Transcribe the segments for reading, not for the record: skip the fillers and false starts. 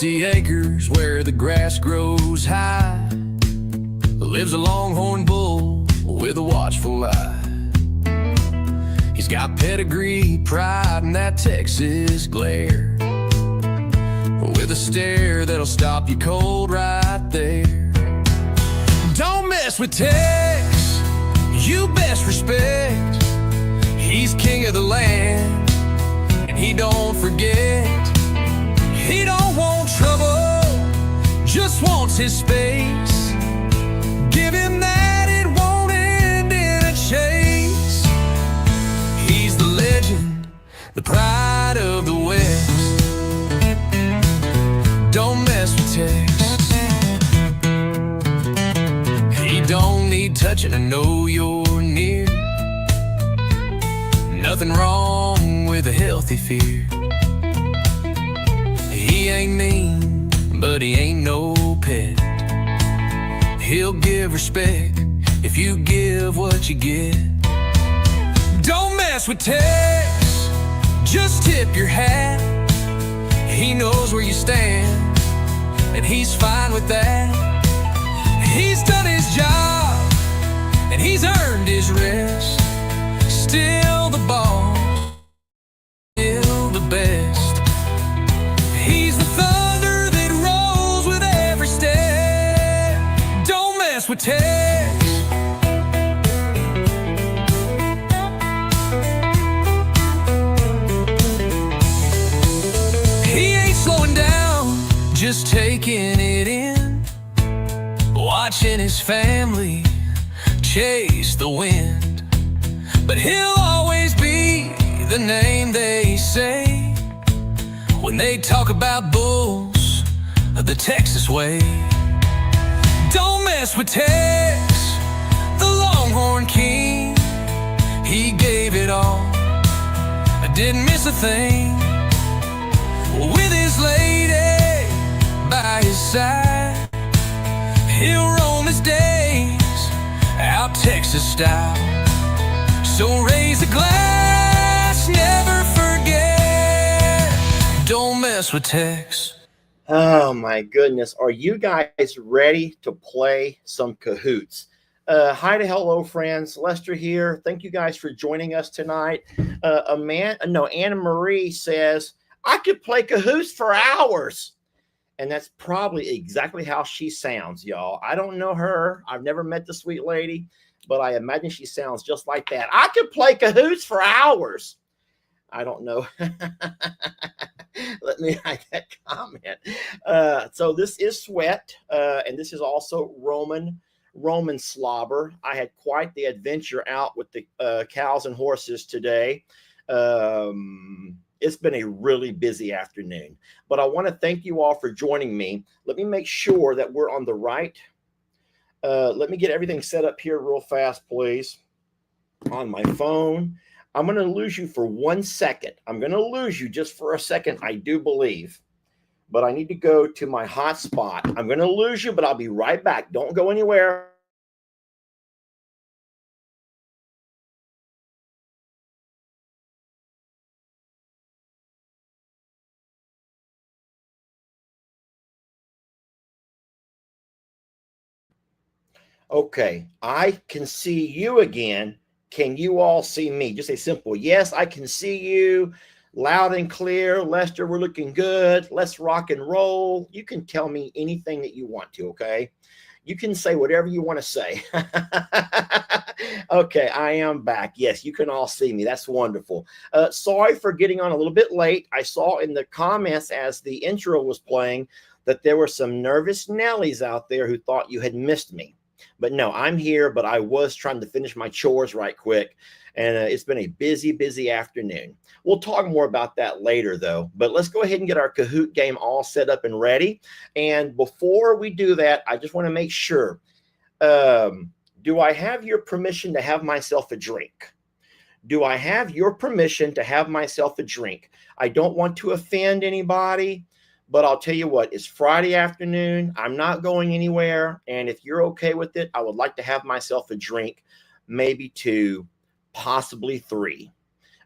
50 acres where the grass grows high lives a longhorn bull with a watchful eye. He's got pedigree, pride, and that Texas glare, with a stare that'll stop you cold right there. Don't mess with Tex, you best respect. He's king of the land, and he don't forget. He don't want trouble, just wants his space. Give him that, it won't end in a chase. He's the legend, the pride of the West. Don't mess with Tex. He don't need touching to know you're near. Nothing wrong with a healthy fear. He ain't mean, but he ain't no pet. He'll give respect if you give what you get. Don't mess with Tex, just tip your hat. He knows where you stand, and he's fine with that. He's done his job, and he's earned his rest. Still the boss, still the best. He's the thunder that rolls with every step. Don't mess with Tex. He ain't slowing down, just taking it in, watching his family chase the wind. But he'll always be the name they say when they talk about bulls of the Texas way. Don't mess with Tex, the Longhorn King. He gave it all, I didn't miss a thing. With his lady by his side, he'll roam his days out Texas style. So raise a glass, never forget. Don't mess with Tex. Oh my goodness. Are you guys ready to play some Kahoots? Hi to hello friends. Lester here. Thank you guys for joining us tonight. Anna Marie says, I could play Kahoots for hours. And that's probably exactly how she sounds, y'all. I don't know her. I've never met the sweet lady, but I imagine she sounds just like that. I could play Kahoots for hours. I don't know. Let me write that comment. So this is Sweat, and this is also Roman Slobber. I had quite the adventure out with the cows and horses today. It's been a really busy afternoon, but I want to thank you all for joining me. Let me make sure that we're on the right. Let me get everything set up here real fast, please. On my phone. I'm going to lose you for 1 second. I'm going to lose you just for a second, I do believe. But I need to go to my hotspot. I'm going to lose you, but I'll be right back. Don't go anywhere. Okay, I can see you again. Can you all see me? Just a simple yes, I can see you loud and clear. Lester, we're looking good. Let's rock and roll. You can tell me anything that you want to, okay? You can say whatever you want to say. Okay, I am back. Yes, you can all see me. That's wonderful. Sorry for getting on a little bit late. I saw in the comments as the intro was playing that there were some nervous Nellies out there who thought you had missed me. But no, I'm here, but I was trying to finish my chores right quick. And it's been a busy, busy afternoon. We'll talk more about that later, though. But let's go ahead and get our Kahoot game all set up and ready. And before we do that, I just want to make sure, do I have your permission to have myself a drink? Do I have your permission to have myself a drink? I don't want to offend anybody. But I'll tell you what, it's Friday afternoon. I'm not going anywhere. And if you're okay with it, I would like to have myself a drink, maybe 2, possibly 3.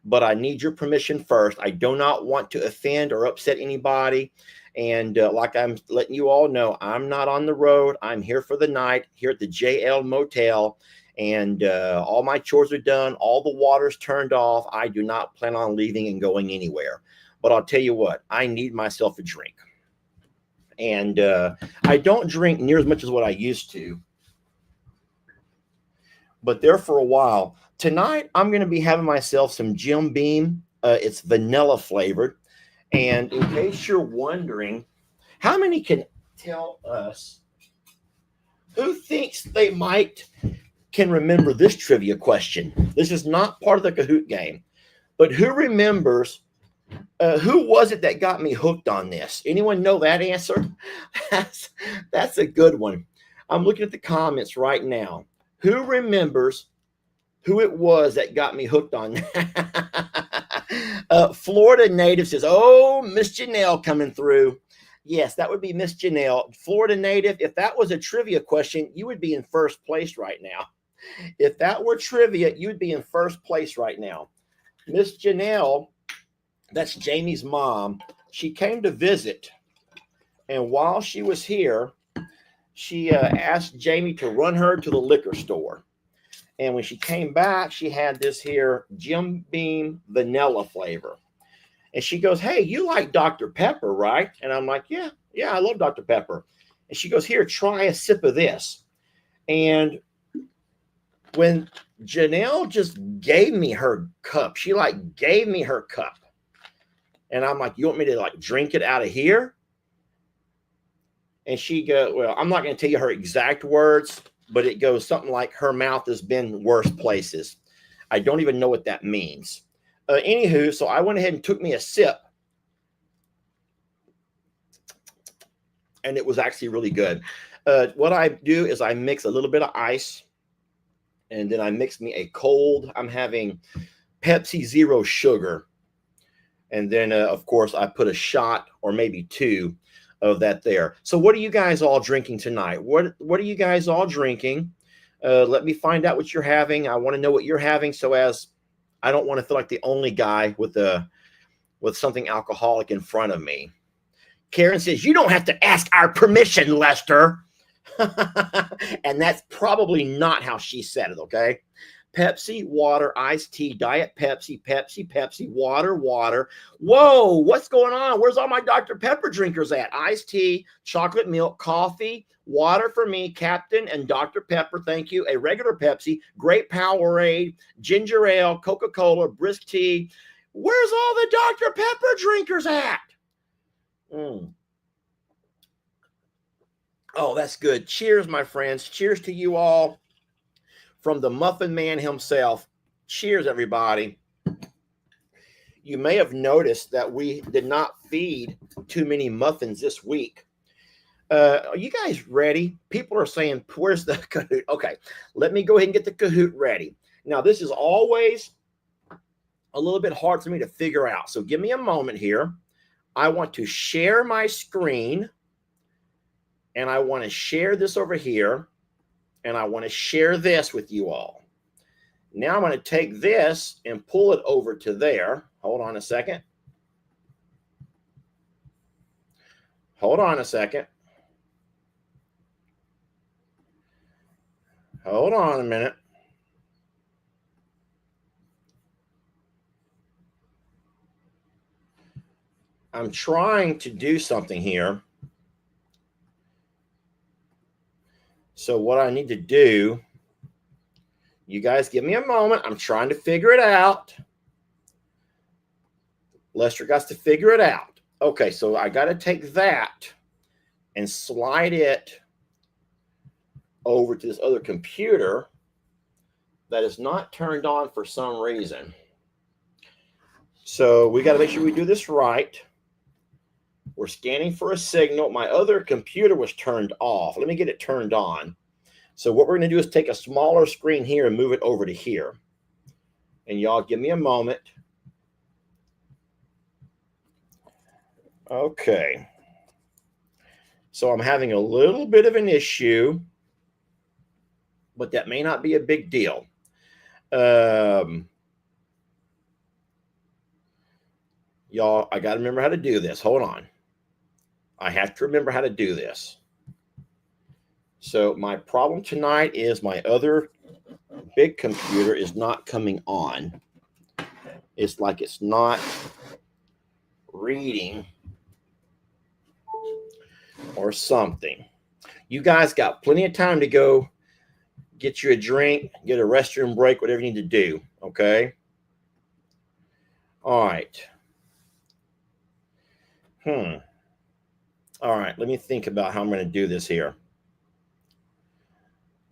But I need your permission first. I do not want to offend or upset anybody. And like I'm letting you all know, I'm not on the road. I'm here for the night, here at the JL Motel. And all my chores are done. All the water's turned off. I do not plan on leaving and going anywhere. But I'll tell you what, I need myself a drink. And I don't drink near as much as what I used to. But there for a while. Tonight, I'm going to be having myself some Jim Beam. It's vanilla flavored. And in case you're wondering, how many can tell us who thinks they can remember this trivia question? This is not part of the Kahoot game, but who remembers who was it that got me hooked on this? Anyone know that answer? That's a good one. I'm looking at the comments right now. Who remembers who it was that got me hooked on that? Florida native says, oh, Miss Janelle coming through. Yes, that would be Miss Janelle. Florida native, if that was a trivia question, you would be in first place right now. If that were trivia, you would be in first place right now. Miss Janelle, that's Jamie's mom. She came to visit. And while she was here, she asked Jamie to run her to the liquor store. And when she came back, she had this here Jim Beam vanilla flavor. And she goes, hey, you like Dr. Pepper, right? And I'm like, yeah, I love Dr. Pepper. And she goes, here, try a sip of this. And when Janelle just gave me her cup, she like gave me her cup. And I'm like, you want me to like drink it out of here? And she goes, well, I'm not going to tell you her exact words, but it goes something like her mouth has been worse places. I don't even know what that means. Anywho, so I went ahead and took me a sip. And it was actually really good. What I do is I mix a little bit of ice. And then I mix me a cold. I'm having Pepsi Zero sugar. And then, of course, I put a shot or maybe two of that there. So what are you guys all drinking tonight? What are you guys all drinking? Let me find out what you're having. I want to know what you're having, so as I don't want to feel like the only guy with something alcoholic in front of me. Karen says, you don't have to ask our permission, Lester. And that's probably not how she said it, okay? Pepsi, water, iced tea, diet Pepsi, Pepsi, water. Whoa, what's going on? Where's all my Dr. Pepper drinkers at? Iced tea, chocolate milk, coffee, water for me, Captain, and Dr. Pepper, thank you. A regular Pepsi, grape Powerade, ginger ale, Coca-Cola, brisk tea. Where's all the Dr. Pepper drinkers at? Oh, that's good. Cheers, my friends. Cheers to you all. From the Muffin Man himself. Cheers, everybody. You may have noticed that we did not feed too many muffins this week. Are you guys ready? People are saying, where's the Kahoot? Okay, let me go ahead and get the Kahoot ready. Now, this is always a little bit hard for me to figure out. So give me a moment here. I want to share my screen. And I want to share this over here. And I want to share this with you all. Now I'm going to take this and pull it over to there. Hold on a second. Hold on a second. Hold on a minute. I'm trying to do something here. So what I need to do, you guys give me a moment. I'm trying to figure it out. Lester got to figure it out. Okay, so I got to take that and slide it over to this other computer that is not turned on for some reason. So we got to make sure we do this right. We're scanning for a signal. My other computer was turned off. Let me get it turned on. So what we're going to do is take a smaller screen here and move it over to here. And y'all give me a moment. Okay. So I'm having a little bit of an issue, but that may not be a big deal. Y'all, I got to remember how to do this. Hold on. I have to remember how to do this. So my problem tonight is my other big computer is not coming on. It's like it's not reading or something. You guys got plenty of time to go get you a drink, get a restroom break, whatever you need to do. Okay. All right. All right. Let me think about how I'm going to do this here.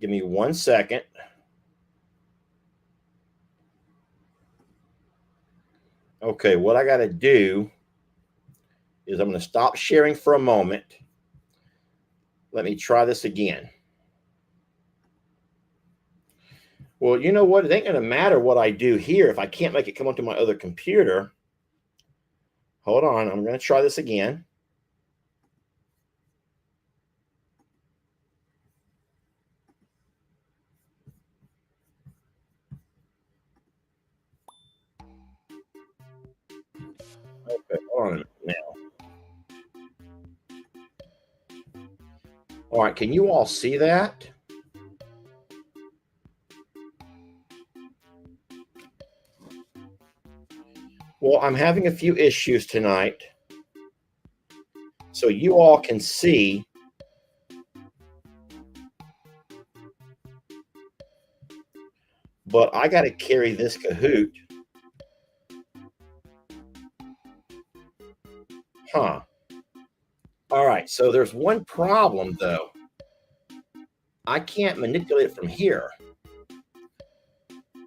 Give me 1 second. Okay. What I got to do is I'm going to stop sharing for a moment. Let me try this again. Well, you know what? It ain't going to matter what I do here if I can't make it come onto my other computer. Hold on. I'm going to try this again. Okay, hold on a minute now. All right, can you all see that? Well, I'm having a few issues tonight. So you all can see. But I got to carry this Kahoot. Huh. All right, so there's one problem, though. I can't manipulate it from here.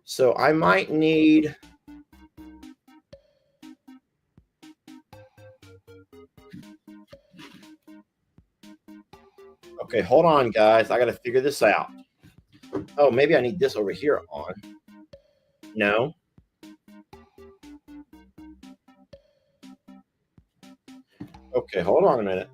So I might need... Okay, hold on, guys. I got to figure this out. Oh, maybe I need this over here on. No. Okay, hold on a minute.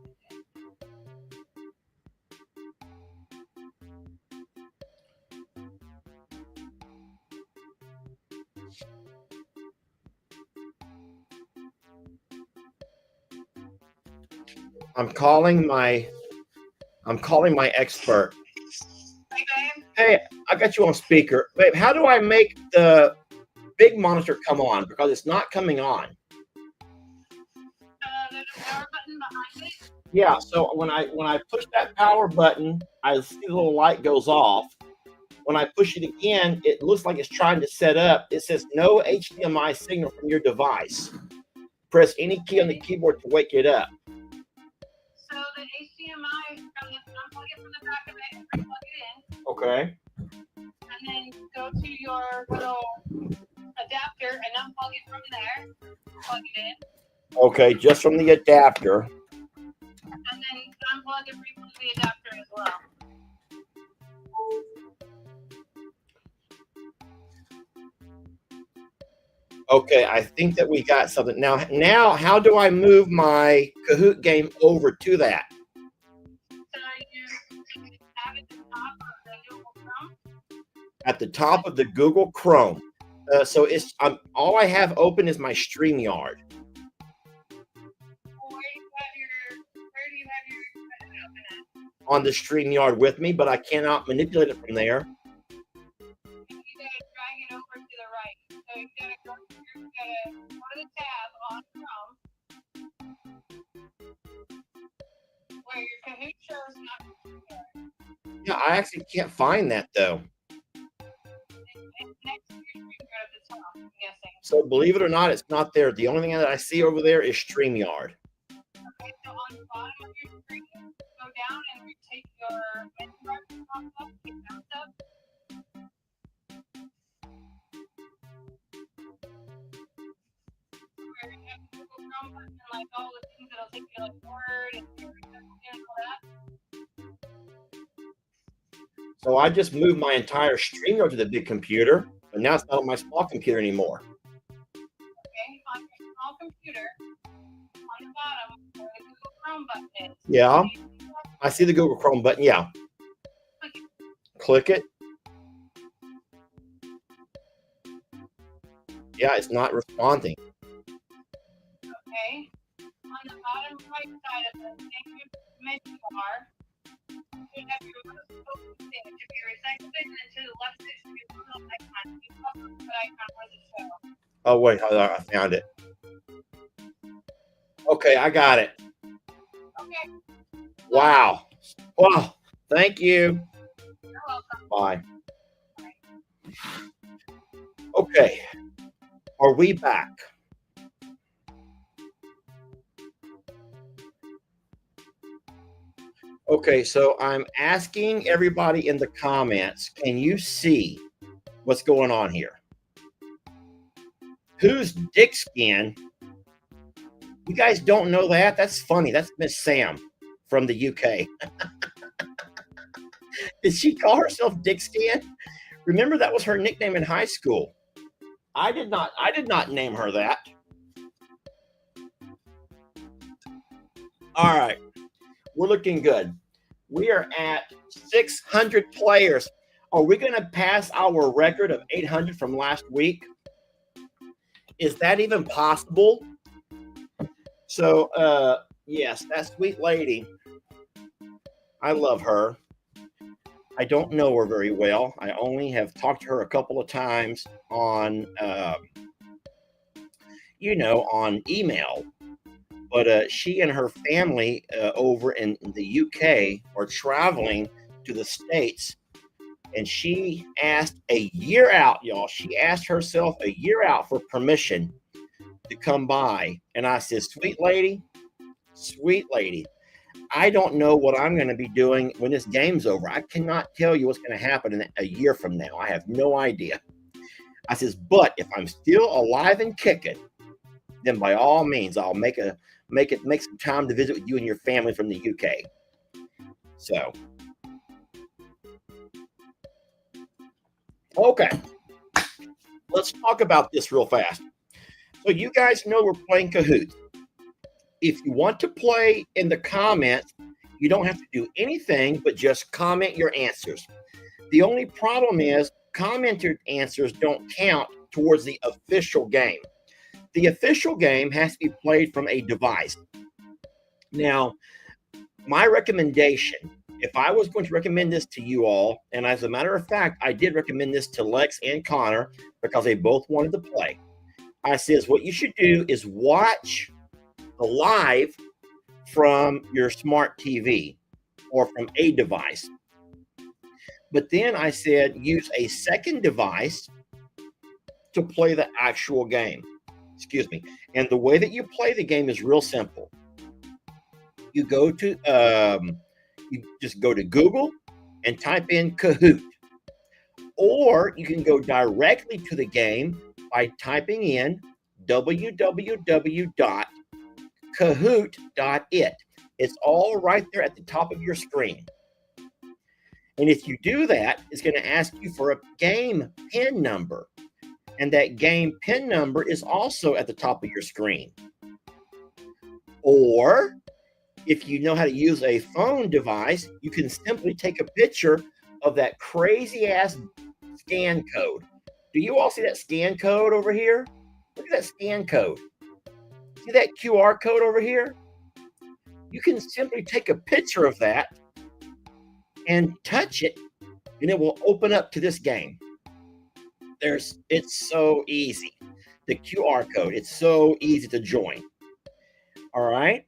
I'm calling my expert. Hey, I got you on speaker. Babe, how do I make the big monitor come on? Because it's not coming on. There's a power button behind it. Yeah, so when I push that power button, I see the little light goes off. When I push it again, it looks like it's trying to set up. It says no HDMI signal from your device. Press any key on the keyboard to wake it up. So the HDMI, unplug it from the back of it and plug it in. Okay. And then go to your little adapter and unplug it from there. Plug it in. Okay, just from the adapter. And then unplug and replug the adapter as well. Okay, I think that we got something. Now, how do I move my Kahoot game over to that? So you have it At at the top of the Google Chrome. the top of the Google Chrome. So it's all I have open is my StreamYard. Where do you have your Kahoot open at? On the StreamYard with me, but I cannot manipulate it from there. You gotta drag it over to the right. So you gotta go to the tab on Chrome where your Kahoot shows not. Yeah, I actually can't find that though. It's next to your StreamYard at the top, I'm guessing. So believe it or not, it's not there. The only thing that I see over there is StreamYard. Okay, so on the bottom of your screen, go down and you take your menu bar to pop up, take mouse up. Where you have the Google Chrome button, like all the things that'll take you like Word and all that. So I just moved my entire StreamYard to the big computer, but now it's not on my small computer anymore. Okay, on your small computer, on the bottom, where the Google Chrome button is. Yeah, I see the Google Chrome button. Yeah. Click it. Yeah, it's not responding. Okay. On the bottom right side of the icon for the show. Oh, wait, hold on, I found it. Okay, I got it. Okay, Wow. Wow. Thank you. you're welcome. Bye. Okay. Are we back? Okay, so I'm asking everybody in the comments, can you see what's going on here? Who's Dick Skin? You guys don't know that? That's funny. That's Miss Sam from the UK. Did she call herself Dick Skin? Remember that was her nickname in high school. I did not name her that. All right. We're looking good. We are at 600 players. Are we going to pass our record of 800 from last week? Is that even possible? So, yes, that sweet lady. I love her. I don't know her very well. I only have talked to her a couple of times on, on email. But she and her family over in the UK are traveling to the States. And she asked a year out, y'all. She asked herself a year out for permission to come by. And I said, sweet lady, I don't know what I'm going to be doing when this game's over. I cannot tell you what's going to happen in a year from now. I have no idea. I says, but if I'm still alive and kicking, then by all means, I'll make some time to visit with you and your family from the UK. So, okay, let's talk about this real fast. So you guys know we're playing Kahoot. If you want to play in the comments, you don't have to do anything but just comment your answers. The only problem is commented answers don't count towards the official game. The official game has to be played from a device. Now, my recommendation, if I was going to recommend this to you all, and as a matter of fact, I did recommend this to Lex and Connor because they both wanted to play. I says, what you should do is watch the live from your smart TV or from a device. But then I said, use a second device to play the actual game. Excuse me. And the way that you play the game is real simple. You go to, you just go to Google and type in Kahoot. Or you can go directly to the game by typing in www.kahoot.it. It's all right there at the top of your screen. And if you do that, it's going to ask you for a game PIN number. And that game PIN number is also at the top of your screen. Or if you know how to use a phone device, you can simply take a picture of that crazy ass scan code. Do you all see that scan code over here? Look at that scan code. See that QR code over here? You can simply take a picture of that and touch it, and it will open up to this game. It's so easy. The QR code, it's so easy to join. All right.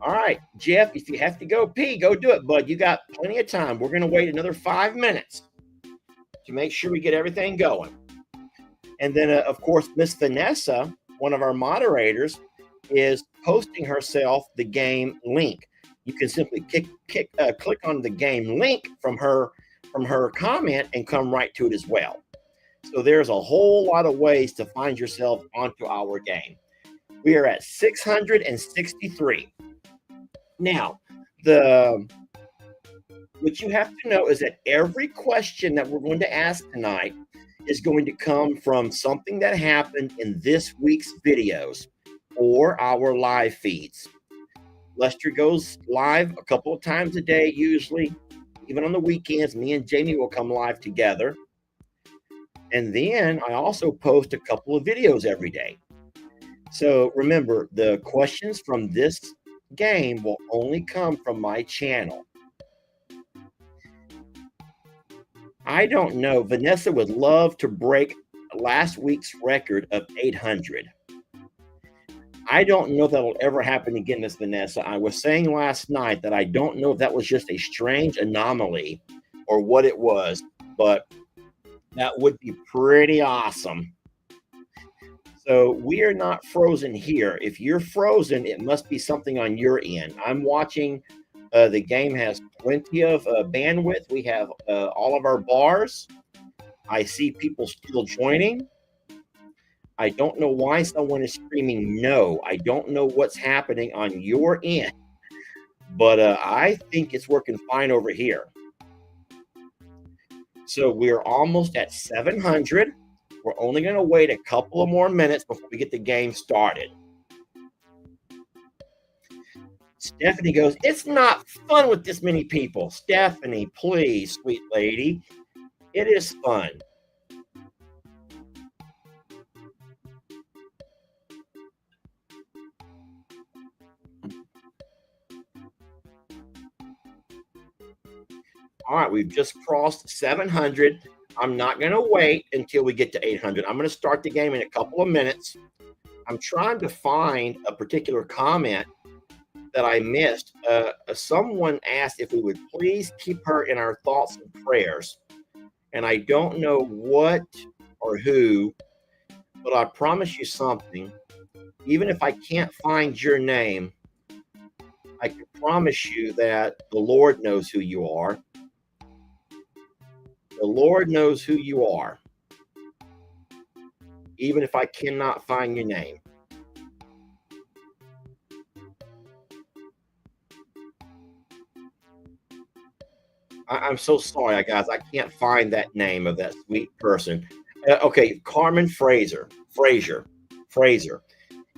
All right, Jeff, if you have to go pee, go do it, bud. You got plenty of time. We're going to wait another 5 minutes to make sure we get everything going. And then, of course, Miss Vanessa, one of our moderators, is posting herself the game link. You can simply click on the game link from her comment and come right to it as well. So there's a whole lot of ways to find yourself onto our game. We are at 663. Now, what you have to know is that every question that we're going to ask tonight is going to come from something that happened in this week's videos or our live feeds. Lester goes live a couple of times a day, usually. Even on the weekends, me and Jamie will come live together. And then I also post a couple of videos every day. So remember, the questions from this game will only come from my channel. I don't know. Vanessa would love to break last week's record of 800. I don't know if that'll ever happen again, Miss Vanessa. I was saying last night that I don't know if that was just a strange anomaly or what it was, but that would be pretty awesome. So we are not frozen here. If you're frozen, it must be something on your end. I'm watching. The game has plenty of bandwidth. We have all of our bars. I see people still joining. I don't know why someone is screaming no. I don't know what's happening on your end, but I think it's working fine over here. So we're almost at 700. We're only going to wait a couple of more minutes before we get the game started. Stephanie goes, it's not fun with this many people. Stephanie, please, sweet lady. It is fun. All right, we've just crossed 700. I'm not going to wait until we get to 800. I'm going to start the game in a couple of minutes. I'm trying to find a particular comment that I missed. Someone asked if we would please keep her in our thoughts and prayers. And I don't know what or who, but I promise you something. Even if I can't find your name, I can promise you that the Lord knows who you are. The Lord knows who you are, even if I cannot find your name. I'm so sorry, guys. I can't find that name of that sweet person. Okay, Carmen Fraser.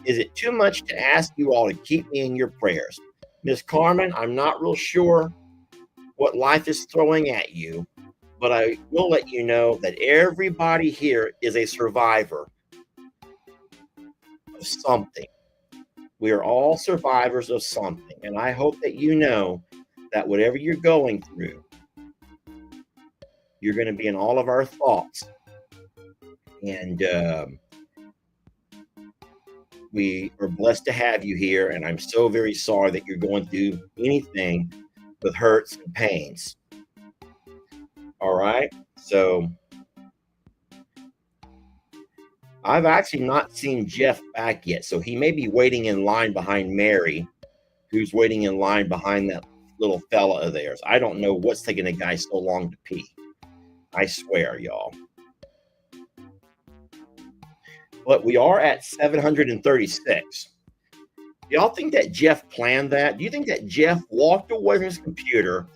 Is it too much to ask you all to keep me in your prayers? Miss Carmen, I'm not real sure what life is throwing at you, but I will let you know that everybody here is a survivor of something. We are all survivors of something. And I hope that you know that whatever you're going through, you're going to be in all of our thoughts. And we are blessed to have you here. And I'm so very sorry that you're going through anything with hurts and pains. All right. So I've actually not seen Jeff back yet. So he may be waiting in line behind Mary, who's waiting in line behind that little fella of theirs. I don't know what's taking a guy so long to pee. I swear, y'all. But we are at 736. Y'all think that Jeff planned that? Do you think that Jeff walked away from his computer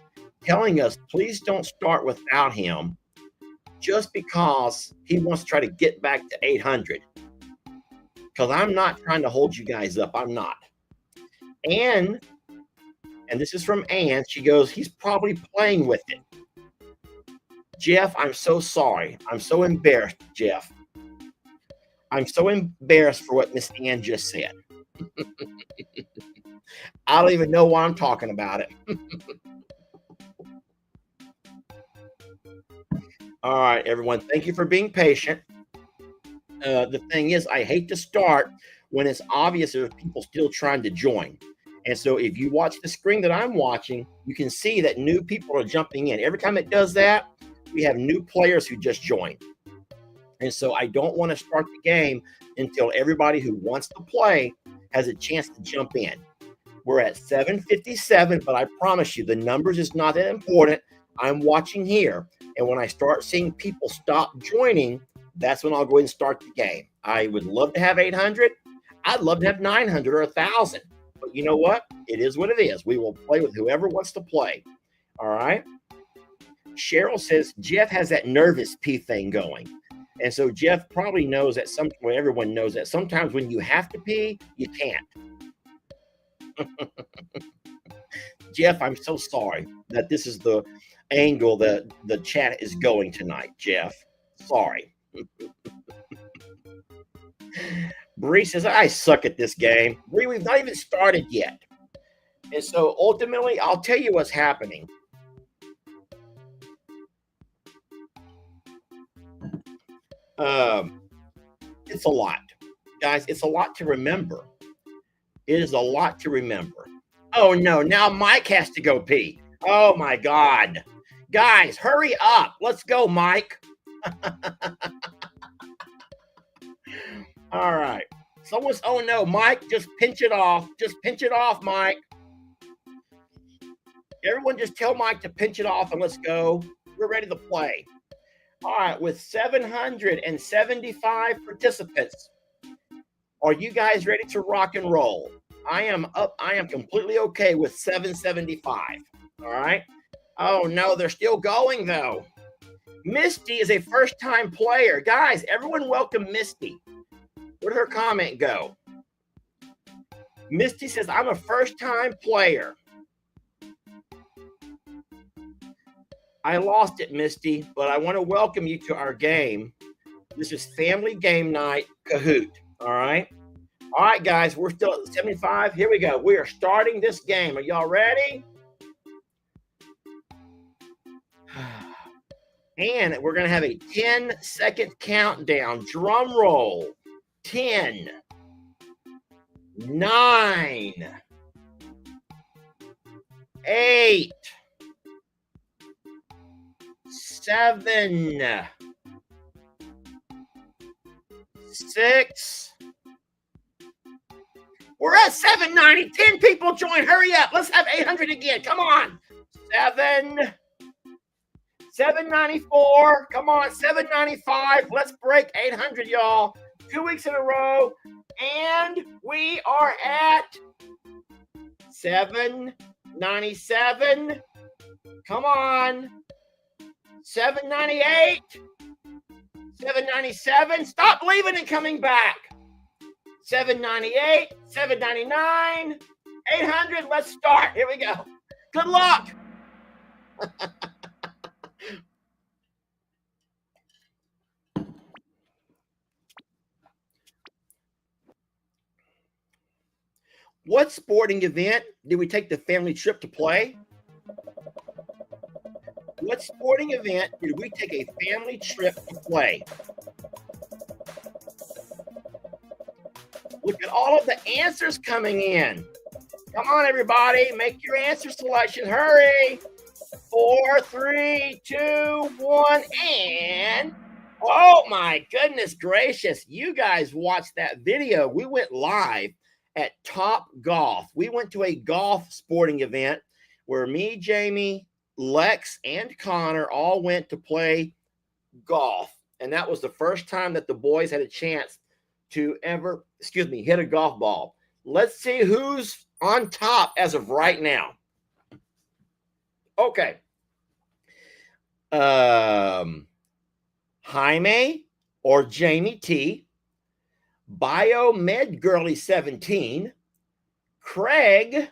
telling us, please don't start without him, just because he wants to try to get back to 800? Because I'm not trying to hold you guys up. I'm not. And this is from Ann. She goes, he's probably playing with it. Jeff, I'm so sorry. I'm so embarrassed, Jeff. I'm so embarrassed for what Miss Ann just said. I don't even know why I'm talking about it. All right, everyone. Thank you for being patient. The thing is, I hate to start when it's obvious there's people still trying to join. And so if you watch the screen that I'm watching, you can see that new people are jumping in. Every time it does that, we have new players who just joined. And so I don't want to start the game until everybody who wants to play has a chance to jump in. We're at 757, but I promise you the numbers is not that important. I'm watching here. And when I start seeing people stop joining, that's when I'll go ahead and start the game. I would love to have 800. I'd love to have 900 or 1,000. But you know what? It is what it is. We will play with whoever wants to play. All right. Cheryl says Jeff has that nervous pee thing going. And so Jeff probably knows that everyone knows that sometimes when you have to pee, you can't. Jeff, I'm so sorry that this is the angle that the chat is going tonight, Jeff. Sorry. Bree says, I suck at this game. Bree, we've not even started yet. And so ultimately, I'll tell you what's happening. Um, it's a lot, guys. It's a lot to remember. It is a lot to remember. Oh no, now Mike has to go pee. Oh my God. Guys, hurry up. Let's go, Mike. All right. Someone's, oh no, Mike, just pinch it off. Just pinch it off, Mike. Everyone just tell Mike to pinch it off and let's go. We're ready to play. All right, with 775 participants, are you guys ready to rock and roll? I am completely okay with 775. All right. Oh no, they're still going though. Misty is a first-time player. Guys, everyone welcome Misty. Where'd her comment go? Misty says, I'm a first-time player. I lost it, Misty, but I want to welcome you to our game. This is Family Game Night Kahoot. All right. All right, guys, we're still at 75. Here we go. We are starting this game. Are y'all ready? And we're going to have a 10-second countdown. Drum roll. 10, 9, 8, 7, 6. We're at 790. 10 people join. Hurry up. Let's have 800 again. Come on. 794. Come on. 795. Let's break 800, y'all. 2 weeks in a row. And we are at 797. Come on. 798. 797. Stop leaving and coming back. 798, 799, 800. Let's start. Here we go. Good luck. What sporting event did we take the family trip to play? What sporting event did we take a family trip to play? Look at all of the answers coming in. Come on, everybody. Make your answer selection. Hurry. 4, 3, 2, 1, and oh my goodness gracious. You guys watched that video. We went live at Top Golf. We went to a golf sporting event where me, Jamie, Lex, and Connor all went to play golf. And that was the first time that the boys had a chance to ever, hit a golf ball. Let's see who's on top as of right now. Okay. Jaime or Jamie T, Biomed Girly 17, Craig,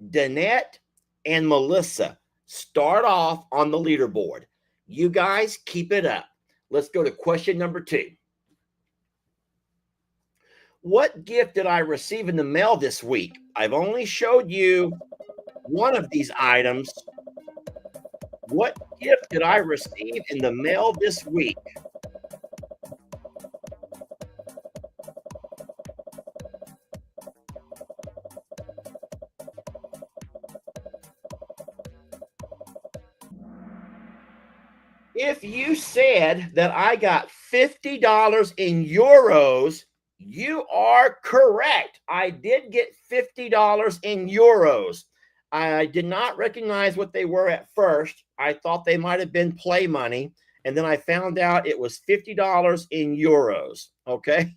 Danette, and Melissa start off on the leaderboard. You guys keep it up. Let's go to question number 2. What gift did I receive in the mail this week? I've only showed you one of these items. What gift did I receive in the mail this week? If you said that I got $50 in euros, you are correct. I did get $50 in euros. I did not recognize what they were at first. I thought they might have been play money. And then I found out it was $50 in euros. Okay.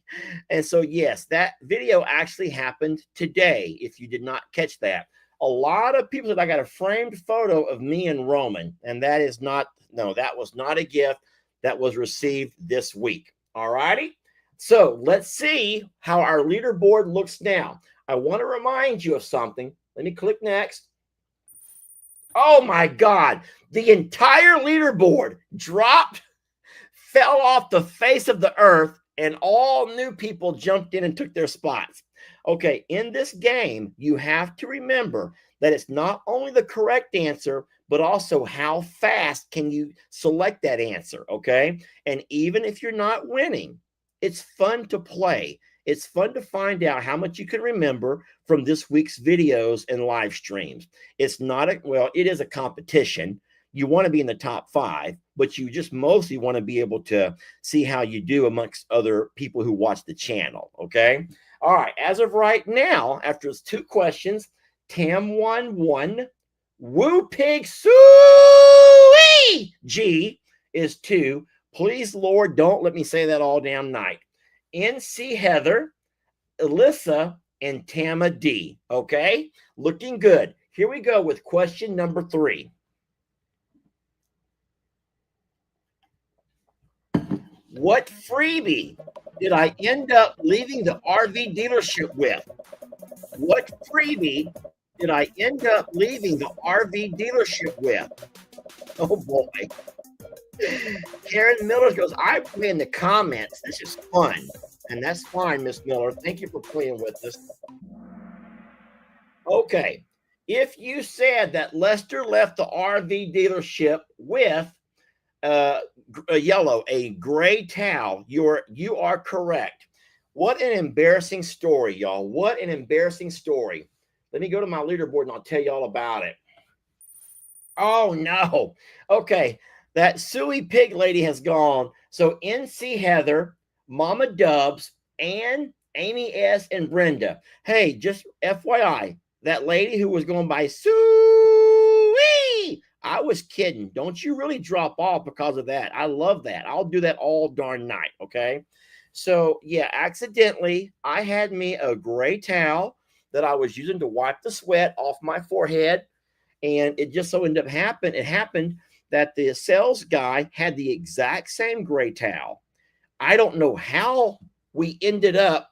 And so, yes, that video actually happened today. If you did not catch that, a lot of people said I got a framed photo of me and Roman. And that is not, no, that was not a gift that was received this week. All righty. So let's see how our leaderboard looks now. I want to remind you of something. Let me click next. Oh my God. The entire leaderboard dropped, fell off the face of the earth, and all new people jumped in and took their spots. Okay, in this game, you have to remember that it's not only the correct answer, but also how fast can you select that answer, okay? And even if you're not winning, it's fun to play. It's fun to find out how much you can remember from this week's videos and live streams. It's not a, well, it is a competition. You want to be in the top 5, but you just mostly want to be able to see how you do amongst other people who watch the channel, okay? All right, as of right now, after those 2 questions, Tam won 1. Woo Pig Suey G is 2. Please, Lord, don't let me say that all damn night. NC Heather, Alyssa, and Tama D. Okay, looking good. Here we go with question number 3. What freebie did I end up leaving the RV dealership with? What freebie did I end up leaving the RV dealership with? Oh boy. Karen Miller goes, I play in the comments. This is fun. And that's fine, Miss Miller. Thank you for playing with us. Okay. If you said that Lester left the RV dealership with a gray towel, you are correct. What an embarrassing story, y'all. What an embarrassing story. Let me go to my leaderboard and I'll tell you all about it. Oh, no. Okay. That Suey Pig lady has gone. So NC Heather, Mama Dubs, and Amy S. and Brenda. Hey, just FYI, that lady who was going by Suey, I was kidding. Don't you really drop off because of that. I love that. I'll do that all darn night. Okay. So, yeah, accidentally, I had me a gray towel that I was using to wipe the sweat off my forehead. And it just so ended up it happened that the sales guy had the exact same gray towel. I don't know how we ended up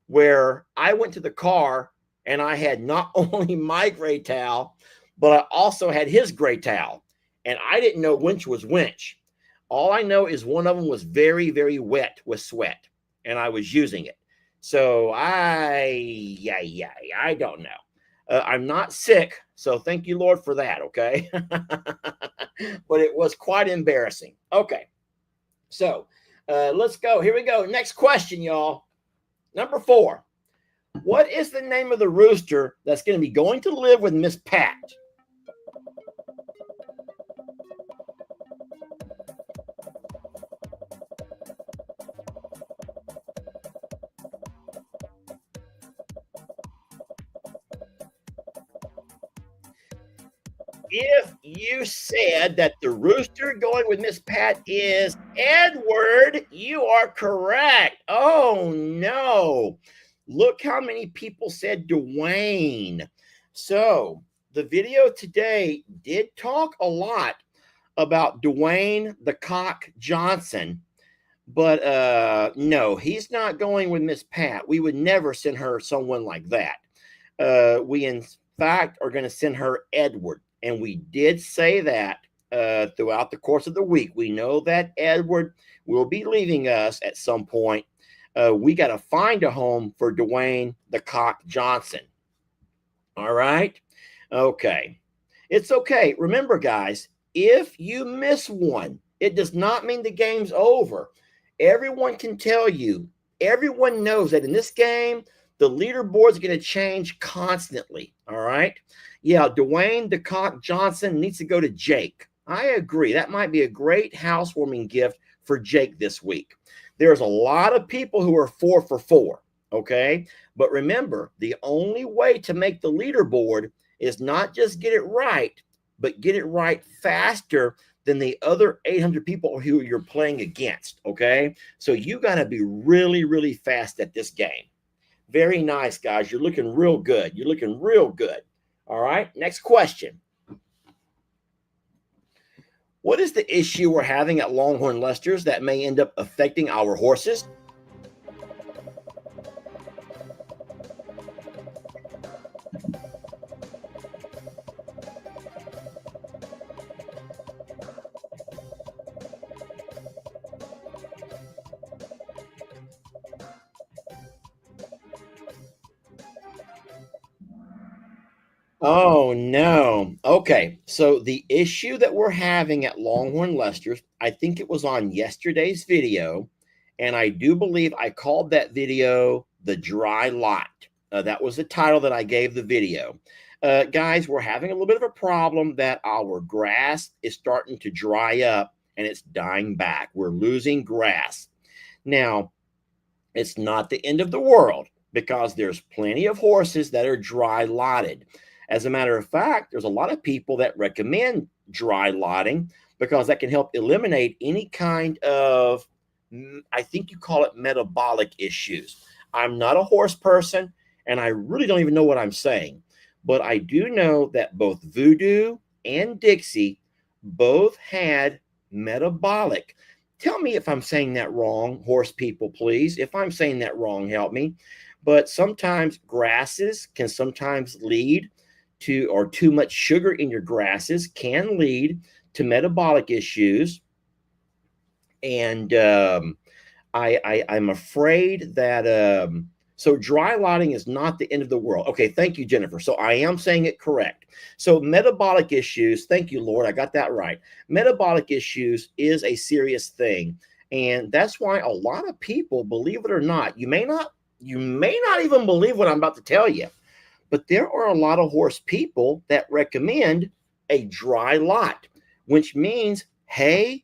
where I went to the car and I had not only my gray towel, but I also had his gray towel. And I didn't know which was which. All I know is one of them was very, very wet with sweat, and I was using it. So I don't know. I'm not sick, so thank you, Lord, for that, okay? But it was quite embarrassing. Okay, so let's go. Here we go. Next question, y'all. Number 4. What is the name of the rooster that's going to be going to live with Miss Pat? If you said that the rooster going with Miss Pat is Edward, you are correct. Oh, no. Look how many people said Dwayne. So the video today did talk a lot about Dwayne the Cock Johnson, but no, he's not going with Miss Pat. We would never send her someone like that. We, in fact, are going to send her Edward. And we did say that throughout the course of the week. We know that Edward will be leaving us at some point. We got to find a home for Dwayne the Cock Johnson. All right? Okay. It's okay. Remember, guys, if you miss one, it does not mean the game's over. Everyone can tell you, everyone knows that in this game, the leaderboard's going to change constantly. All right? Yeah, Dwayne the Cock Johnson needs to go to Jake. I agree. That might be a great housewarming gift for Jake this week. There's a lot of people who are 4 for 4, okay? But remember, the only way to make the leaderboard is not just get it right, but get it right faster than the other 800 people who you're playing against, okay? So you got to be really, really fast at this game. Very nice, guys. You're looking real good. You're looking real good. All right, next question. What is the issue we're having at Longhorn Lester's that may end up affecting our horses? Oh no. Okay. So the issue that we're having at Longhorn Lester's, I think it was on yesterday's video, and I do believe I called that video the dry lot. That was the title that I gave the video. Guys, we're having a little bit of a problem that our grass is starting to dry up and it's dying back. We're losing grass. Now, it's not the end of the world because there's plenty of horses that are dry lotted. As a matter of fact, there's a lot of people that recommend dry lotting because that can help eliminate any kind of, I think you call it metabolic issues. I'm not a horse person and I really don't even know what I'm saying, but I do know that both Voodoo and Dixie both had metabolic. Tell me if I'm saying that wrong, horse people, please. If I'm saying that wrong, help me. But sometimes grasses can sometimes lead to, or too much sugar in your grasses can lead to metabolic issues. And I'm afraid that so dry lotting is not the end of the world. Okay, thank you, Jennifer. So I am saying it correct. So metabolic issues, thank you, Lord, I got that right. Metabolic issues is a serious thing, and that's why a lot of people, believe it or not, you may not even believe what I'm about to tell you, but there are a lot of horse people that recommend a dry lot, which means hay,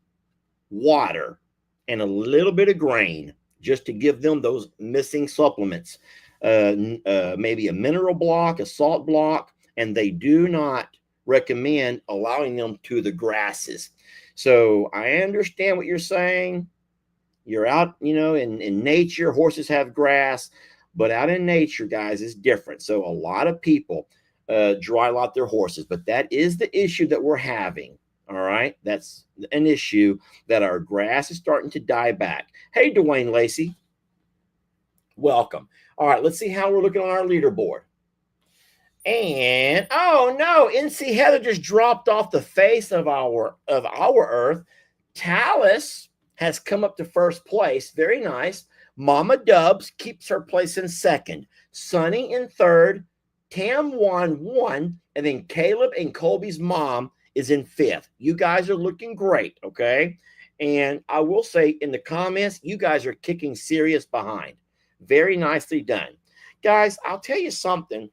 water, and a little bit of grain just to give them those missing supplements, maybe a mineral block, a salt block, and they do not recommend allowing them to the grasses. So I understand what you're saying. You're out, in nature, horses have grass, but out in nature, guys, is different. So a lot of people dry lot their horses, but that is the issue that we're having. All right. That's an issue that our grass is starting to die back. Hey, Dwayne Lacey, welcome. All right. Let's see how we're looking on our leaderboard. And oh no, NC Heather just dropped off the face of our earth. Talus has come up to first place. Very nice. Mama Dubs keeps her place in second. Sunny in third. Tam won, and then Caleb and Colby's mom is in fifth. You guys are looking great, okay? And I will say in the comments, you guys are kicking serious behind. Very nicely done. Guys, I'll tell you something.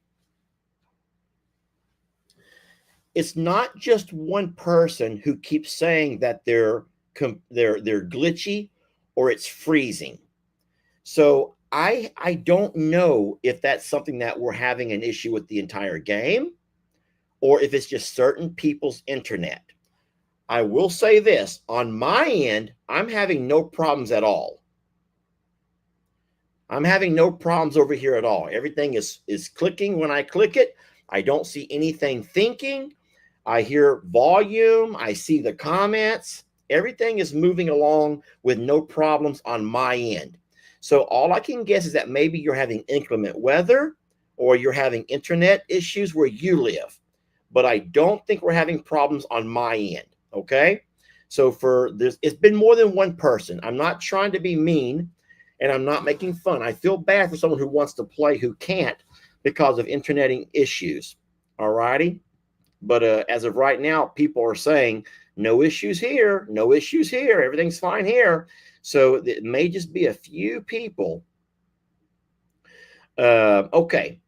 It's not just one person who keeps saying that they're glitchy or it's freezing. So I don't know if that's something that we're having an issue with the entire game or if it's just certain people's internet. I will say this, on my end, I'm having no problems at all. I'm having no problems over here at all. Everything is clicking when I click it. I don't see anything thinking. I hear volume. I see the comments. Everything is moving along with no problems on my end. So all I can guess is that maybe you're having inclement weather or you're having internet issues where you live. But I don't think we're having problems on my end, okay? So for this, it's been more than one person. I'm not trying to be mean, and I'm not making fun. I feel bad for someone who wants to play who can't because of internet issues, all righty? But as of right now, people are saying, no issues here, no issues here, everything's fine here. So it may just be a few people. Okay.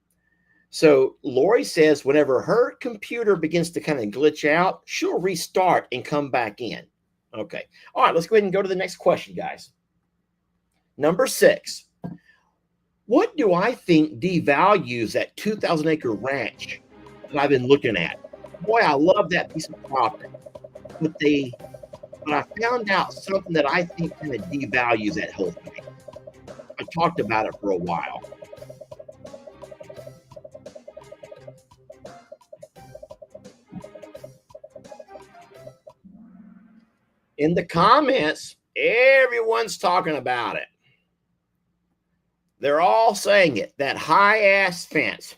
So Lori says whenever her computer begins to kind of glitch out, she'll restart and come back in. Okay. All right, let's go ahead and go to the next question, guys. Number 6. What do I think devalues that 2,000 acre ranch that I've been looking at? Boy, I love that piece of property. But I found out something that I think kind of devalues that whole thing. I talked about it for a while. In the comments, everyone's talking about it. They're all saying it, that high ass fence.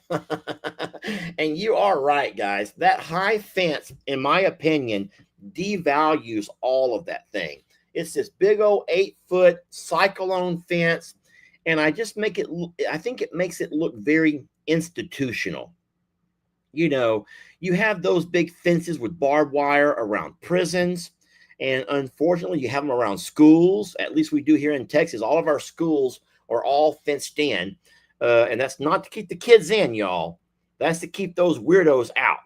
And you are right, guys. That high fence, in my opinion, devalues all of that thing. It's this big old 8-foot cyclone fence. And I think it makes it look very institutional. You know, you have those big fences with barbed wire around prisons. And unfortunately, you have them around schools. At least we do here in Texas. All of our schools are all fenced in. And that's not to keep the kids in, y'all. That's to keep those weirdos out.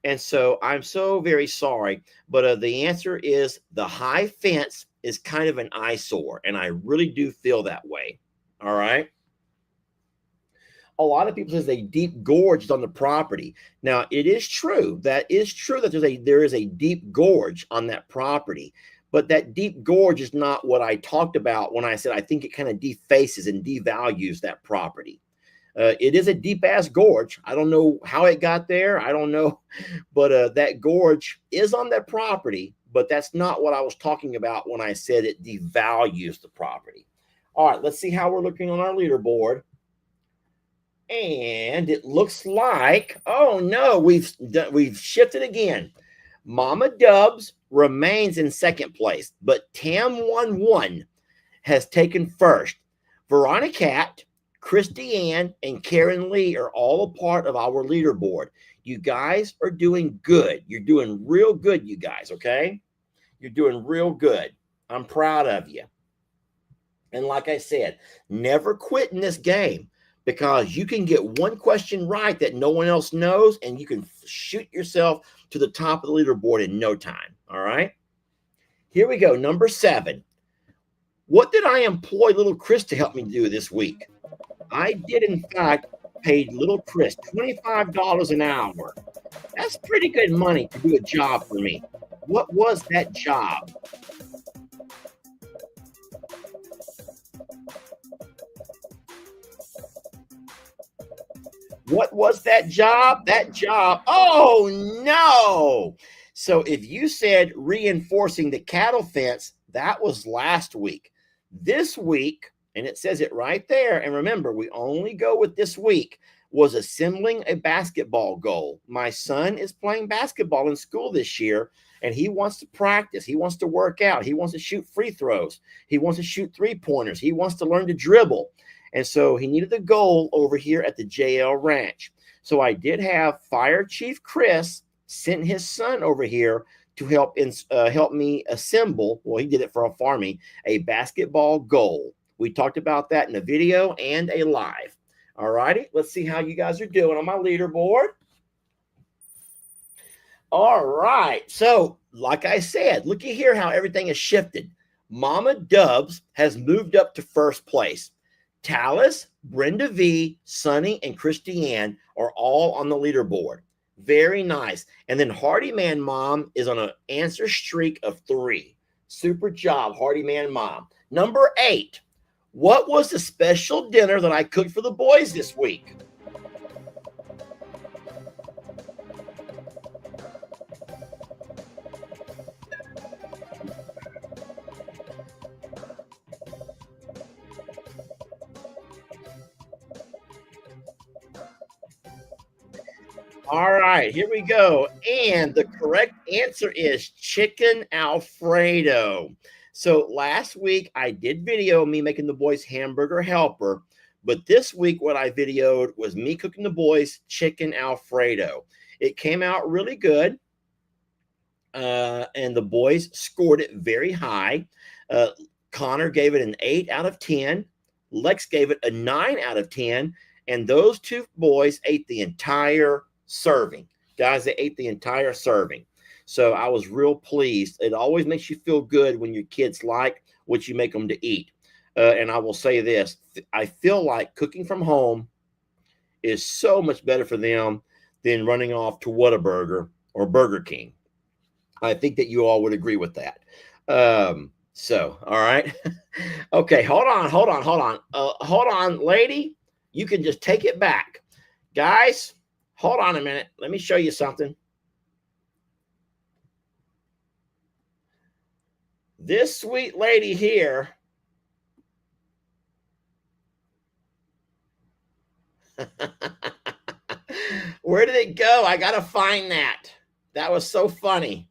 And so I'm so very sorry. But the answer is the high fence is kind of an eyesore. And I really do feel that way. All right. A lot of people says a deep gorge is on the property. Now, it is true. That is true that there is a deep gorge on that property. But that deep gorge is not what I talked about when I said I think it kind of defaces and devalues that property. It is a deep ass gorge. I don't know how it got there. I don't know. But that gorge is on that property. But that's not what I was talking about when I said it devalues the property. All right, let's see how we're looking on our leaderboard. And it looks like, oh no, we've shifted again. Mama Dubs remains in second place, but Tam11 has taken first. Veronica Cat, Christy Ann, and Karen Lee are all a part of our leaderboard. You guys are doing good. You're doing real good, you guys, okay? You're doing real good. I'm proud of you. And like I said, never quit in this game, because you can get one question right that no one else knows, and you can shoot yourself to the top of the leaderboard in no time. All right. Here we go. Number 7. What did I employ little Chris to help me do this week? I did, in fact, pay little Chris $25 an hour. That's pretty good money to do a job for me. What was that job? What was that job? That job. Oh, no. So if you said reinforcing the cattle fence, that was last week. This week, and it says it right there, and remember, we only go with this week, was assembling a basketball goal. My son is playing basketball in school this year, and he wants to practice. He wants to work out. He wants to shoot free throws. He wants to shoot three-pointers. He wants to learn to dribble. And so he needed a goal over here at the JL Ranch. So I did have Fire Chief Chris sent his son over here to help me assemble. Well, he did it for me, a basketball goal. We talked about that in a video and a live. All righty, let's see how you guys are doing on my leaderboard. All right, so like I said, looky here how everything has shifted. Mama Dubs has moved up to first place. Tallis, Brenda V, Sonny, and Christy Ann are all on the leaderboard. Very nice. And then Hardy Man Mom is on an answer streak of 3. Super job, Hardy Man Mom. Number 8. What was the special dinner that I cooked for the boys this week? All right, here we go. And the correct answer is chicken Alfredo. So last week I did video me making the boys hamburger helper, but this week what I videoed was me cooking the boys chicken Alfredo. It came out really good, and the boys scored it very high. Connor gave it an 8 out of 10. Lex gave it a 9 out of 10, and those two boys ate the entire serving. Guys, they ate the entire serving. So I was real pleased. It always makes you feel good when your kids like what you make them to eat. And I will say this, I feel like cooking from home is so much better for them than running off to Whataburger or Burger King. I think that you all would agree with that. So, all right. Okay, hold on, lady. You can just take it back. Guys, hold on a minute. Let me show you something. This sweet lady here where did it go? I got to find that. That was so funny.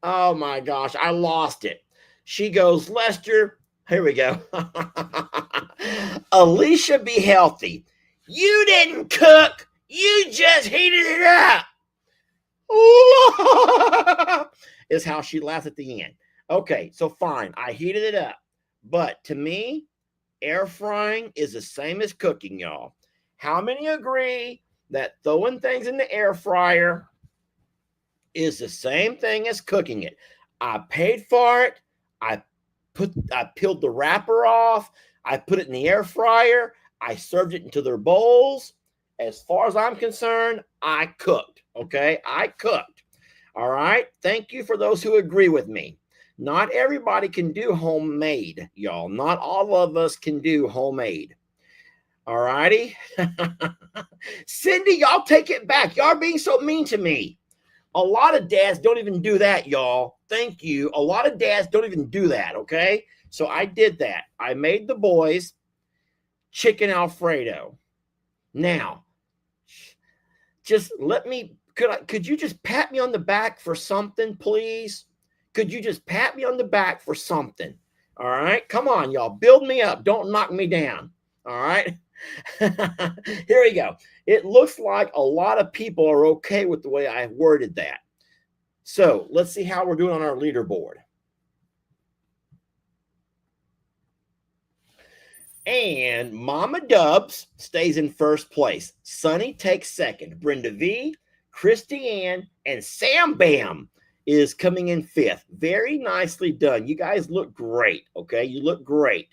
Oh my gosh, I lost it. She goes, Lester, here we go. Alicia, be healthy. You didn't cook. You just heated it up. Is how she laughed at the end. Okay, so fine. I heated it up. But to me, air frying is the same as cooking, y'all. How many agree that throwing things in the air fryer is the same thing as cooking it? I paid for it. I peeled the wrapper off. I put it in the air fryer. I served it into their bowls. As far as I'm concerned, I cooked. Okay, I cooked. All right. Thank you for those who agree with me. Not everybody can do homemade, y'all. Not all of us can do homemade. All righty. Cindy, y'all take it back. Y'all are being so mean to me. A lot of dads don't even do that, y'all. Thank you. A lot of dads don't even do that, okay? So I did that. I made the boys chicken Alfredo. Now, just let me, could you just pat me on the back for something, please? Could you just pat me on the back for something? All right? Come on, y'all. Build me up. Don't knock me down. All right? Here we go. It looks like a lot of people are okay with the way I worded that. So let's see how we're doing on our leaderboard. And Mama Dubs stays in first place. Sunny takes second. Brenda V, Christy Ann, and Sam Bam is coming in fifth. Very nicely done. You guys look great, okay? You look great.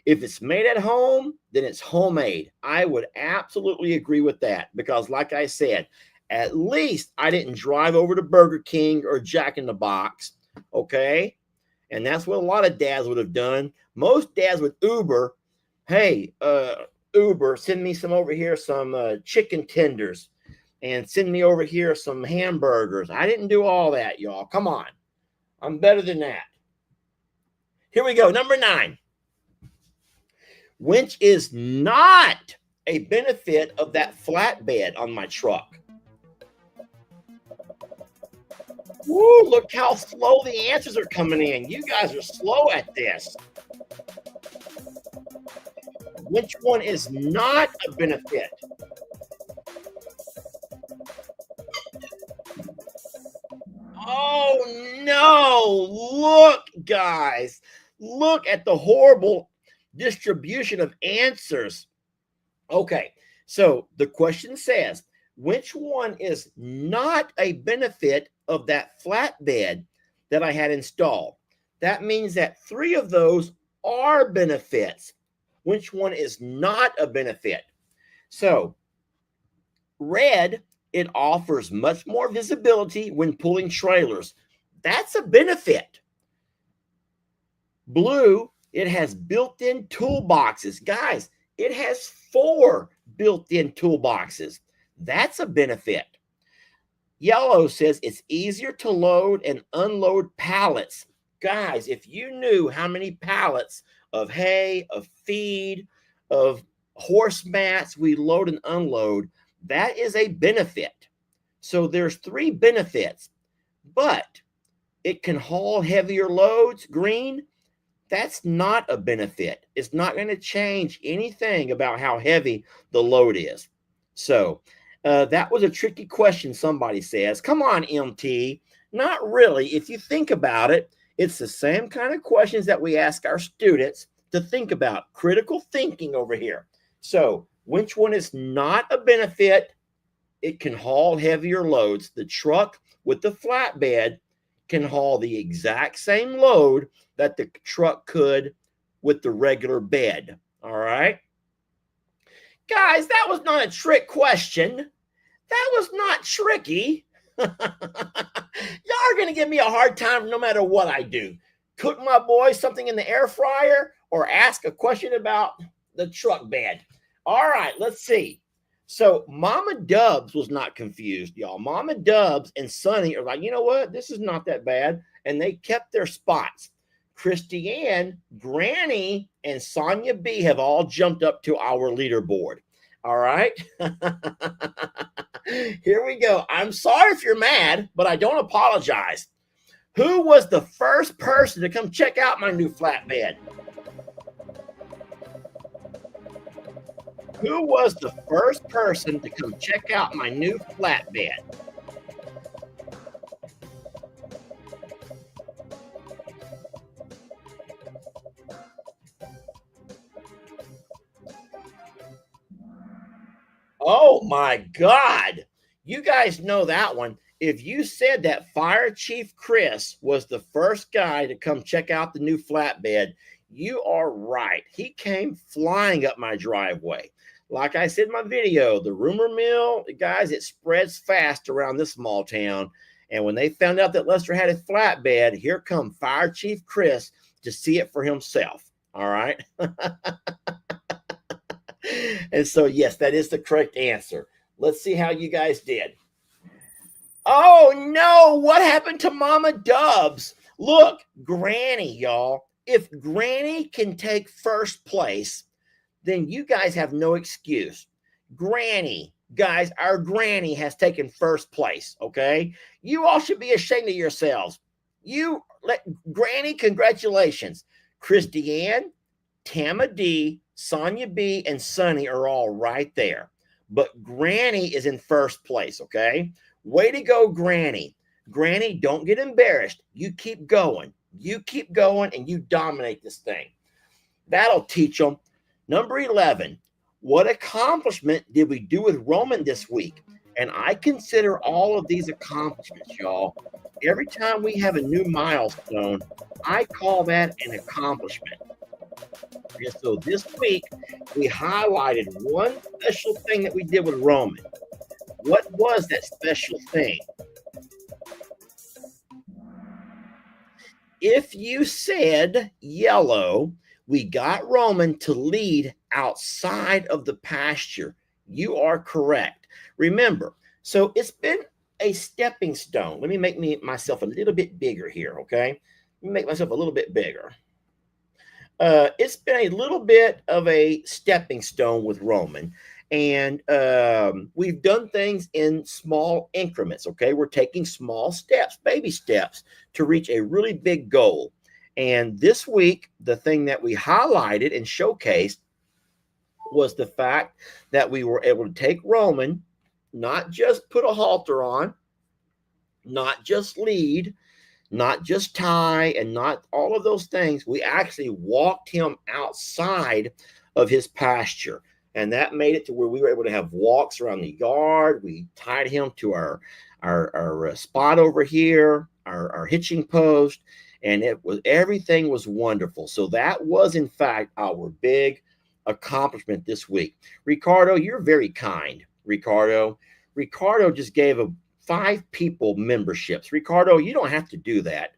If it's made at home, then it's homemade. I would absolutely agree with that because, like I said, at least I didn't drive over to Burger King or Jack in the Box, okay? And that's what a lot of dads would have done. Most dads would Uber. Hey, Uber, send me some over here, some chicken tenders, and send me over here some hamburgers. I didn't do all that, y'all. Come on. I'm better than that. Here we go. Number 9. Which is not a benefit of that flatbed on my truck. Woo, look how slow the answers are coming in. You guys are slow at this. Which one is not a benefit? Oh, no. Look, guys. Look at the horrible distribution of answers. Okay, so the question says, which one is not a benefit of that flatbed that I had installed? That means that 3 of those are benefits. Which one is not a benefit? So, red, it offers much more visibility when pulling trailers. That's a benefit. Blue, it has built-in toolboxes. Guys, it has 4 built-in toolboxes. That's a benefit. Yellow says it's easier to load and unload pallets. Guys, if you knew how many pallets of hay, of feed, of horse mats we load and unload, that is a benefit. So there's 3 benefits, but it can haul heavier loads, green. That's not a benefit. It's not going to change anything about how heavy the load is. So that was a tricky question, somebody says. Come on, MT. Not really. If you think about it, it's the same kind of questions that we ask our students to think about. Critical thinking over here. So which one is not a benefit? It can haul heavier loads. The truck with the flatbed can haul the exact same load that the truck could with the regular bed. All right. Guys, that was not a trick question. That was not tricky. Y'all are going to give me a hard time no matter what I do. Cook my boys something in the air fryer or ask a question about the truck bed. All right, let's see. So Mama Dubs was not confused, y'all. Mama Dubs and Sonny are like, you know what? This is not that bad. And they kept their spots. Christy Ann, Granny, and Sonia B have all jumped up to our leaderboard. All right. Here we go. I'm sorry if you're mad, but I don't apologize. Who was the first person to come check out my new flatbed? Who was the first person to come check out my new flatbed? Oh my God. You guys know that one. If you said that Fire Chief Chris was the first guy to come check out the new flatbed, you are right. He came flying up my driveway. Like I said in my video, the rumor mill, guys, it spreads fast around this small town. And when they found out that Lester had a flatbed, here come Fire Chief Chris to see it for himself. All right. And so, yes, that is the correct answer. Let's see how you guys did. Oh, no. What happened to Mama Dubs? Look, Granny, y'all. If Granny can take first place, then you guys have no excuse. Granny, guys, our Granny has taken first place, okay? You all should be ashamed of yourselves. Granny, congratulations. Christy Ann, Tama D, Sonia B, and Sonny are all right there. But Granny is in first place, okay? Way to go, Granny. Granny, don't get embarrassed. You keep going. You keep going, and you dominate this thing. That'll teach them. Number 11, what accomplishment did we do with Roman this week? And I consider all of these accomplishments, y'all. Every time we have a new milestone, I call that an accomplishment. And so this week, we highlighted one special thing that we did with Roman. What was that special thing? If you said yellow, we got Roman to lead outside of the pasture. You are correct. Remember, so it's been a stepping stone. Let me make myself a little bit bigger here, okay? Let me make myself a little bit bigger. It's been a little bit of a stepping stone with Roman. And we've done things in small increments, okay? We're taking small steps, baby steps, to reach a really big goal. And this week, the thing that we highlighted and showcased was the fact that we were able to take Roman, not just put a halter on, not just lead, not just tie, and not all of those things. We actually walked him outside of his pasture. And that made it to where we were able to have walks around the yard. We tied him to our spot over here, our hitching post, and everything was wonderful. So that was, in fact, our big accomplishment this week. Ricardo, you're very kind. Ricardo just gave 5 people memberships. Ricardo, you don't have to do that.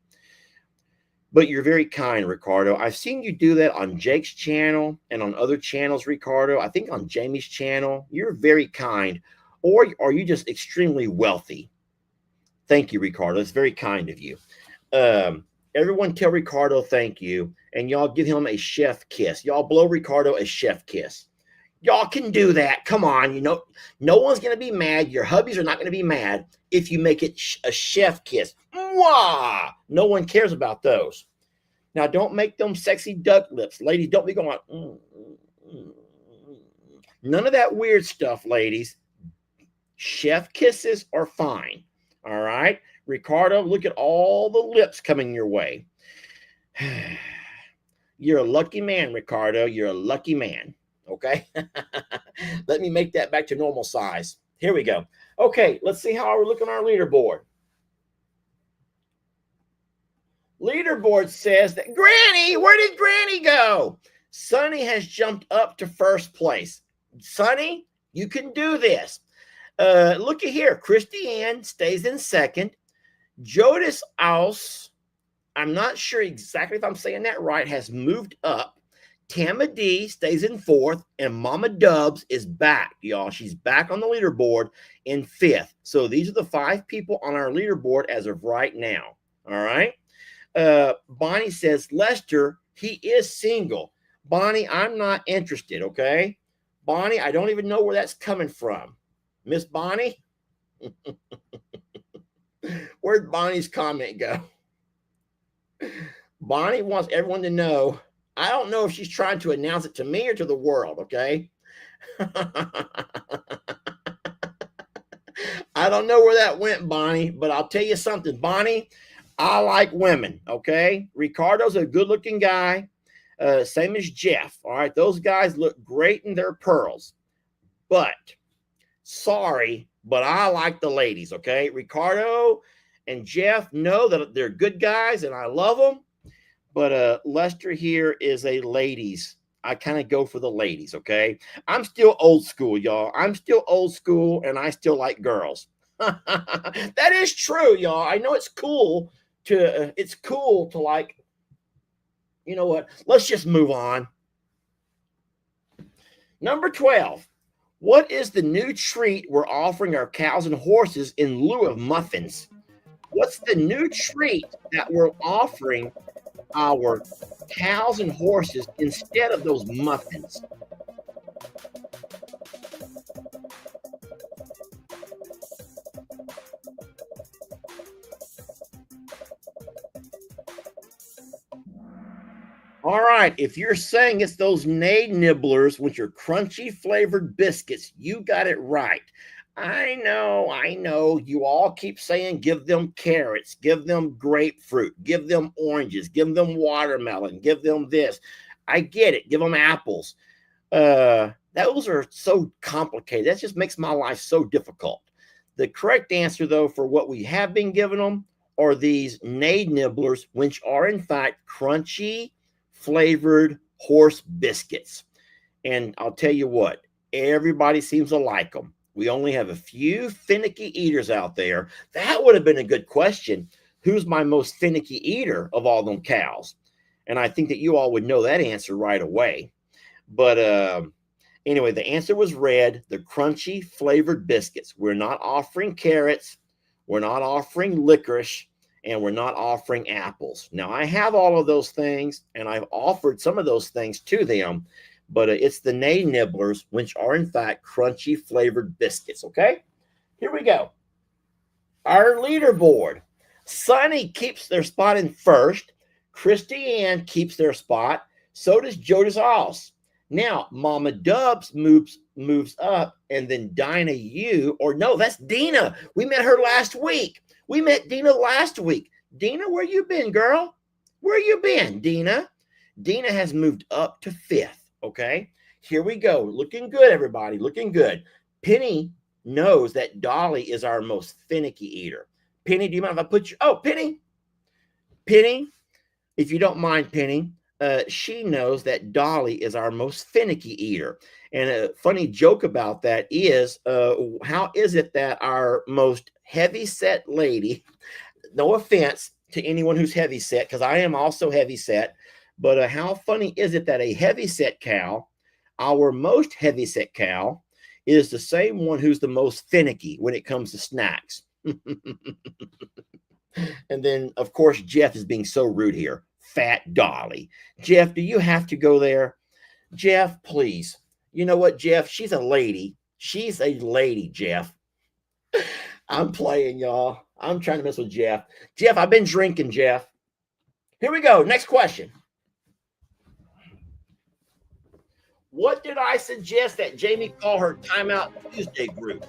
But you're very kind, Ricardo. I've seen you do that on Jake's channel and on other channels, Ricardo. I think on Jamie's channel. You're very kind. Or are you just extremely wealthy? Thank you, Ricardo. It's very kind of you. Everyone tell Ricardo thank you. And y'all give him a chef kiss. Y'all blow Ricardo a chef kiss. Y'all can do that. Come on. You know, no one's going to be mad. Your hubbies are not going to be mad if you make it a chef kiss. Mwah! No one cares about those. Now, don't make them sexy duck lips. Ladies, don't be going, None of that weird stuff, ladies. Chef kisses are fine. All right? Ricardo, look at all the lips coming your way. You're a lucky man, Ricardo. You're a lucky man. Okay? Let me make that back to normal size. Here we go. Okay, let's see how we're looking on our leaderboard. Leaderboard says that Granny, where did Granny go? Sonny has jumped up to first place. Sonny, you can do this. Look at here. Christy Ann stays in second. Jodis Aus, I'm not sure exactly if I'm saying that right, has moved up. Tama D stays in fourth, and Mama Dubs is back, y'all. She's back on the leaderboard in fifth. So these are the 5 people on our leaderboard as of right now. All right. Bonnie says, Lester, he is single. Bonnie, I'm not interested, okay? Bonnie, I don't even know where that's coming from. Miss Bonnie? Where'd Bonnie's comment go? Bonnie wants everyone to know. I don't know if she's trying to announce it to me or to the world, okay? I don't know where that went, Bonnie, but I'll tell you something, Bonnie. I like women. Okay, Ricardo's a good-looking guy. Same as Jeff. All right, those guys look great in their pearls. But sorry, but I like the ladies. Okay, Ricardo and Jeff know that they're good guys, and I love them. But Lester here is a ladies. I kind of go for the ladies, okay? I'm still old school, y'all. I'm still old school and I still like girls. That is true, y'all. I know it's cool to like, you know what? Let's just move on. Number 12. What is the new treat we're offering our cows and horses in lieu of muffins? What's the new treat that we're offering our cows and horses instead of those muffins? All right, if you're saying it's those Nay Nibblers, which are crunchy flavored biscuits, you got it right. I know. You all keep saying give them carrots, give them grapefruit, give them oranges, give them watermelon, give them this. I get it. Give them apples. Those are so complicated. That just makes my life so difficult. The correct answer, though, for what we have been giving them are these Nay Nibblers, which are in fact crunchy flavored horse biscuits. And I'll tell you what, everybody seems to like them. We only have a few finicky eaters out there. That would have been a good question. Who's my most finicky eater of all them cows? And I think that you all would know that answer right away. But anyway, the answer was red, the crunchy flavored biscuits. We're not offering carrots. We're not offering licorice. And we're not offering apples. Now, I have all of those things, and I've offered some of those things to them. But it's the Nay Nibblers, which are in fact crunchy flavored biscuits. Okay, here we go. Our leaderboard. Sonny keeps their spot in first. Christy Ann keeps their spot. So does Jodas Oss. Now, Mama Dubs moves up, and then Dinah U, or no, that's Dina. We met her last week. We met Dina last week. Dina, where you been, girl? Where you been, Dina? Dina has moved up to fifth. Okay, here we go. Looking good, everybody. Looking good. Penny knows that Dolly is our most finicky eater. Penny, do you mind if I put you? Oh, Penny, if you don't mind, Penny, she knows that Dolly is our most finicky eater. And a funny joke about that is, how is it that our most heavy set lady, no offense to anyone who's heavy set, because I am also heavy set, but how funny is it that a heavy set cow, our most heavy set cow, is the same one who's the most finicky when it comes to snacks? And then, of course, Jeff is being so rude here. Fat Dolly. Jeff, do you have to go there? Jeff, please. You know what, Jeff? She's a lady. She's a lady, Jeff. I'm playing, y'all. I'm trying to mess with Jeff. Jeff, I've been drinking, Jeff. Here we go. Next question. What did I suggest that Jamie call her Timeout Tuesday group?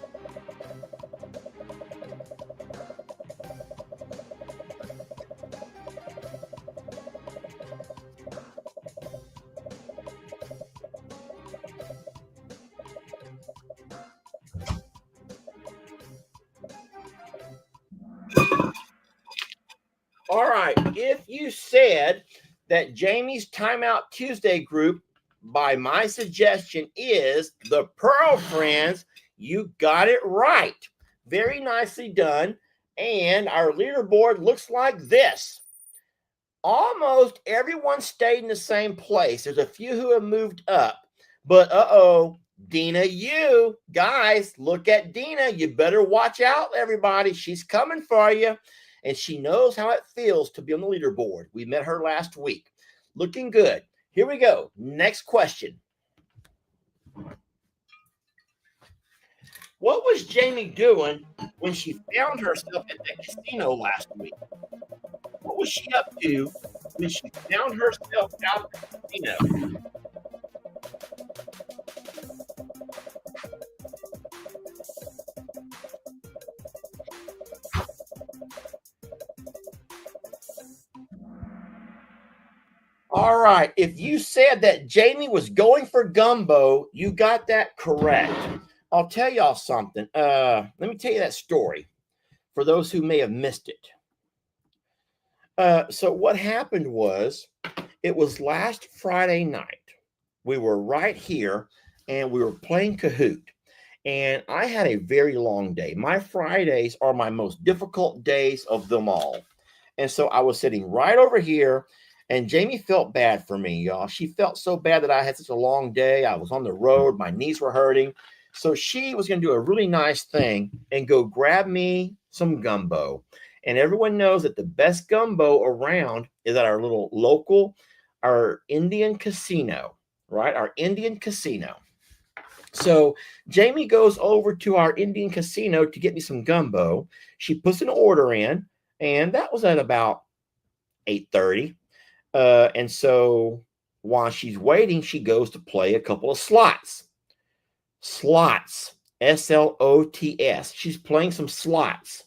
All right. If you said that Jamie's Timeout Tuesday group, by my suggestion, is the Pearl Friends, you got it right. Very nicely done. And our leaderboard looks like this. Almost everyone stayed in the same place. There's a few who have moved up. But Dina, you guys, look at Dina. You better watch out, everybody. She's coming for you. And she knows how it feels to be on the leaderboard. We met her last week. Looking good. Here we go. Next question. What was Jamie doing when she found herself at the casino last week? What was she up to when she found herself out at the casino? All right. If you said that Jamie was going for gumbo, you got that correct. I'll tell y'all something. Let me tell you that story for those who may have missed it. So what happened was, it was last Friday night. We were right here and we were playing Kahoot. And I had a very long day. My Fridays are my most difficult days of them all. And so I was sitting right over here, and Jamie felt bad for me, y'all. She felt so bad that I had such a long day. I was on the road, my knees were hurting. So she was going to do a really nice thing and go grab me some gumbo. And everyone knows that the best gumbo around is at our little local, our Indian casino, right? Our Indian casino. So Jamie goes over to our Indian casino to get me some gumbo. She puts an order in, and that was at about 8:30. And so while she's waiting, she goes to play a couple of slots. Slots, slots. She's playing some slots.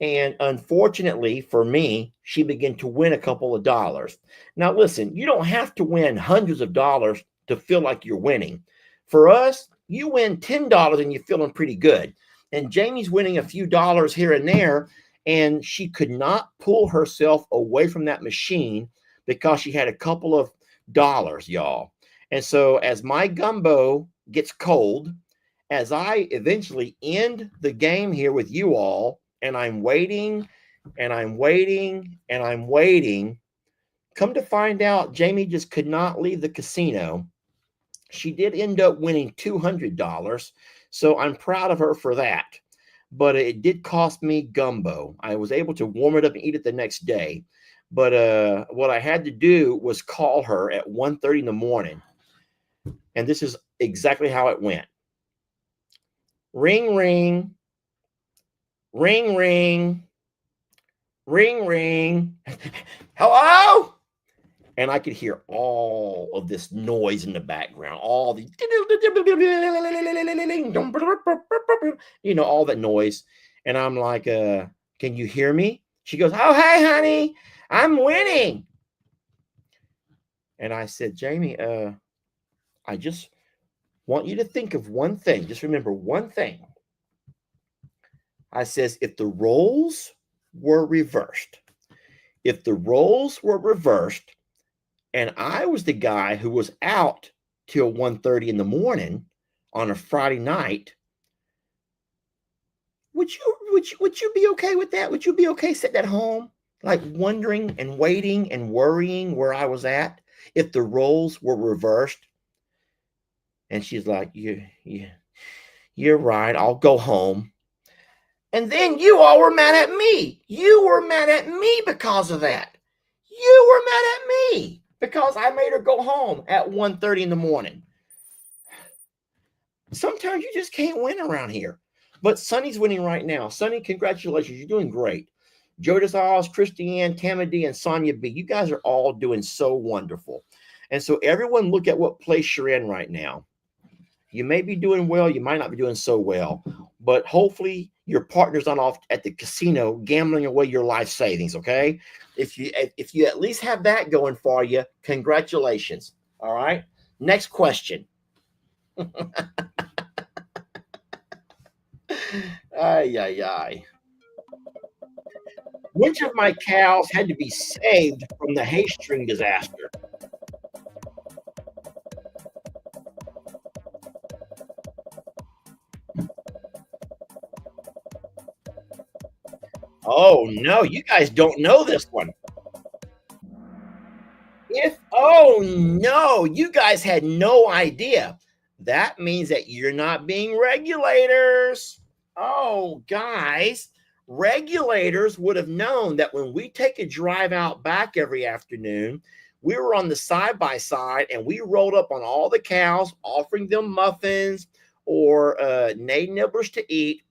And unfortunately for me, she began to win a couple of dollars. Now, listen, you don't have to win hundreds of dollars to feel like you're winning. For us, you win $10 and you're feeling pretty good. And Jamie's winning a few dollars here and there, and she could not pull herself away from that machine because she had a couple of dollars, y'all. And so as my gumbo gets cold, as I eventually end the game here with you all, and I'm waiting, and I'm waiting, and I'm waiting, come to find out, Jamie just could not leave the casino. She did end up winning $200, so I'm proud of her for that. But it did cost me gumbo. I was able to warm it up and eat it the next day. But what I had to do was call her at 1:30 in the morning. And this is exactly how it went. Ring, ring. Ring, ring. Ring, ring. Hello? And I could hear all of this noise in the background, all the, all that noise. And I'm like, can you hear me? She goes, oh, hey, honey, I'm winning. And I said, Jamie, I just want you to think of one thing. Just remember one thing. I says, if the roles were reversed, and I was the guy who was out till 1:30 in the morning on a Friday night, would you be okay with that? Would you be okay sitting at home, like wondering and waiting and worrying where I was at if the roles were reversed? And she's like, you're right. I'll go home. And then you all were mad at me. You were mad at me because of that. You were mad at me because I made her go home at 1:30 in the morning. Sometimes you just can't win around here. But Sonny's winning right now. Sonny, congratulations. You're doing great. Jodis Oz, Christiane, Tammy D, and Sonia B. You guys are all doing so wonderful. And so everyone look at what place you're in right now. You may be doing well. You might not be doing so well. But hopefully your partner's not off at the casino gambling away your life savings, okay? If you at least have that going for you, congratulations. All right? Next question. Ay, ay, ay. Which of my cows had to be saved from the hay string disaster? Oh, no, you guys don't know this one. Oh, no, you guys had no idea. That means that you're not being regulators. Oh, guys, regulators would have known that when we take a drive out back every afternoon, we were on the side-by-side and we rolled up on all the cows, offering them muffins or nay nibblers to eat.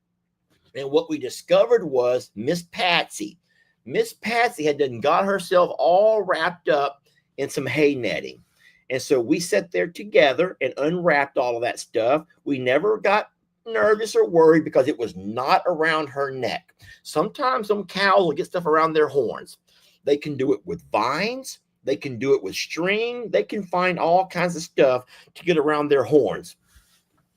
And what we discovered was Miss Patsy had done got herself all wrapped up in some hay netting. And so we sat there together and unwrapped all of that stuff. We never got nervous or worried because it was not around her neck. Sometimes some cows will get stuff around their horns. They can do it with vines. They can do it with string. They can find all kinds of stuff to get around their horns.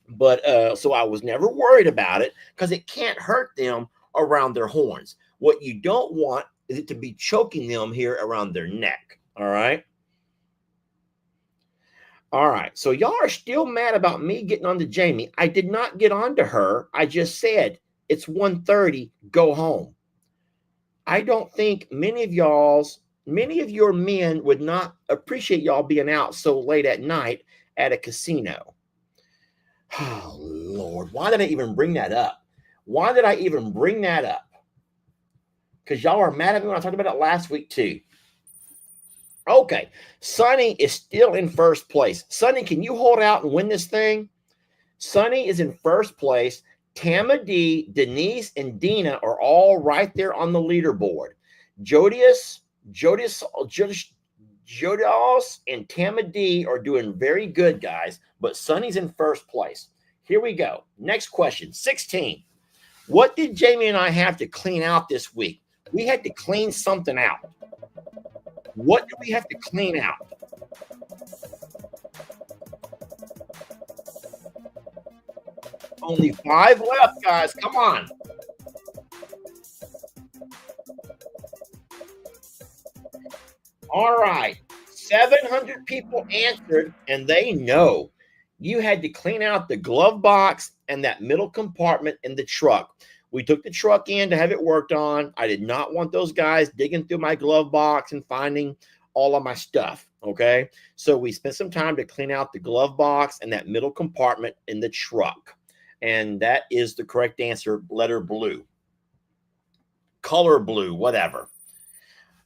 But so I was never worried about it because it can't hurt them around their horns. What you don't want is it to be choking them here around their neck. All right. All right. So y'all are still mad about me getting on to Jamie. I did not get on to her. I just said it's 1:30. Go home. I don't think many of your men would not appreciate y'all being out so late at night at a casino. Oh, Lord. Why did I even bring that up? Why did I even bring that up? Because y'all are mad at me when I talked about it last week, too. Okay. Sonny is still in first place. Sonny, can you hold out and win this thing? Sonny is in first place. Tama D, Denise, and Dina are all right there on the leaderboard. Jodias, and Tama D are doing very good, guys, but Sonny's in first place. Here we go. Next question, 16. What did Jamie and I have to clean out this week? We had to clean something out. What did we have to clean out? Only 5 left, guys. Come on. All right. 700 people answered, and they know you had to clean out the glove box and that middle compartment in the truck. We took the truck in to have it worked on. I did not want those guys digging through my glove box and finding all of my stuff. Okay. So we spent some time to clean out the glove box and that middle compartment in the truck. And that is the correct answer. Letter blue, color blue, whatever.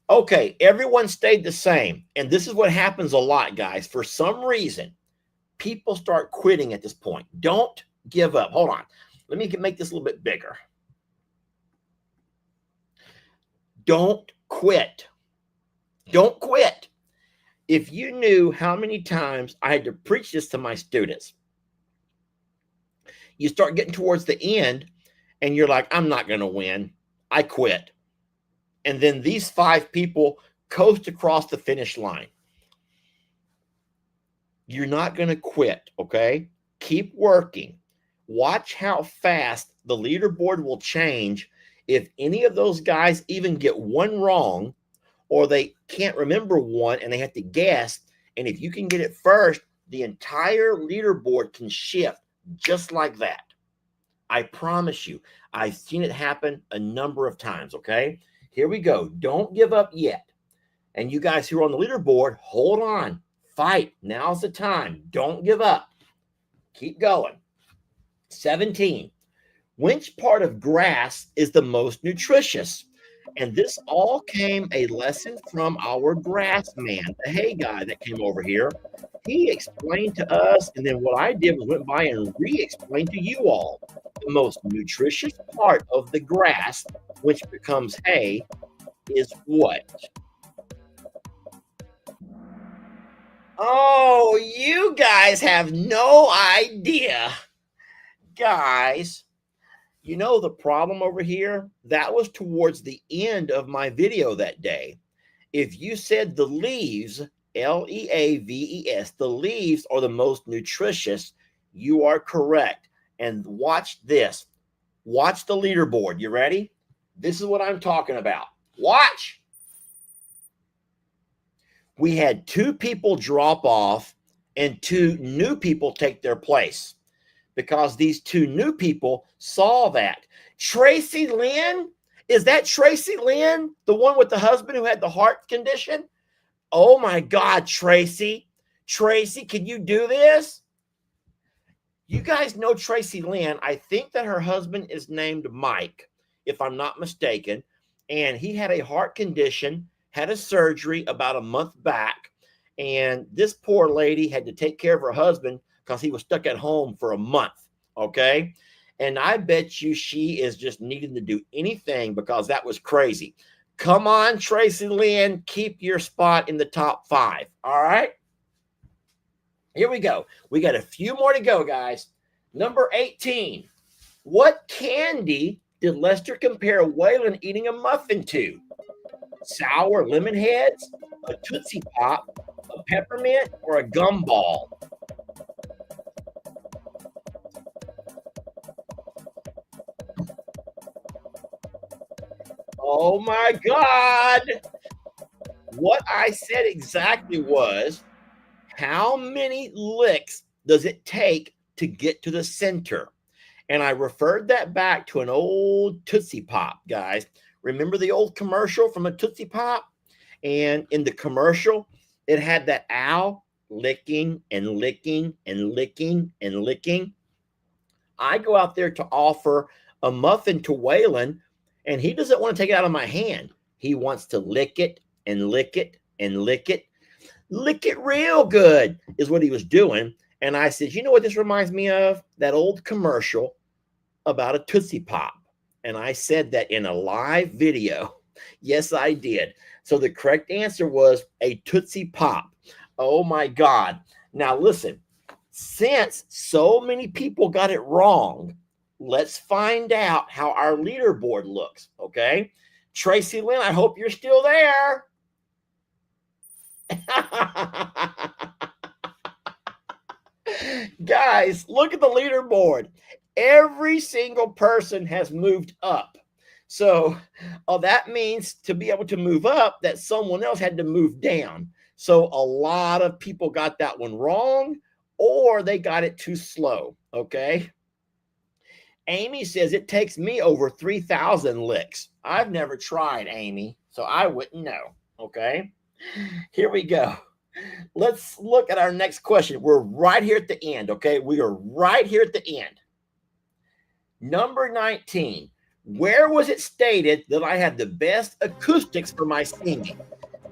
Okay. Everyone stayed the same. And this is what happens a lot, guys. For some reason, people start quitting at this point. Don't give up. Hold on. Let me make this a little bit bigger. Don't quit. Don't quit. If you knew how many times I had to preach this to my students, you start getting towards the end and you're like, I'm not going to win. I quit. And then these 5 people coast across the finish line. You're not going to quit, okay? Keep working. Watch how fast the leaderboard will change if any of those guys even get one wrong or they can't remember one and they have to guess. And if you can get it first, the entire leaderboard can shift just like that. I promise you, I've seen it happen a number of times, okay? Here we go. Don't give up yet. And you guys who are on the leaderboard, hold on. Fight. Now's the time. Don't give up. Keep going. 17. Which part of grass is the most nutritious? And this all came a lesson from our grass man, the hay guy that came over here. He explained to us, and then what I did was went by and re-explained to you all. The most nutritious part of the grass, which becomes hay, is what? Oh, you guys have no idea. Guys, you know the problem over here? That was towards the end of my video that day. If you said the leaves, Leaves, the leaves are the most nutritious, you are correct. And watch this. Watch the leaderboard. You ready? This is what I'm talking about. Watch. We had 2 people drop off and 2 new people take their place because these 2 new people saw that. Tracy Lynn? Is that Tracy Lynn, the one with the husband who had the heart condition? Oh my God, Tracy. Tracy, can you do this? You guys know Tracy Lynn. I think that her husband is named Mike, if I'm not mistaken. And he had a heart condition, had a surgery about a month back. And this poor lady had to take care of her husband because he was stuck at home for a month. Okay. And I bet you she is just needing to do anything because that was crazy. Come on, Tracy Lynn, keep your spot in the top 5. All right. Here we go. We got a few more to go, guys. Number 18. What candy did Lester compare Waylon eating a muffin to? Sour lemon heads, A Tootsie Pop, a peppermint, or a gumball? Oh my God. What I said exactly was, how many licks does it take to get to the center? And I referred that back to an old Tootsie Pop, guys. Remember the old commercial from a Tootsie Pop? And in the commercial, it had that owl licking and licking and licking and licking. I go out there to offer a muffin to Waylon, and he doesn't want to take it out of my hand. He wants to lick it and lick it and lick it. Lick it real good is what he was doing. And I said, you know what this reminds me of? That old commercial about a Tootsie Pop. And I said that in a live video. Yes, I did. So the correct answer was a Tootsie Pop. Oh my God. Now listen, since so many people got it wrong, let's find out how our leaderboard looks, okay? Tracy Lynn, I hope you're still there. Guys, look at the leaderboard. Every single person has moved up. So that means to be able to move up, that someone else had to move down. So a lot of people got that one wrong, or they got it too slow, okay? Amy says it takes me over 3,000 licks. I've never tried, Amy, so I wouldn't know, okay? Here we go. Let's look at our next question. We're right here at the end, okay? We are right here at the end. Number 19. Where was it stated that I had the best acoustics for my singing?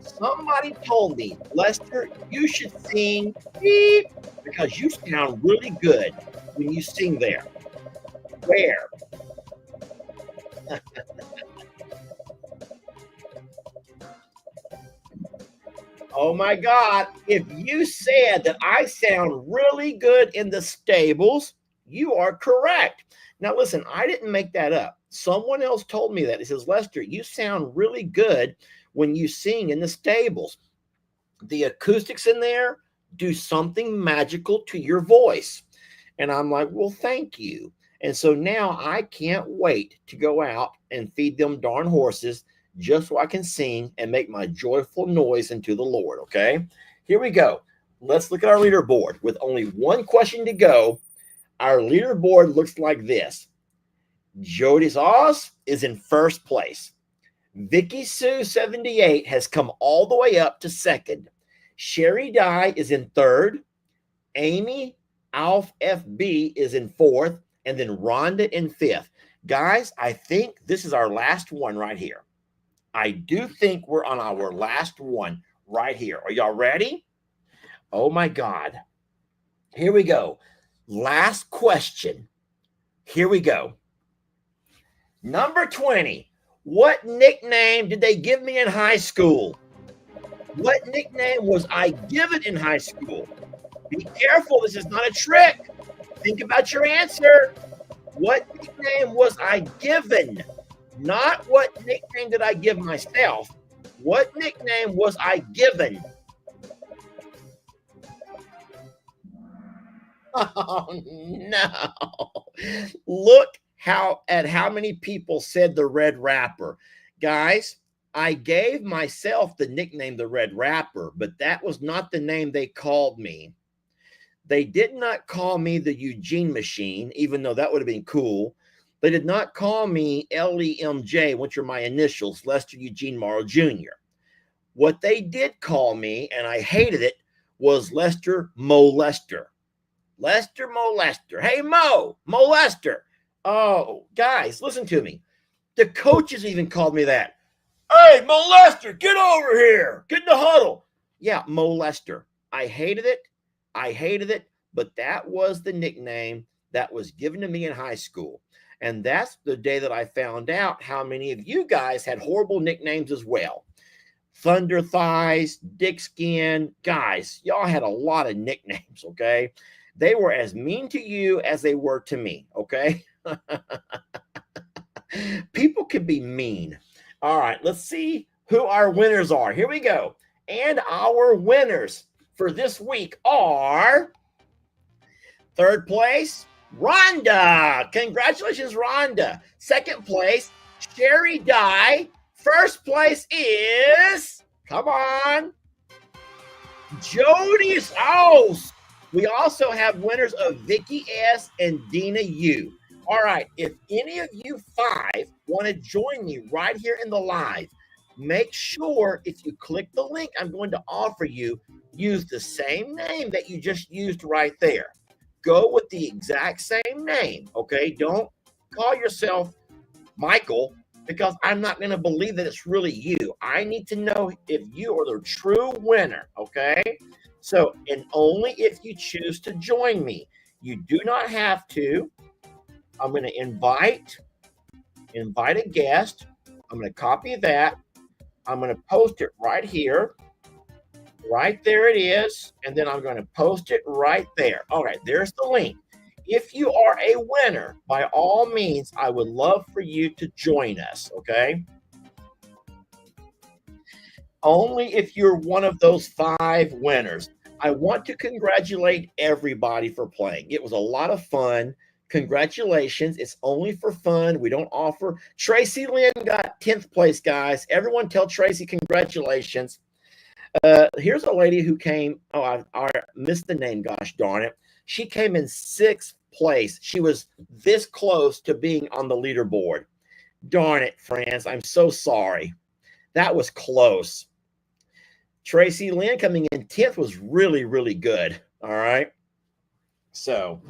Somebody told me, Lester, you should sing beep because you sound really good when you sing there. Where? Oh my God. If you said that I sound really good in the stables, you are correct. Now, listen, I didn't make that up. Someone else told me that. He says, Lester, you sound really good when you sing in the stables. The acoustics in there do something magical to your voice. And I'm like, well, thank you. And so now I can't wait to go out and feed them darn horses just so I can sing and make my joyful noise unto the Lord. Okay, here we go. Let's look at our leaderboard. With only one question to go, our leaderboard looks like this. Jody Oz is in first place. Vicky Sue 78 has come all the way up to second. Sherry Dye is in third. Amy Alf FB is in fourth. And then Rhonda in fifth. Guys, I think this is our last one right here. I do think we're on our last one right here. Are y'all ready? Oh my God. Here we go. Last question. Here we go. Number 20. What nickname did they give me in high school? What nickname was I given in high school? Be careful. This is not a trick. Think about your answer. What nickname was I given? Not what nickname did I give myself. What nickname was I given? Oh, no. Look at how many people said the Red Rapper. Guys, I gave myself the nickname the Red Rapper, but that was not the name they called me. They did not call me the Eugene Machine, even though that would have been cool. They did not call me LEMJ, which are my initials, Lester Eugene Morrow Jr. What they did call me, and I hated it, was Lester Molester. Lester Molester. Hey, Molester. Oh, guys, listen to me. The coaches even called me that. Hey, Molester, get over here. Get in the huddle. Yeah, Molester. I hated it. But that was the nickname that was given to me in high school. And that's the day that I found out how many of you guys had horrible nicknames as well. Thunder Thighs, Dick Skin. Guys, y'all had a lot of nicknames, okay? They were as mean to you as they were to me, okay? People can be mean. All right, let's see who our winners are. Here we go. And our winners for this week are third place, Rhonda. Congratulations, Rhonda. Second place, Sherry Dye. First place is, come on, Jody's. Oh, we also have winners of Vicky S. and Dina U. All right, if any of you 5 want to join me right here in the live, make sure if you click the link I'm going to offer you, use the same name that you just used right there. Go with the exact same name, okay? Don't call yourself Michael, because I'm not going to believe that it's really you. I need to know if you are the true winner, okay? So, and only if you choose to join me. You do not have to. I'm going to invite a guest. I'm going to copy that. I'm going to post it right here. Right there it is. And then I'm going to post it right there. All right, there's the link. If you are a winner, by all means, I would love for you to join us, okay? Only if you're one of those 5 winners. I want to congratulate everybody for playing. It was a lot of fun. Congratulations. It's only for fun. We don't offer. Tracy Lynn got 10th place, guys. Everyone tell Tracy congratulations. Here's a lady who came. Oh, I missed the name. Gosh darn it. She came in 6th place. She was this close to being on the leaderboard. Darn it, friends. I'm so sorry. That was close. Tracy Lynn coming in 10th was really, really good. All right. So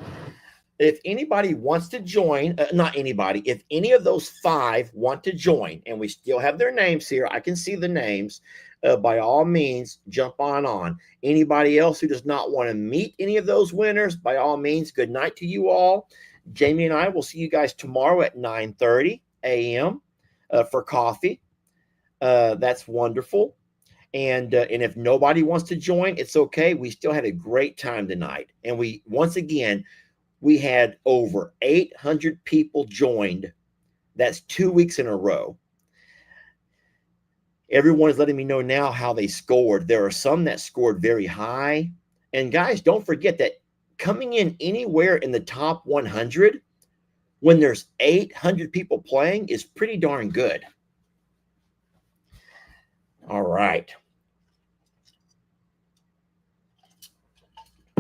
if anybody wants to join, not anybody, if any of those 5 want to join, and we still have their names here, I can see the names, by all means, jump on. Anybody else who does not want to meet any of those winners, by all means, good night to you all. Jamie and I will see you guys tomorrow at 9:30 a.m. For coffee. That's wonderful. And if nobody wants to join, it's okay. We still had a great time tonight. And we had over 800 people joined. That's 2 weeks in a row. Everyone is letting me know now how they scored. There are some that scored very high. And guys, don't forget that coming in anywhere in the top 100 when there's 800 people playing is pretty darn good. All right.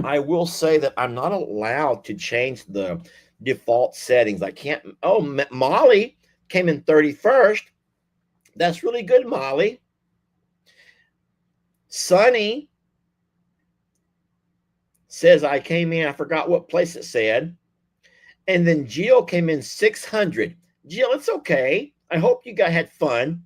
I will say that I'm not allowed to change the default settings. I can't. Oh, Molly came in 31st. That's really good, Molly. Sunny says I came in. I forgot what place it said. And then Jill came in 600. Jill, it's okay. I hope you guys had fun.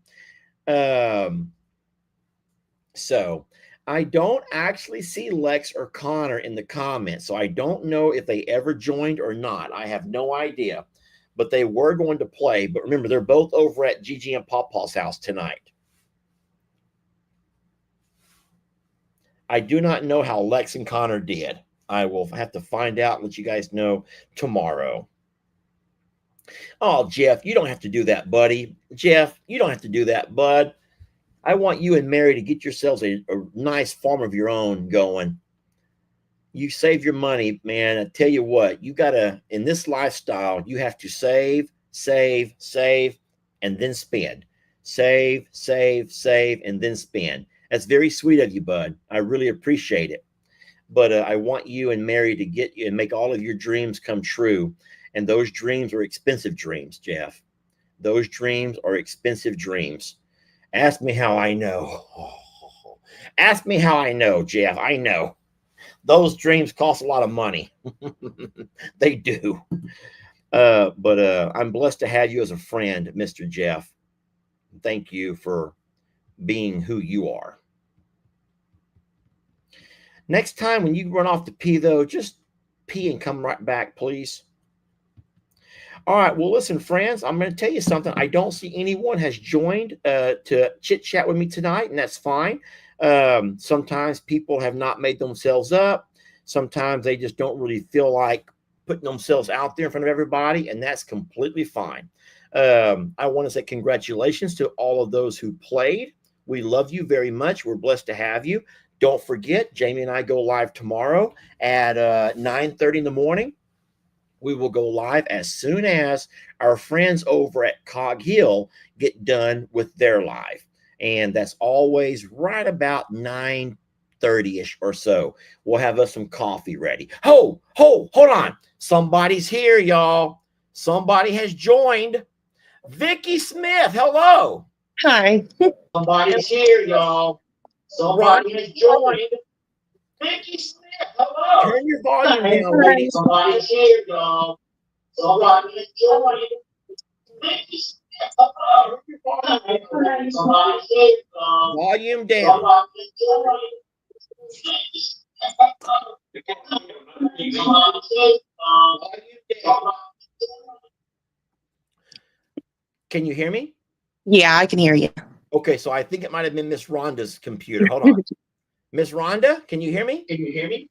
So I don't actually see Lex or Connor in the comments, so I don't know if they ever joined or not. I have no idea, but they were going to play. But remember, they're both over at Gigi and Pawpaw's house tonight. I do not know how Lex and Connor did. I will have to find out and let you guys know tomorrow. Oh, Jeff, you don't have to do that, buddy. Jeff, you don't have to do that, bud. I want you and Mary to get yourselves a nice farm of your own going. You save your money, man. I tell you what, you got to, in this lifestyle, you have to save, and then spend. Save, and then spend. That's very sweet of you, bud. I really appreciate it. But I want you and Mary to get you and make all of your dreams come true. And those dreams are expensive dreams, Jeff. Those dreams are expensive dreams. Ask me how I know. Oh, ask me how I know, Jeff. I know. Those dreams cost a lot of money. They do. But I'm blessed to have you as a friend, Mr. Jeff. Thank you for being who you are. Next time when you run off to pee, though, just pee and come right back, please. All right. Well, listen, friends, I'm going to tell you something. I don't see anyone has joined to chit chat with me tonight, and that's fine. Sometimes people have not made themselves up. Sometimes they just don't really feel like putting themselves out there in front of everybody, and that's completely fine. I want to say congratulations to all of those who played. We love you very much. We're blessed to have you. Don't forget, Jamie and I go live tomorrow at 9:30 in the morning. We will go live as soon as our friends over at Cog Hill get done with their live. And that's always right about 9:30ish or so. We'll have us some coffee ready. Hold on. Somebody's here, y'all. Somebody has joined. Vicky Smith, hello. Hi. Somebody's here, y'all. Somebody has joined. Vicky Smith, hello. Turn your volume down, lady. Somebody's here, y'all. Somebody has joined. Vicky Smith, hello. Turn your volume down. Somebody's here, y'all. Volume down. Somebody has joined. Vicky Smith, hello. Somebody's here, y'all. Volume down. Can you hear me? Yeah, I can hear you. Okay, so I think it might have been Miss Rhonda's computer. Hold on. Miss Rhonda, can you hear me? Can you hear me?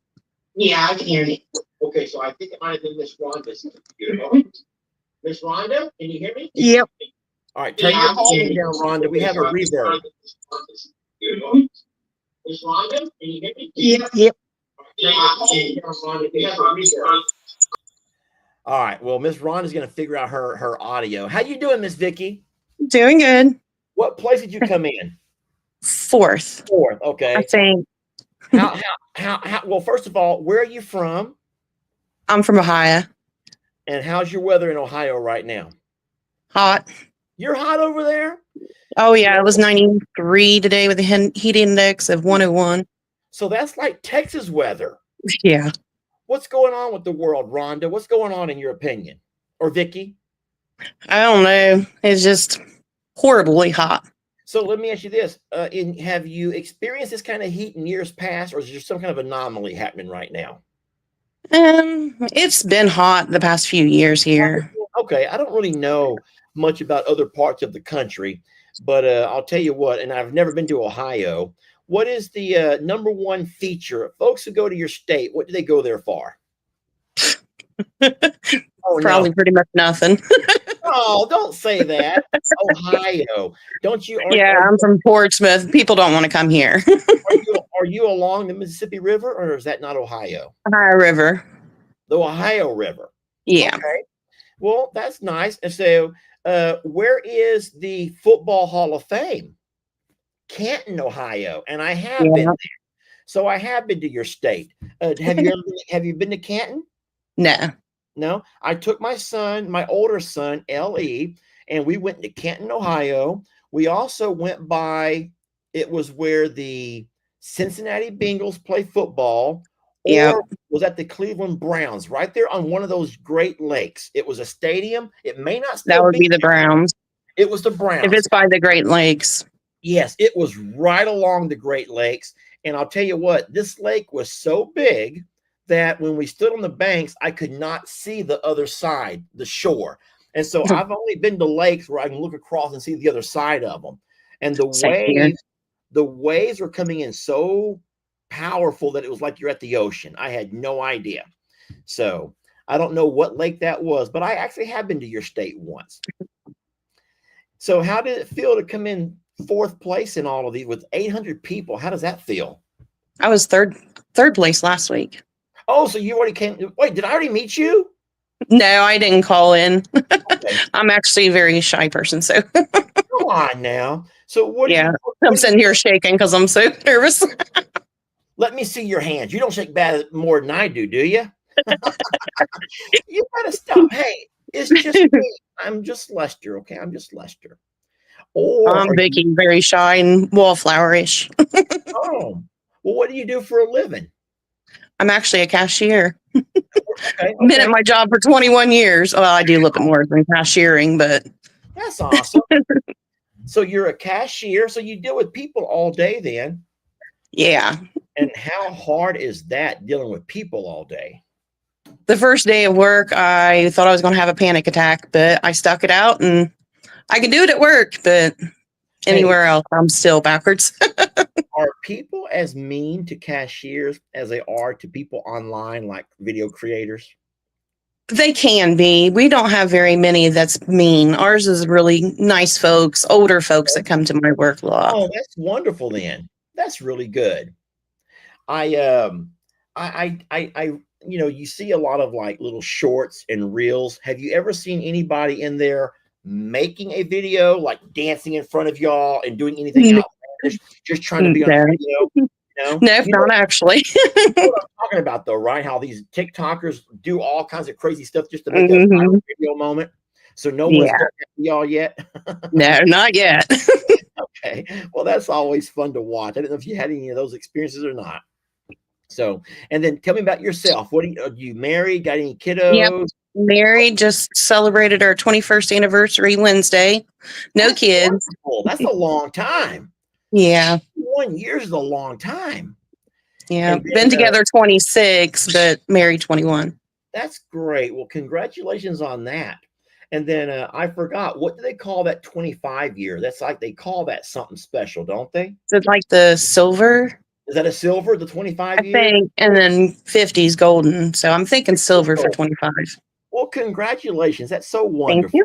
Yeah, I can hear you. Okay, so I think it might have been Miss Rhonda's computer. Hold on. Miss Rhonda, can you hear me? Yep. All right, turn your volume down, Rhonda. We have a reverb. Miss Rhonda, can you hear me? Yep. All right. Well, Miss Rhonda's going to figure out her audio. How you doing, Miss Vicky? Doing good. What place did you come in? Fourth. Fourth. Okay. I think How? Well, first of all, where are you from? I'm from Ohio. And how's your weather in Ohio right now? Hot. You're hot over there? Oh yeah, it was 93 today with a heat index of 101. So that's like Texas weather. Yeah. What's going on with the world, Rhonda? What's going on in your opinion? Or Vicky? I don't know. It's just horribly hot. So let me ask you this. Have you experienced this kind of heat in years past, or is there some kind of anomaly happening right now? It's been hot the past few years here. Okay, I don't really know much about other parts of the country, but I'll tell you what, and I've never been to Ohio. What is the number one feature? Folks who go to your state, what do they go there for? Oh, Probably no. pretty much nothing. Oh, don't say that. Ohio. Don't you? Yeah, I'm from Portsmouth. People don't want to come here. Are you along the Mississippi River, or is that not Ohio? Ohio River. The Ohio River. Yeah. Okay. Well, that's nice. And so, where is the Football Hall of Fame? Canton, Ohio, and I have been there. So I have been to your state. Have you been to Canton? No. No. I took my son, my older son, LE, and we went to Canton, Ohio. We also went by. It was where the Cincinnati Bengals play football. Yep. Or was at the Cleveland Browns, right there on one of those Great Lakes. It was a stadium. It may not still That would be the Browns. It was the Browns. If it's by the Great Lakes. Yes, it was right along the Great Lakes. And I'll tell you what, this lake was so big that when we stood on the banks, I could not see the other side, the shore. And so I've only been to lakes where I can look across and see the other side of them. And the waves were coming in so powerful that it was like you're at the ocean. I had no idea. So I don't know what lake that was, but I actually have been to your state once. So how did it feel to come in fourth place in all of these with 800 people? How does that feel? I was third place last week. Oh, so you already came. Wait, did I already meet you? No, I didn't call in. Okay. I'm actually a very shy person, so Come on now. So what? yeah, I'm sitting here shaking because I'm so nervous. Let me see your hands. You don't shake bad more than I do you? You gotta stop. Hey, it's just me. I'm just Lester. Okay, I'm just Lester. Or I'm Vicky, very shy and wallflowerish. Oh, well, what do you do for a living? I'm actually a cashier. Okay. Been at my job for 21 years. Well, I do a little bit more than cashiering, but That's awesome. So you're a cashier, so you deal with people all day then. yeah. And how hard is that, dealing with people all day? The first day of work, I thought I was going to have a panic attack, but I stuck it out and I can do it at work, but anywhere else, I'm still backwards. Are people as mean to cashiers as they are to people online, like video creators? They can be. We don't have very many that's mean. Ours is really nice folks, older folks that come to my work a lot. Oh, that's wonderful then. That's really good. I I you know, you see a lot of like little shorts and reels. Have you ever seen anybody in there making a video, like dancing in front of y'all and doing anything No, outlandish, just trying to be on no, video? No, no, not actually. know what I'm talking about, though, right? How these TikTokers do all kinds of crazy stuff just to make a Hmm. viral video moment. So no one's Yeah, done that to y'all yet. no, not yet. Okay, well, that's always fun to watch. I don't know if you had any of those experiences or not. So, and then tell me about yourself. What are you married? Got any Yep. kiddos? Married, just celebrated our 21st anniversary Wednesday. No That's kids. wonderful. That's a long time. Yeah. 1 year is a long time. Yeah. And Been then together 26, but married 21. that's great. Well, congratulations on that. And then I forgot, what do they call that 25 year? That's like they call that something special, don't they? Is it like the silver? Is that a silver, the I 25 years? think. And then 50's golden. So I'm thinking silver for 25. Well, congratulations. That's so Thank you. wonderful.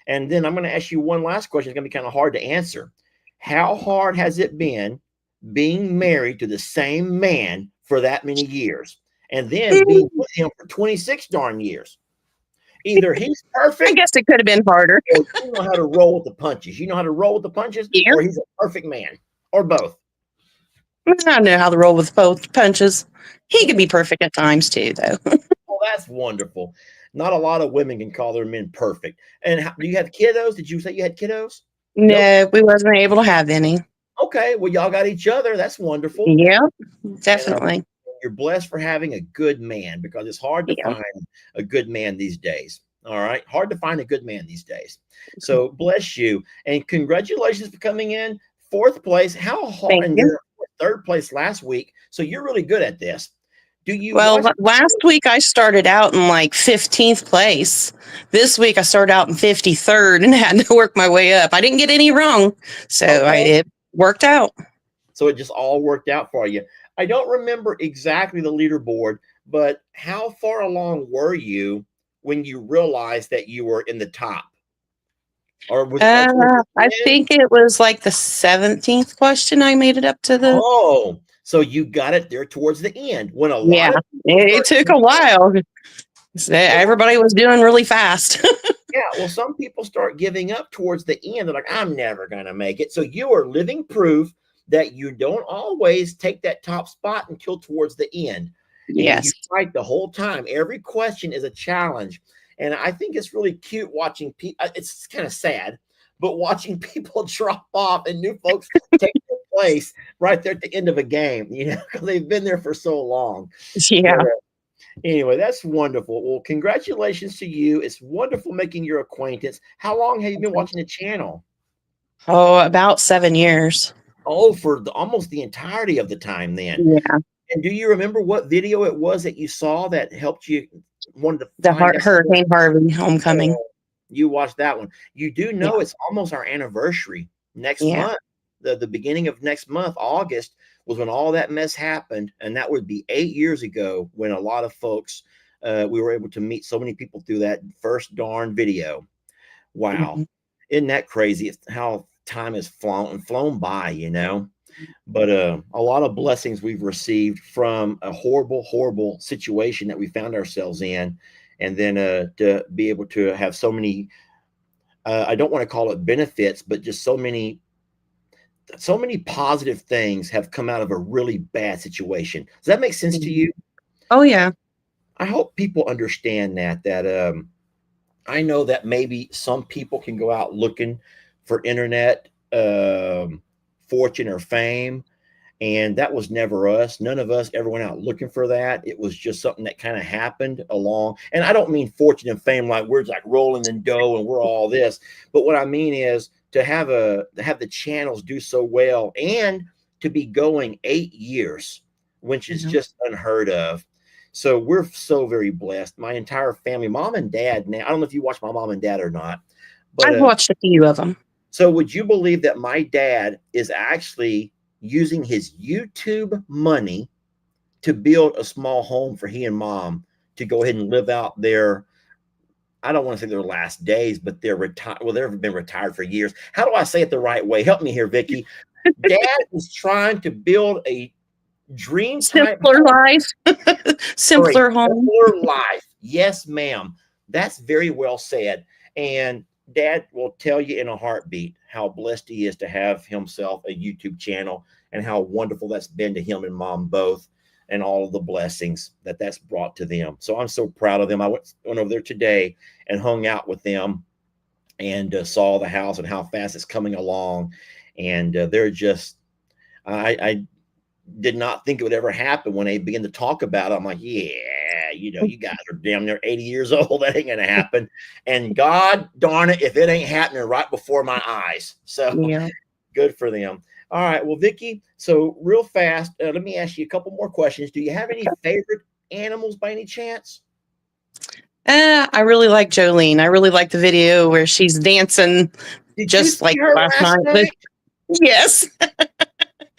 And then I'm going to ask you one last question. It's going to be kind of hard to answer. How hard has it been being married to the same man for that many years and then being with him for 26 darn years? Either he's I perfect guess it could have been harder. or you know how to roll with the punches. You know how to roll with the punches, Yeah. or he's a perfect man, or both. I know how to roll with both punches. He could be perfect at times too, though. Well, that's wonderful. Not a lot of women can call their men perfect. And do you have kiddos? Did you say you had kiddos? Nope. No, we wasn't able to have any. Okay, well, y'all got each other. That's wonderful. Yeah, And definitely. you're blessed for having a good man, because it's hard to Yeah. find a good man these days. All right, hard to find a good man these days. So bless you, and congratulations for coming in fourth place. How hard? Thank And you. you're third place last week, so you're really good at this. Do you Well, watch? last week I started out in like 15th place. This week I started out in 53rd and had to work my way up. I didn't get any wrong, so Okay. it worked out. So it just all worked out for you. I don't remember exactly the leaderboard, but how far along were you when you realized that you were in the top? Or was it like I think it was like the 17th question I made it up to the. oh, so you got it there towards the end when a lot Yeah, of people it start took a while. Everybody was doing really fast. yeah, well, some people start giving up towards the end. They're like, I'm never gonna make it. So you are living proof that you don't always take that top spot until towards the end. And you Yes. fight the whole time. Every question is a challenge. And I think it's really cute watching people. It's kind of sad, but watching people drop off and new folks take their place right there at the end of a game, you know, because they've been there for so long. Yeah. But, anyway, that's wonderful. Well, congratulations to you. It's wonderful making your acquaintance. How long have you been watching the channel? Oh, about 7 years. Oh, for almost the entirety of the time then. Yeah. And do you remember what video it was that you saw that helped you wanted to The find out? Hurricane Harvey homecoming. You watched that one. You do know it's almost our anniversary next Yeah. month. The beginning of next month, August, was when all that mess happened. And that would be 8 years ago when a lot of folks, we were able to meet so many people through that first darn video. Wow. Mhm. Isn't that crazy? It's how time has flown by, you know? But a lot of blessings we've received from a horrible, horrible situation that we found ourselves in. And then to be able to have so many, I don't want to call it benefits, but just so many positive things have come out of a really bad situation. Does that make sense to you? Oh, yeah. I hope people understand that I know that maybe some people can go out looking for internet fortune or fame, and that was never us. None of us ever went out looking for that. It was just something that kind of happened along. And I don't mean fortune and fame like we're like rolling in dough and we're all this, but what I mean is to have the channels do so well and to be going 8 years, which is just unheard of. So we're so very blessed. My entire family, mom and dad. Now I don't know if you watch my mom and dad or not, but I've watched a few of them. so would you believe that my dad is actually using his YouTube money to build a small home for he and mom to go ahead and live out their I don't want to say their last days, but they're retired. Well, they've been retired for years. How do I say it the right way? Help me here, Vicky. Dad is trying to build a dream type Simpler life, for a simpler home. simpler life. Yes, ma'am. That's very well said. And Dad will tell you in a heartbeat how blessed he is to have himself a YouTube channel and how wonderful that's been to him and Mom both, and all of the blessings that that's brought to them. So I'm so proud of them. I went over there today and hung out with them and saw the house and how fast it's coming along. And they're just, I did not think it would ever happen when they began to talk about it. I'm like, yeah, you know, you guys are damn near 80 years old. That ain't going to happen. And God darn it, if it ain't happening right before my eyes. So Yeah. good for them. All right. Well, Vicky, so real fast, let me ask you a couple more questions. Do you have any favorite animals by any chance? I really like Jolene. I really like the video where she's dancing Did you just see like her last last night. night? Yes.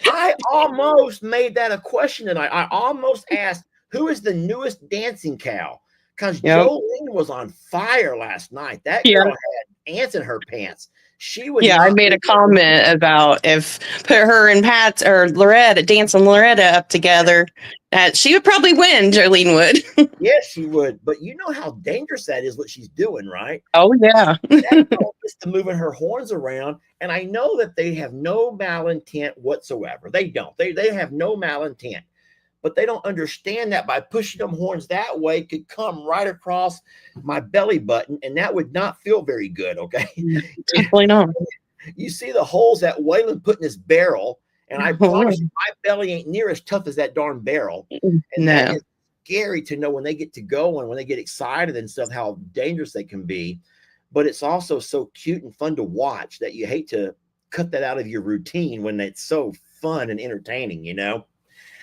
I almost made that a question tonight. I almost asked, who is the newest dancing cow? Because Yep. Jolene was on fire last night. That Yeah. girl had ants in her pants. She would Yeah, I not made be- a comment about if put her and Pat or Loretta, Dance and Loretta up together, that she would probably win, Jolene would. Yes, she would. But you know how dangerous that is, what she's doing, right? Oh, yeah. That girl is to moving her horns around. And I know that they have no malintent whatsoever. They don't. They have no malintent. But they don't understand that by pushing them horns that way could come right across my belly button, and that would not feel very good. Okay. Definitely not. You see the holes that Waylon put in his barrel, and I Oh, promise you, my belly ain't near as tough as that darn barrel. And that no. is scary to know when they get to go and when they get excited and stuff, how dangerous they can be. But it's also so cute and fun to watch that you hate to cut that out of your routine when it's so fun and entertaining, you know?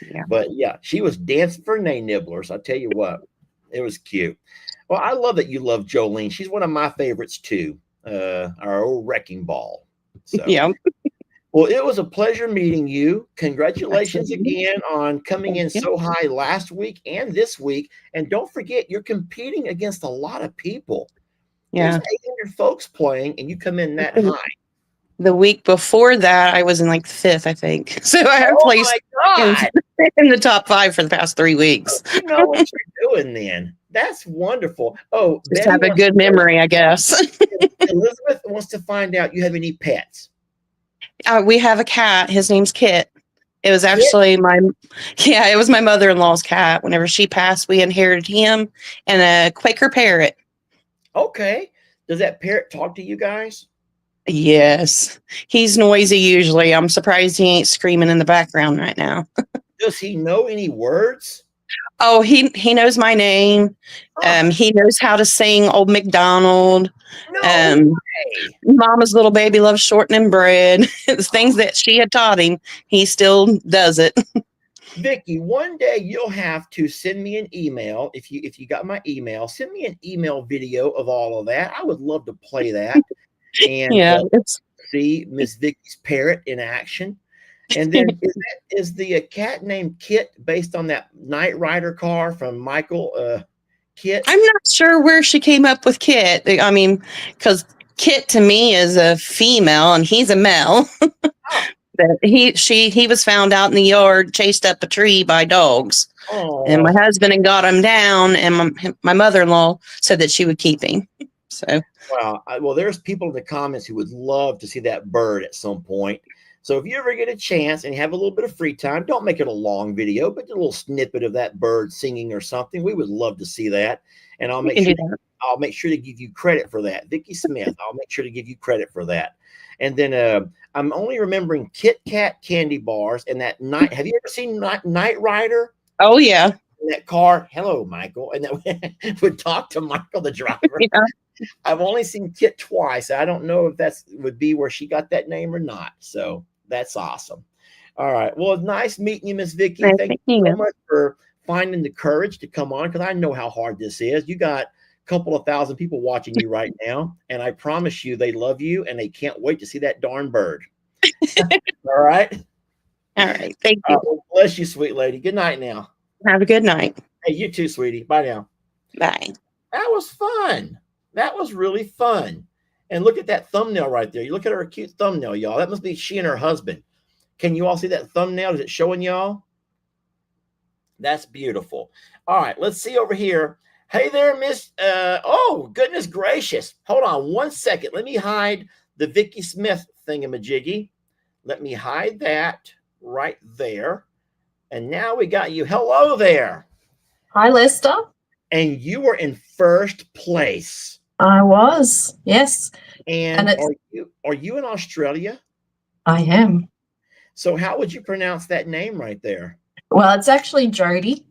Yeah. But yeah, she was dancing for Nay Nibblers. I'll tell you what, it was cute. Well, I love that you love Jolene. She's one of my favorites too. Our old wrecking ball. So Yeah. well, it was a pleasure meeting you. Congratulations Absolutely. again on coming in Thank you. so high last week and this week. And don't forget, you're competing against a lot of people. There's Yeah. 800 folks playing, and you come in that high. The week before that, I was in like fifth, I think. So I have Oh placed my God. in the top 5 for the past 3 weeks. You know what you're doing then. That's wonderful. Oh, Just Betty have a wants good to know, memory, I guess. Elizabeth wants to find out, you have any pets? We have a cat. His name's Kit. It was Kit? actually it was my mother-in-law's cat. Whenever she passed, we inherited him and a Quaker parrot. Okay. Does that parrot talk to you guys? Yes. He's noisy usually. I'm surprised he ain't screaming in the background right now. Does he know any words? Oh, he knows my name. Huh. He knows how to sing Old MacDonald. No way. Mama's little baby loves shortening bread. The things that she had taught him, he still does it. Vicky, one day you'll have to send me an email. If you got my email, send me an email video of all of that. I would love to play that and Yeah, it's see Miss Vicky's parrot in action. And then is the cat named Kit based on that Knight Rider car from Michael Kit? I'm not sure where she came up with Kit. I mean, because Kit to me is a female and he's a male. Oh. But he was found out in the yard, chased up a tree by dogs. And my Oh, husband had got him down, and my mother-in-law said that she would keep him. So wow. Well, there's people in the comments who would love to see that bird at some point. So if you ever get a chance and you have a little bit of free time, don't make it a long video, but a little snippet of that bird singing or something. We would love to see that. And we can do that. I'll make sure to give you credit for that. Vicky Smith, I'll make sure to give you credit for that. And then I'm only remembering Kit Kat candy bars and that night. Have you ever seen Knight Rider? Oh yeah. In that car, hello, Michael. And that would talk to Michael, the driver. Yeah. I've only seen Kit twice. I don't know if that's would be where she got that name or not. So that's awesome. All right. Well, it's nice meeting you, Miss Vicky. Nice Thank meeting you so you. much for finding the courage to come on because I know how hard this is. You got a couple of thousand people watching you right now, and I promise you they love you and they can't wait to see that darn bird. All right. All right. Thank you. Well, bless you, sweet lady. Good night now. Have a good night. Hey, you too, sweetie. Bye now. Bye. That was fun. That was really fun. And look at that thumbnail right there. You look at her cute thumbnail, y'all. That must be she and her husband. Can you all see that thumbnail? Is it showing y'all? That's beautiful. All right, let's see over here. Hey there, Miss. Oh, goodness gracious. Hold on one second. Let me hide the Vicky Smith thingamajiggy. Let me hide that right there. And now we got you. Hello there. Hi, Lester. And you were in first place. I was, yes. And it's, are you in Australia? I am. So how would you pronounce that name right there? Well, it's actually Jody,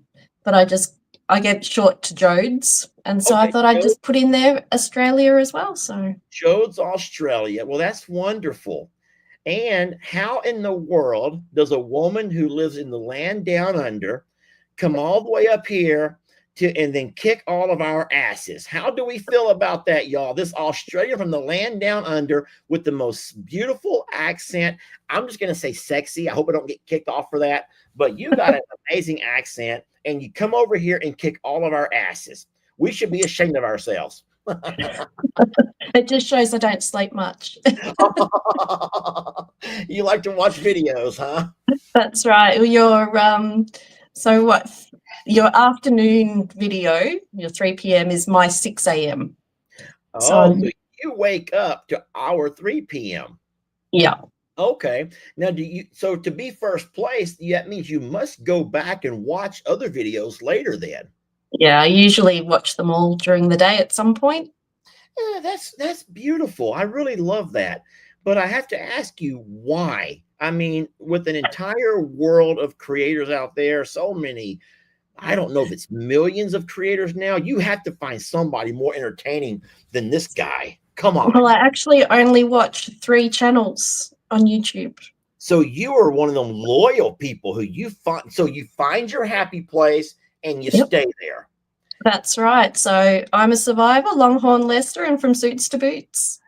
but I get short to Jodes. And so I thought I'd just put in there Australia as well. So Jodes, Australia. Well, that's wonderful. And how in the world does a woman who lives in the land down under come all the way up here and then kick all of our asses? How do we feel about that, y'all? This Australia from the land down under with the most beautiful accent. I'm just going to say sexy. I hope I don't get kicked off for that. But you got an amazing accent, and you come over here and kick all of our asses. We should be ashamed of ourselves. It just shows I don't sleep much. You like to watch videos, huh? That's right. So what? Your afternoon video, your 3 p.m. is my 6 a.m. Oh, so you wake up to our 3 p.m. Yeah. Okay. Now, so to be first place, that means you must go back and watch other videos later then. Yeah, I usually watch them all during the day at some point. Yeah, that's beautiful. I really love that. But I have to ask you why. I mean, with an entire world of creators out there, so many, I don't know if it's millions of creators now, you have to find somebody more entertaining than this guy. Come on. Well, I actually only watch 3 channels on YouTube. So you are one of them loyal people who you find your happy place and you stay there. That's right. So I'm a survivor, Longhorn Lester, and from Suits to Boots.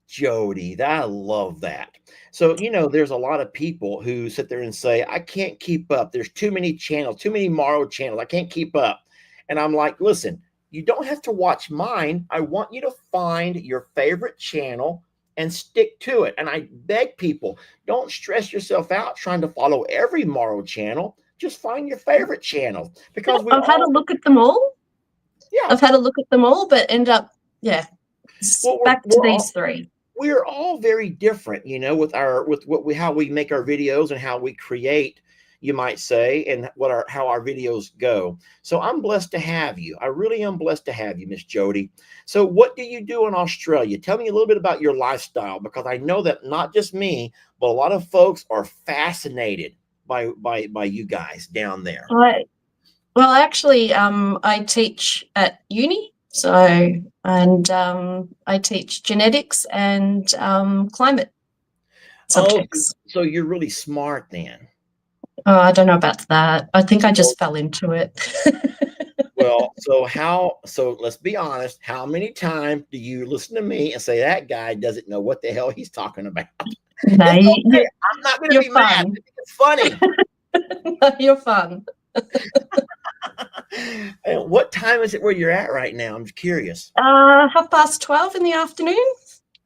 Jody, I love that. So, there's a lot of people who sit there and say, I can't keep up. There's too many channels, too many Morrow channels. I can't keep up. And I'm like, listen, you don't have to watch mine. I want you to find your favorite channel and stick to it. And I beg people, don't stress yourself out trying to follow every Morrow channel. Just find your favorite channel, because I've had a look at them all. Yeah, I've had a look at them all, but end up, back to these 3. We're all very different, with how we make our videos and how we create, you might say, and how our videos go. So I'm blessed to have you. I really am blessed to have you, Miss Jody. So what do you do in Australia? Tell me a little bit about your lifestyle, because I know that not just me, but a lot of folks are fascinated by you guys down there. Well, actually, I teach at uni. So, and I teach genetics and climate subjects. So you're really smart then. Oh, I don't know about that. I think I just fell into it. Well, so let's be honest. How many times do you listen to me and say that guy doesn't know what the hell he's talking about? No, okay. I'm not going to be mad. It's funny. You're fun. And what time is it where you're at right now? I'm just curious. 12:30 in the afternoon.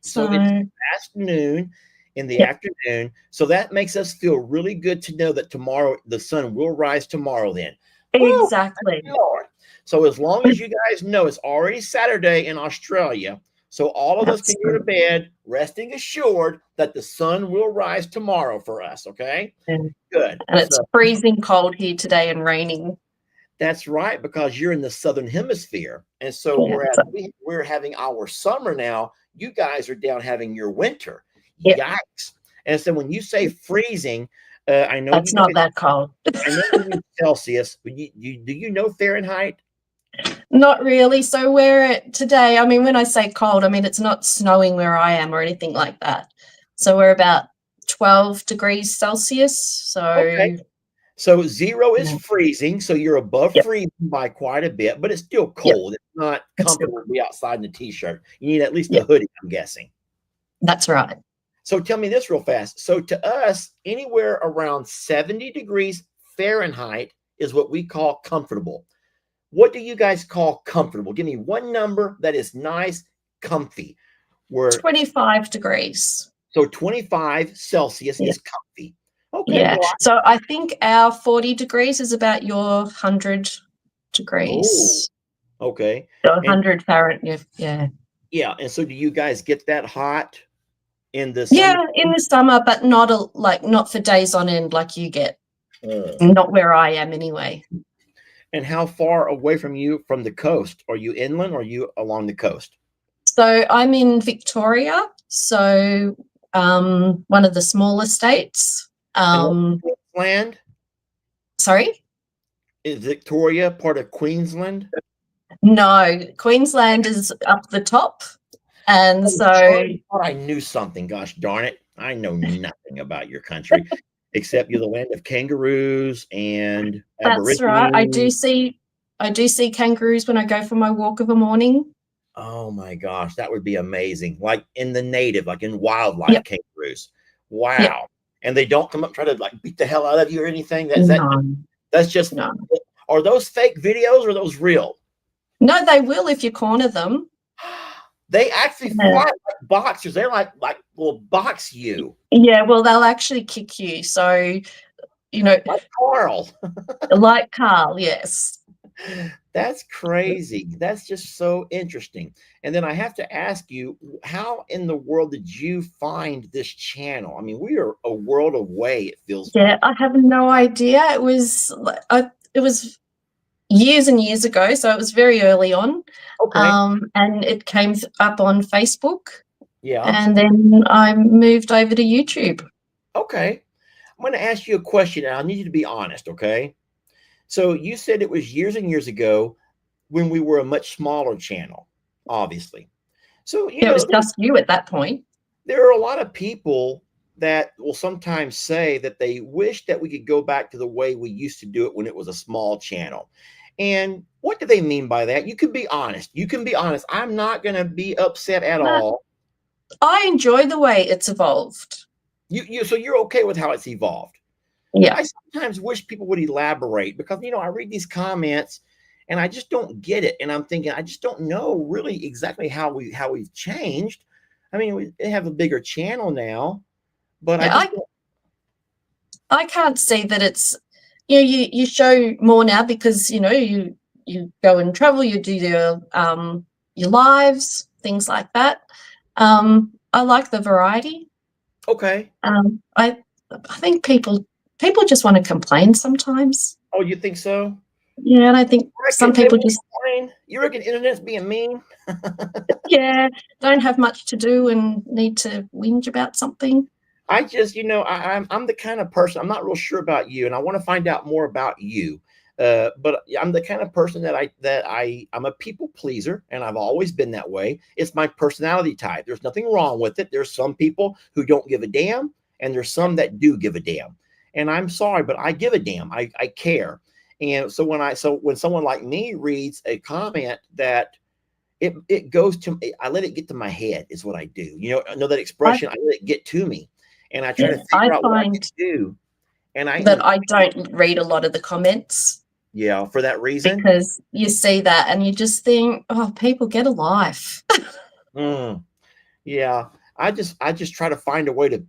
So it's afternoon in the afternoon. So that makes us feel really good to know that tomorrow the sun will rise tomorrow then. Exactly. Lord. So as long as you guys know it's already Saturday in Australia, so all of us can go to bed resting assured that the sun will rise tomorrow for us, okay? Good. And it's freezing cold here today and raining. That's right, because you're in the southern hemisphere. And so we're having our summer now. You guys are down having your winter. Yikes. And so when you say freezing, I know that's not that cold. I know you mean Celsius, but do you know Fahrenheit? Not really. So today, I mean, when I say cold, I mean, it's not snowing where I am or anything like that. So we're about 12 degrees Celsius. So, so 0 is freezing. So you're above freezing by quite a bit, but it's still cold. It's not comfortable to be outside in a t-shirt. You need at least a hoodie, I'm guessing. That's right. So tell me this real fast. So to us, anywhere around 70 degrees Fahrenheit is what we call comfortable. what do you guys call comfortable? Give me one number that is nice, comfy. Where 25 degrees. so 25 Celsius Yeah. is comfy. Okay, Yeah. well, So I think our 40 degrees is about your 100 degrees. okay. Or And 100 Fahrenheit. Yeah. yeah, and so do you guys get that hot in the Yeah, summer? in the summer, but not for days on end like you get. Not where I am anyway. And how far away from you from the coast? Are you inland or are you along the coast? So I'm in Victoria, so one of the smaller states. And Queensland? Sorry? Is Victoria part of Queensland? No, Queensland is up the top. And so I thought I knew something. Gosh darn it. I know nothing about your country except you're the land of kangaroos and that's right. I do aborigines. see kangaroos when I go for my walk of a morning. Oh my gosh, that would be amazing. Like in the native, like in wildlife kangaroos. Wow. Yep. And they don't come up try to like beat the hell out of you or anything. That's just No. Are those fake videos or are those real? No, they will if you corner them. They actually fight like boxers. They're like will box you. Yeah, well, they'll actually kick you. So, Like Carl. like Carl, yes. That's crazy. That's just so interesting. And then I have to ask you, how in the world did you find this channel? I mean, we are a world away, it feels Yeah, like. I have no idea. It was years and years ago, so it was very early on. Okay. And it came up on Facebook. Yeah. And then I moved over to YouTube. Okay. I'm going to ask you a question, and I need you to be honest, okay? So you said it was years and years ago when we were a much smaller channel, obviously. So, It was just you at that point. there are a lot of people that will sometimes say that they wish that we could go back to the way we used to do it when it was a small channel. And what do they mean by that? You can be honest. You can be honest. I'm not going to be upset at all. I enjoy the way it's evolved. So you're okay with how it's evolved. Yeah. I sometimes wish people would elaborate because I read these comments and I just don't get it. And I'm thinking, I just don't know really exactly how we've changed. I mean, we have a bigger channel now, but I can't see that it's you show more now because you go and travel, you do your lives, things like that. I like the variety. okay. I think people just want to complain sometimes. Oh, you think so? Yeah, and I think some people just you reckon internet's being mean? don't have much to do and need to whinge about something. I just, I'm the kind of person, I'm not real sure about you, and I want to find out more about you. But I'm the kind of person that I'm a people pleaser, and I've always been that way. It's my personality type. There's nothing wrong with it. There's some people who don't give a damn, and there's some that do give a damn. And I'm sorry, but I give a damn. I care. And so when someone like me reads a comment that it goes to, I let it get to my head is what I do. I know that expression. I let it get to me, and I try to figure out what I can do. And I don't read a lot of the comments. Yeah, for that reason. Because you see that and you just think, oh, people get a life. Yeah, I just try to find a way to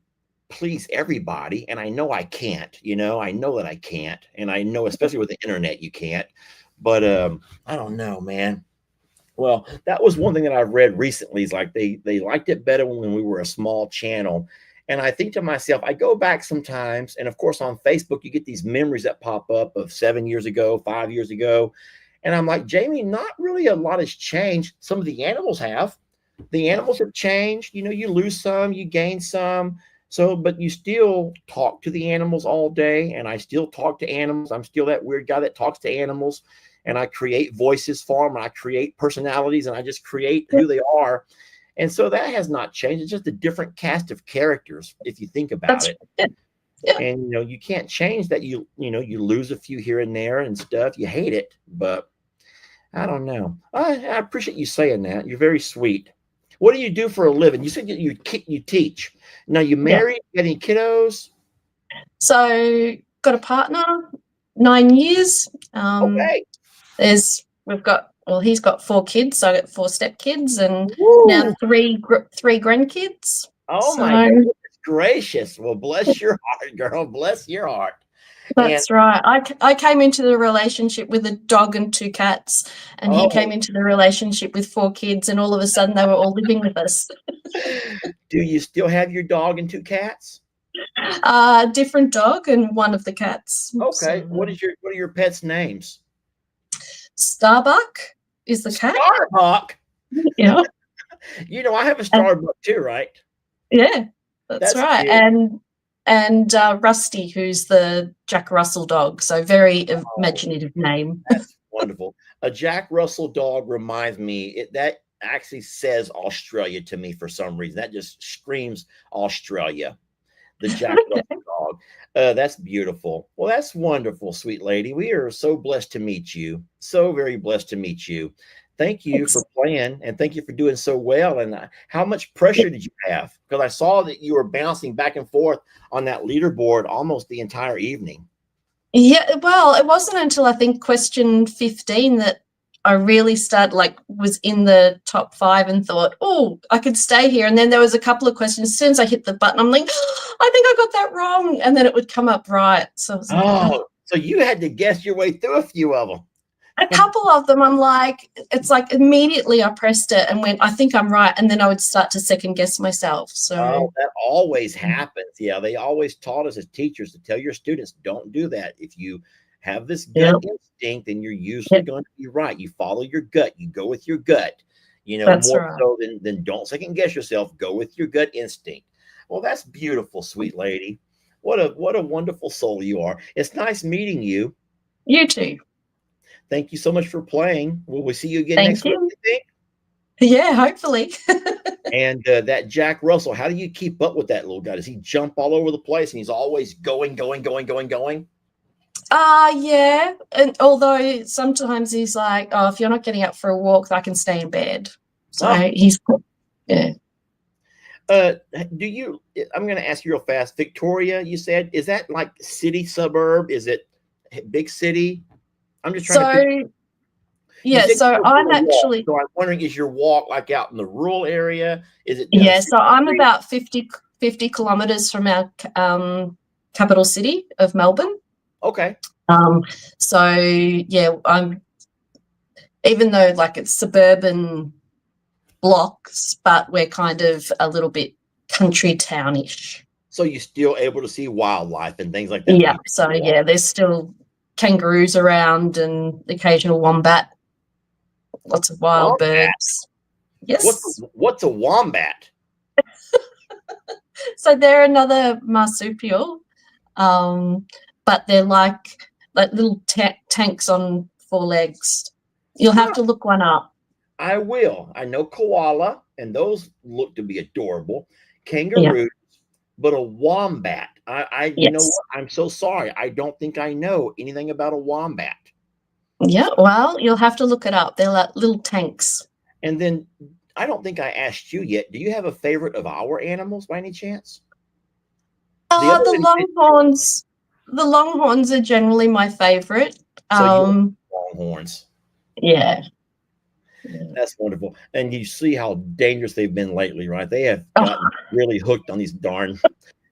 please everybody, and I know I can't. I know that I can't, and I know especially with the internet you can't. But I don't know, man. Well, that was one thing that I've read recently is like they liked it better when we were a small channel. And I think to myself, I go back sometimes, and of course on Facebook, you get these memories that pop up of 7 years ago, 5 years ago. And I'm like, Jamie, not really a lot has changed. Some of the animals have. The animals have changed. You lose some, you gain some. So, but you still talk to the animals all day, and I still talk to animals. I'm still that weird guy that talks to animals, and I create voices for them, and I create personalities, and I just create who they are. And so that has not changed. It's just a different cast of characters, if you think about it. Yeah. And you can't change that. You lose a few here and there and stuff. You hate it, but I don't know. I appreciate you saying that. You're very sweet. What do you do for a living? You said you teach. Now you married? You got any kiddos? So got a partner, 9 years. Okay. There's we've got, well, he's got 4 kids, so I got 4 stepkids, and now Woo! 3 grandkids. Oh my So goodness gracious. Well, bless your heart, girl. Bless your heart. And that's right. I came into the relationship with a dog and 2 cats, and he came oh, into the relationship with 4 kids, and all of a sudden they were all living with us. do you still have your dog and 2 cats? Different dog and one of the cats. Okay. So, What are your pets' names? Starbuck is the cat. Starbuck. Yeah, You know, I have a and Starbuck too, right? yeah, that's That's right. cute. And Rusty, who's the Jack Russell dog. So very Oh, imaginative name. that's wonderful. A Jack Russell dog reminds me, that actually says Australia to me for some reason. That just screams Australia. The Jack Russell dog. That's beautiful. Well, that's wonderful, sweet lady. We are so blessed to meet you. So very blessed to meet you. Thank you for Thanks. playing, and thank you for doing so well. And how much pressure did you have? Because I saw that you were bouncing back and forth on that leaderboard almost the entire evening. Yeah, well, it wasn't until I think question 15 that I really started, like, was in the top 5 and thought, oh, I could stay here. And then there was a couple of questions. As soon as I hit the button, I'm like, I think I got that wrong. And then it would come up right. So I was like, oh. Oh, so you had to guess your way through a few of them. A couple of them, I'm like, it's like immediately I pressed it and went, I think I'm right. And then I would start to second guess myself. Oh, So, that always happens. Yeah, they always taught us as teachers to tell your students, don't do that. If you have this gut yeah, instinct, then you're usually going to be right. You follow your gut. You go with your gut. You know, that's more right. so than don't second guess yourself. Go with your gut instinct. Well, that's beautiful, sweet lady. What a wonderful soul you are. It's nice meeting you. You too. Thank you so much for playing. Will we see you again Thank next week, you. you think? Yeah, hopefully. And that Jack Russell, how do you keep up with that little guy? Does he jump all over the place and he's always going? Yeah. And although sometimes he's like, oh, if you're not getting up for a walk, I can stay in bed. So Oh, he's, yeah. do you? I'm going to ask you real fast. Victoria, you said, is that like city, suburb? Is it big city? I'm just trying to think. So, You yeah, said so you were I'm doing a walk, actually, so I'm wondering, is your walk like out in the rural area? Is it down a yeah, city so I'm street? about 50 kilometers from our capital city of Melbourne. Okay. So yeah, I'm, even though like it's suburban blocks, but we're kind of a little bit country townish. So you're still able to see wildlife and things like that when Yeah. you So walk. yeah, there's still kangaroos around and occasional wombat, lots of wild Wombat. birds. Yes. What's a wombat? So they're another marsupial, but they're like little tanks on 4 legs. You'll have Huh, to look one up. I will. I know koala, and those look to be adorable. Yeah. Kangaroos, but a wombat. You know Yes. what? I'm so sorry. I don't think I know anything about a wombat. Yeah. So, Well, you'll have to look it up. They're like little tanks. and then I don't think I asked you yet. Do you have a favorite of our animals by any chance? The other The lady said, longhorns. The longhorns are generally my favorite. so you like longhorns. Yeah. That's wonderful. And you see how dangerous they've been lately, right? They have Oh, gotten really hooked on these darn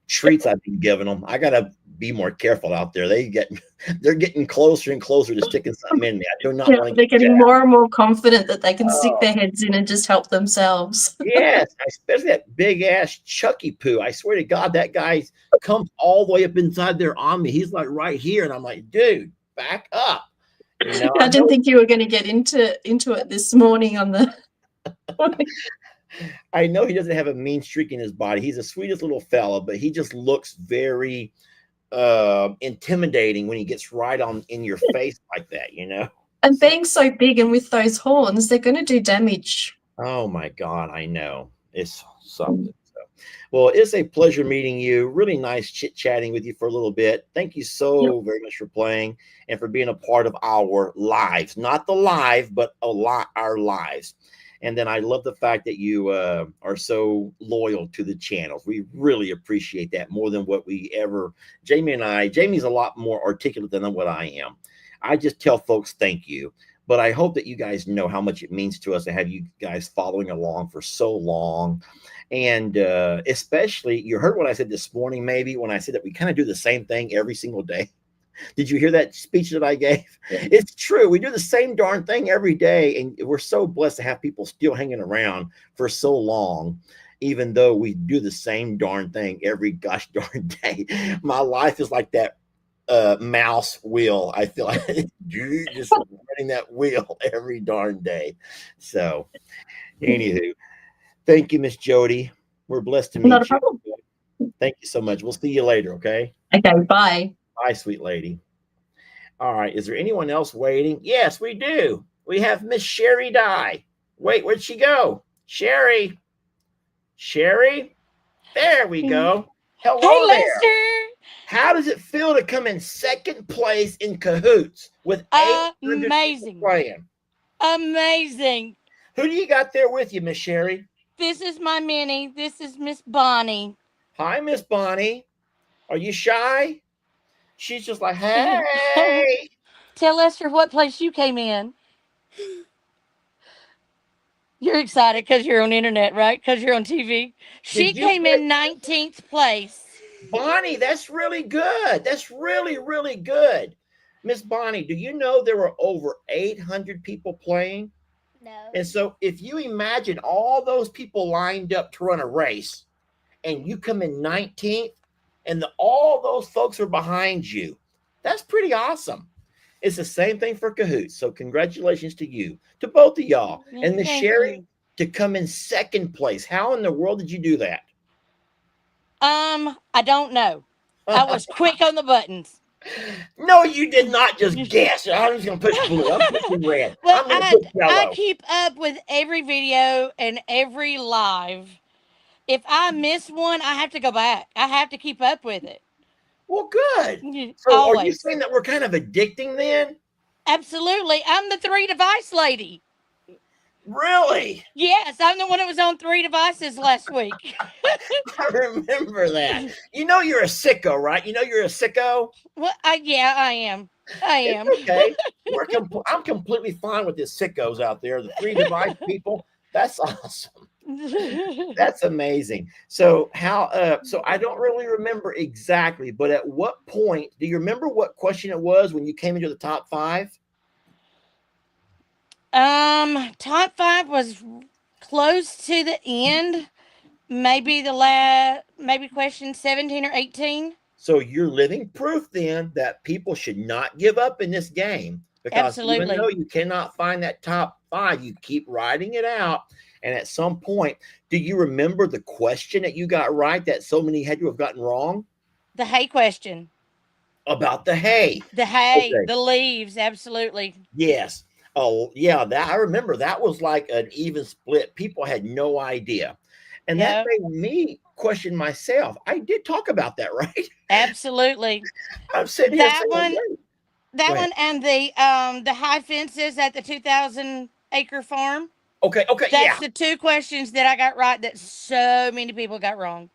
treats I've been giving them. I gotta be more careful out there. They're getting closer and closer to sticking something in me. I do not yeah, want to they're get getting jabbed. more and more confident that they can stick Oh, their heads in and just help themselves. yes, especially that big ass Chucky poo. I swear to God, that guy comes all the way up inside there on me. He's like right here, and I'm like, dude, back up. You know, I didn't think you were going to get into it this morning on the. I know he doesn't have a mean streak in his body. He's the sweetest little fella, but he just looks very intimidating when he gets right on in your face like that, you know. And So, being so big and with those horns, they're going to do damage. oh my God, I know it's something. So, well, it's a pleasure meeting you. Really nice chit chatting with you for a little bit. Thank you Yep. so very much for playing and for being a part of our lives, not the live, but our lives. And then I love the fact that you are so loyal to the channels. We really appreciate that more than what we ever. Jamie's a lot more articulate than what I am. I just tell folks thank you. But I hope that you guys know how much it means to us to have you guys following along for so long. And especially, you heard what I said this morning, maybe when I said that we kind of do the same thing every single day. Did you hear that speech that I gave? It's true. We do the same darn thing every day. And we're so blessed to have people still hanging around for so long, even though we do the same darn thing every gosh darn day. My life is like that mouse wheel. I feel like just running that wheel every darn day. So, anywho, thank you, Miss Jody. We're blessed to meet Not a you. problem. Thank you so much. We'll see you later. Okay. Okay, bye. Bye, sweet lady. All right. Is there anyone else waiting? Yes, we do. We have Miss Sherry Dye. Wait, where'd she go? Sherry. Sherry. There we go. Hello Hey, there. Lester. How does it feel to come in second place in Kahoots with 800 people Amazing. playing? Amazing. Who do you got there with you, Miss Sherry? This is my Minnie. This is Miss Bonnie. Hi, Miss Bonnie. Are you shy? She's just like, hey. Tell Lester what place you came in. You're excited because you're on internet, right? Because you're on TV. She Did you came get in 19th place. Bonnie? That's really good. That's really, really good. Miss Bonnie, do you know there were over 800 people playing? No. And so if you imagine all those people lined up to run a race and you come in 19th and all those folks are behind you, that's pretty awesome. It's the same thing for Kahoot. So congratulations to you, to both of y'all. And Miss Thank Sherry, you. to come in second place. How in the world did you do that? I don't know. I was quick on the buttons. No, you did not just guess. I'm just going to push blue. I'm pushing red. Well, I'm going to put I yellow. keep up with every video and every live. If I miss one, I have to go back. I have to keep up with it. Well, good. So are you Always. saying that we're kind of addicting then? Absolutely. I'm the 3 device lady. Really? Yes, I'm the one that was on 3 devices last week. I remember that. You know you're a sicko, right? You know you're a sicko? Well, yeah, I am. I am. It's okay. I'm completely fine with the sickos out there, the 3 device people. That's awesome. That's amazing. So so I don't really remember exactly, but at what point do you remember what question it was when you came into the top 5? Top 5 was close to the end. Maybe maybe question 17 or 18. So you're living proof then that people should not give up in this game, because even Absolutely. though you cannot find that top 5, you keep writing it out. And at some point, do you remember the question that you got right that so many had to have gotten wrong? The hay question. About the hay. The hay, Okay. the leaves, absolutely. Yes. Oh, yeah. That I remember. That was like an even split. People had no idea. And that Yep. made me question myself. I did talk about that, right? Absolutely. I'm sitting here That saying, one, wait. that Go ahead. one, and the high fences at the 2,000-acre farm. Okay, yeah. That's the 2 questions that I got right that so many people got wrong.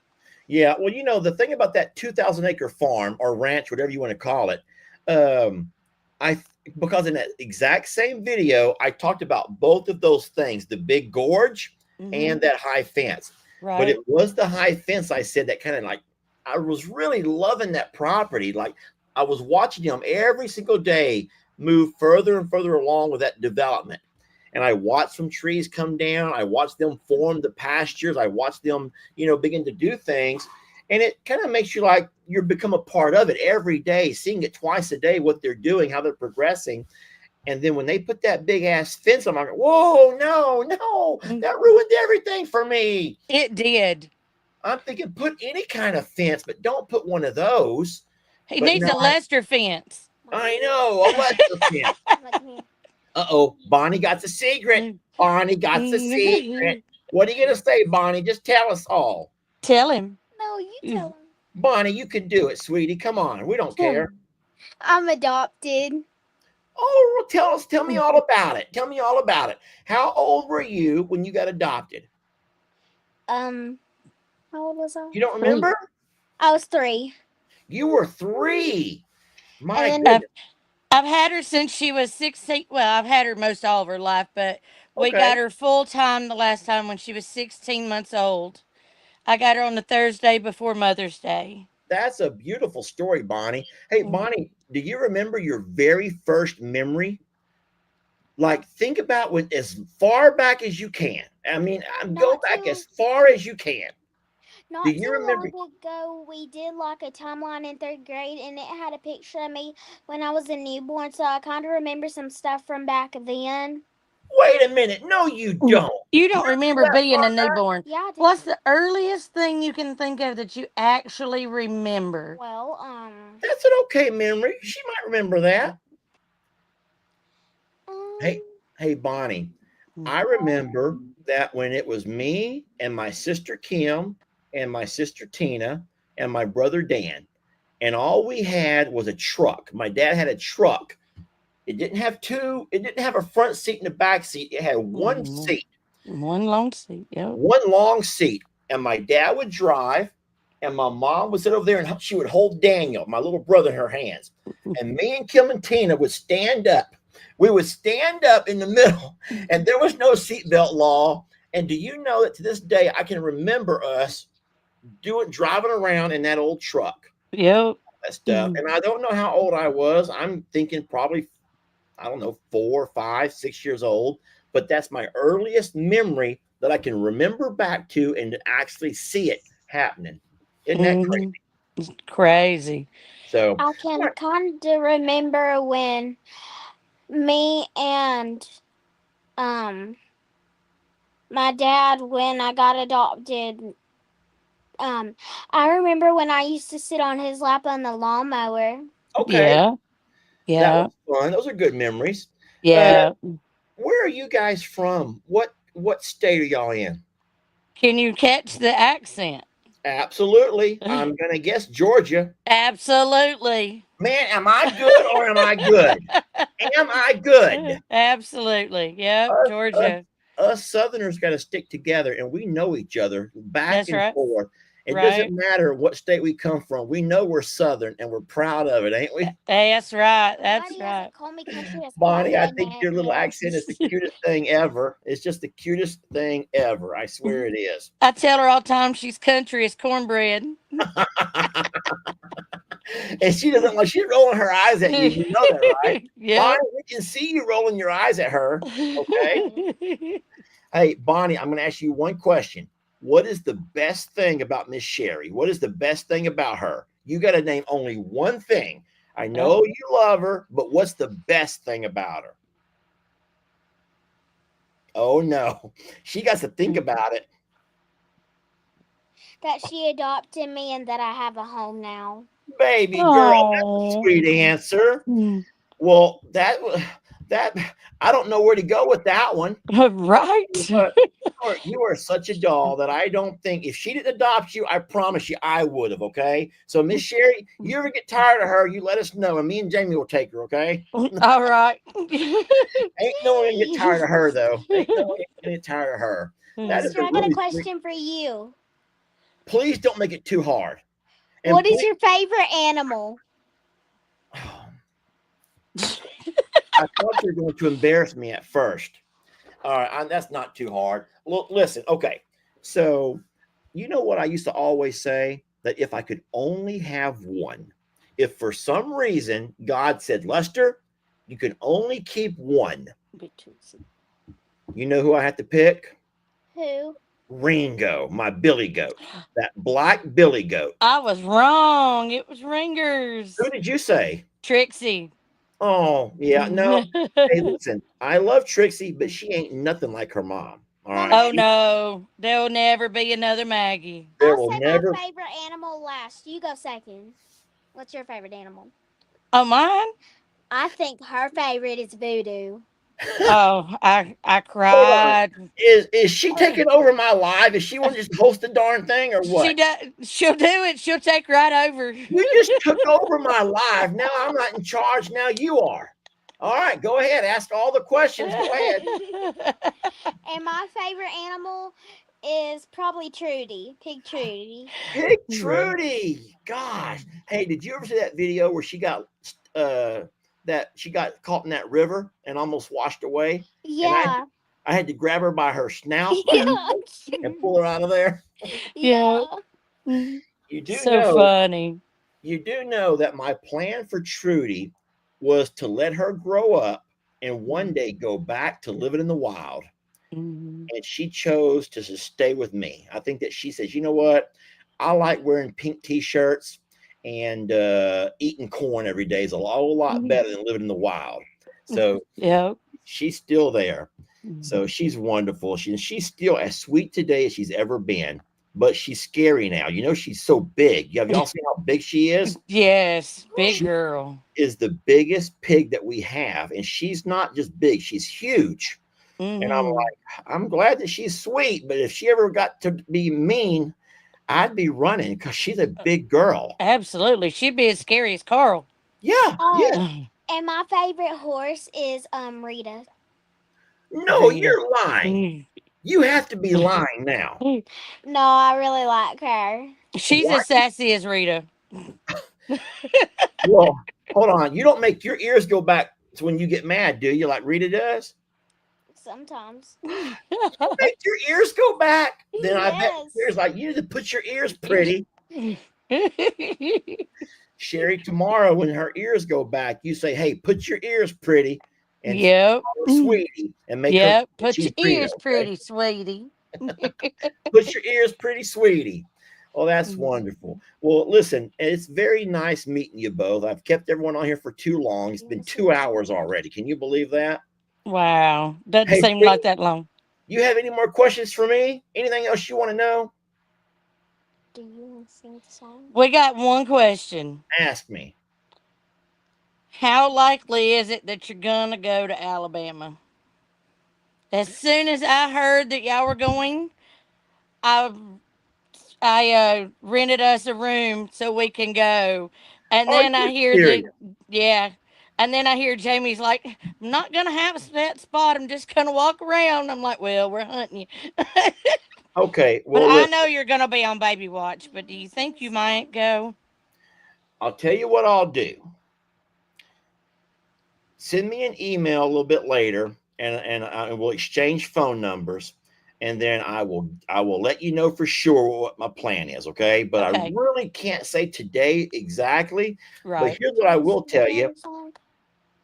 Yeah, well, you know, the thing about that 2,000-acre farm or ranch, whatever you want to call it, um, because in that exact same video, I talked about both of those things, the big gorge and that high fence. Right. But it was the high fence, I said, that kind of like, I was really loving that property. Like I was watching them every single day move further and further along with that development. And I watched some trees come down. I watched them form the pastures. I watched them, begin to do things. And it kind of makes you like you become a part of it every day, seeing it twice a day, what they're doing, how they're progressing. And then when they put that big ass fence, I'm like, whoa, no, that ruined everything for me. It did. I'm thinking put any kind of fence, but don't put one of those. He But needs no, a Lester fence. I know, a Lester fence. Uh-oh, Bonnie got the secret. Bonnie got the secret. What are you going to say, Bonnie? Just tell us all. Tell him. No, you tell him. Bonnie, you can do it, sweetie. Come on. We don't care. I'm adopted. Oh, well, tell me all about it. Tell me all about it. How old were you when you got adopted? How old was I? You don't remember? I was 3. You were 3. My And goodness. I've had her since she was 16. Well, I've had her most all of her life, but we Okay. got her full time the last time when she was 16 months old. I got her on the Thursday before Mother's Day. That's a beautiful story, Bonnie. Hey, Bonnie, do you remember your very first memory? Like, think about when as far back as you can. I mean, go Not back too as far as you can. Do not you too remember? long ago we did like a timeline in third grade and it had a picture of me when I was a newborn, so I kinda remember some stuff from back then. Wait a minute. No, you don't. You You don't remember remember that being a far back? newborn. Yeah, I What's do. the earliest thing you can think of that you actually remember? Well, That's an okay memory. She might remember that. Hey, um hey, Bonnie. I Mm. remember that when it was me and my sister Kim and my sister Tina and my brother Dan, and all we had was a truck. My dad had a truck. It didn't have a front seat and a back seat. It had one Mm, seat, one long seat. Yep. one long seat. And my dad would drive, and my mom would sit over there and she would hold Daniel, my little brother, in her hands. And me and Kim and Tina would stand up. We would stand up in the middle, and there was no seatbelt law. And do you know that to this day, I can remember us driving around in that old truck, Yep. that stuff. Mhm. And I don't know how old I was. I'm thinking probably, I don't know, 4, 5, 6 years old. But that's my earliest memory that I can remember back to and to actually see it happening. Isn't that Mhm. crazy? Crazy. So, I can kinda remember when me and um my dad when I got adopted. I remember when I used to sit on his lap on the lawnmower. okay, Yeah. that Yeah. was fun. Those are good memories. Uh, Yeah. where are you guys from? What state are y'all in? Can you catch the accent? Absolutely. I'm gonna guess Georgia. Absolutely. Man, am I good or am I good? Am I good? Absolutely. Yep. Us, us, Georgia. us Southerners got to stick together, and we know each other back That's and right. forth. It doesn't Right. matter what state we come from. We know we're Southern, and we're proud of it, ain't we? That's right. That's Nobody right. hasn't called me country as Bonnie, I think redneck your little yet. accent is the cutest thing ever. It's just the cutest thing ever. I swear it is. I tell her all the time she's country as cornbread. And she doesn't like, she's rolling her eyes at you. You know that, right? Bonnie, Yep. we can see you rolling your eyes at her. Okay. Hey, Bonnie, I'm going to ask you one question. What is the best thing about Miss Sherry? What is the best thing about her? You got to name only one thing. I know you love her, but what's the best thing about her? Oh, no. She got to think about it. That she adopted me and that I have a home now. Baby girl, that's a Oh. sweet answer. Well, that I don't know where to go with that one. Right. But you are such a doll that I don't think if she didn't adopt you, I promise you I would have. Okay. So, Miss Sherry, you ever get tired of her, you let us know, and me and Jamie will take her. Okay. All right. Ain't no one gonna get tired of her, though. Ain't no one gonna get tired of her. That is Sister, a I got a really sweet. question for you. Please don't make it too hard. And What is please, your favorite animal? I thought you were going to embarrass me at first. All right, that's not too hard. Look, listen, okay. So, you know what I used to always say? That if I could only have one, if for some reason God said, Lester, you can only keep one, you know who I had to pick? Who? Ringo, my billy goat, that black billy goat. I was wrong. It was ringers. Who did you say? Trixie. Oh, yeah, no. Hey, listen, I love Trixie, but she ain't nothing like her mom. All Now, right. Oh let no, there'll never be another Maggie. There I'll will say my never. favorite animal last. You go second. What's your favorite animal? Oh mine? I think her favorite is Voodoo. Oh, I Hold on. cried. Is she taking over my live? Is she want to just host the darn thing or She what? does. She'll do it. She'll take right over. You just took over my live. Now I'm not in charge. Now you are. All right, go ahead. Ask all the questions. Go ahead. And my favorite animal is probably Trudy, Pig Trudy. Pig Trudy. Gosh. Hey, did you ever see that video where she got uh that she got caught in that river and almost washed away, and Yeah. I had to grab her by her snout Yeah. and pull her out of there. Yeah. Yeah. You do So know, funny. you do know that my plan for Trudy was to let her grow up and one day go back to living in the wild. Mhm. And she chose to just stay with me. I think that she says, you know what? I like wearing pink t-shirts and eating corn every day is a whole lot better than living in the wild. So Yep. she's still there. So she's wonderful. She's still as sweet today as she's ever been, but she's scary now. You know, she's so big. Have y'all seen how big she is? Yes, big She girl. is the biggest pig that we have, and she's not just big, she's huge. And I'm Hmm. like, I'm glad that she's sweet, but if she ever got to be mean, I'd be running because she's a big girl. Absolutely. She'd be as scary as Carl. Yeah, yeah. Oh, and my favorite horse is Rita. No, Rita. you're lying. You have to be lying now. No, I really like her. She's Why? as sassy as Rita. Well, hold on. You don't make your ears go back to when you get mad, do you? Like Rita does? Sometimes. Make your ears go back. Then I bet Yes. there's like you need to put your ears pretty. Sherry, tomorrow when her ears go back, you say, "Hey, put your ears pretty," and Yep. sweetie, and make her Yep. think Put she's your Rita. ears Okay, pretty, sweetie. put your ears pretty, sweetie. Oh, that's wonderful. Well, listen, it's very nice meeting you both. I've kept everyone on here for too long. It's been 2 hours already. Can you believe that? Wow. Doesn't Hey, seem like Bree, that long. you have any more questions for me? Anything else you want to know? Do you want to sing the song? We got one question. Ask me. How likely is it that you're going to go to Alabama? As soon as I heard that y'all were going, I rented us a room so we can go. And Are then I you hear that, serious? yeah. And then I hear Jamie's like, I'm not going to have a set spot. I'm just going to walk around. I'm like, well, we're hunting you. Okay. But Well, I listen, know you're going to be on baby watch. But do you think you might go? I'll tell you what I'll do. Send me an email a little bit later, and we'll exchange phone numbers, and then I will let you know for sure what my plan is. Okay, but I Okay. really can't say today exactly. But Right. here's what I will tell you,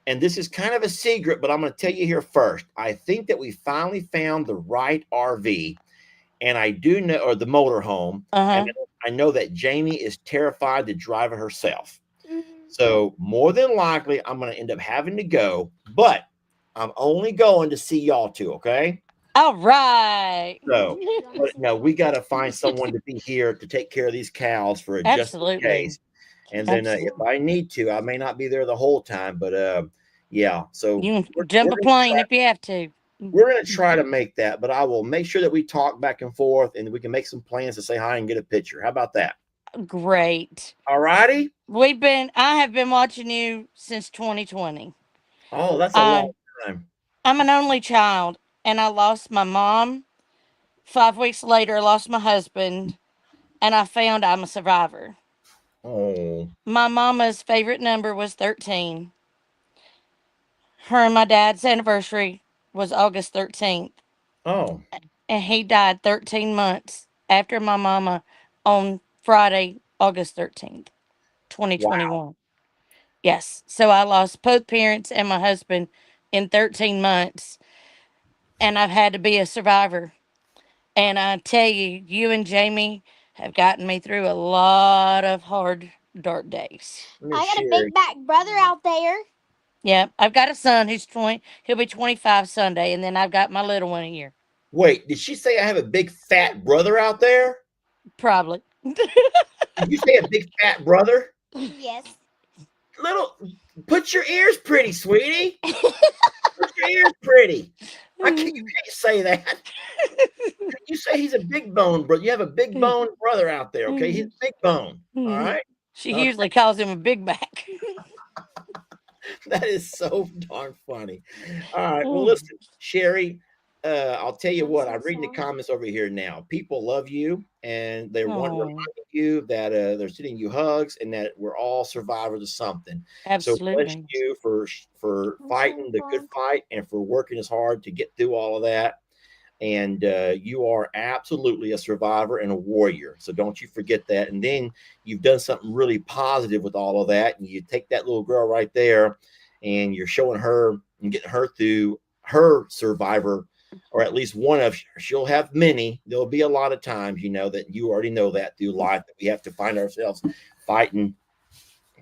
and this is kind of a secret, but I'm going to tell you here first. I think that we finally found the right RV, and I do know, or the motorhome, Uh and huh. I know that Jamie is terrified to drive it herself. Mhm. So more than likely, I'm going to end up having to go, but I'm only going to see y'all two. Okay. All right. So, but no, we got to find someone to be here to take care of these cows for just in Absolutely. case. And then if Absolutely. I need to, I may not be there the whole time, but yeah. So You we're, can jump we're a gonna plane try. if you have to. We're gonna try to make that, but I will make sure that we talk back and forth, and we can make some plans to say hi and get a picture. How about that? Great. All righty. I have been watching you since 2020. Oh, that's a long I, time. I'm an only child and I lost my mom. 5 weeks later, I lost my husband and I found I'm a survivor. Oh, My mama's favorite number was 13. Her and my dad's anniversary was August 13th, oh, and he died 13 months after my mama on Friday, August 13th, wow. 2021. Yes. So I lost both parents and my husband in 13 months, and I've had to be a survivor. And I tell you, you and Jamie have gotten me through a lot of hard, dark days. Miss I got a Sherry. big back brother out there. Yeah, I've got a son who's 20, he'll be 25 Sunday, and then I've got my little one here. Wait, did she say I have a big fat brother out there? Probably. Did you say a big fat brother? Yes. Little, put your ears pretty, sweetie. Put your ears pretty. You can't say that. You say he's a big bone, brother. You have a big bone brother out there, okay? He's big bone. All right. She Okay. usually calls him a big back. That is so darn funny. All right. Well, listen, Sherry, I'll tell you I'm what, so I'm reading the sorry. comments over here now. People love you and they're wanting to Oh, remind you that they're sending you hugs and that we're all survivors of something. So bless absolutely. you for I'm so fighting the good sorry. fight and for working as hard to get through all of that. And you are absolutely a survivor and a warrior. So don't you forget that. And then you've done something really positive with all of that. And you take that little girl right there and you're showing her and getting her through her survivor, or at least one of, she'll have many. There'll be a lot of times, you know, that you already know that through life that we have to find ourselves fighting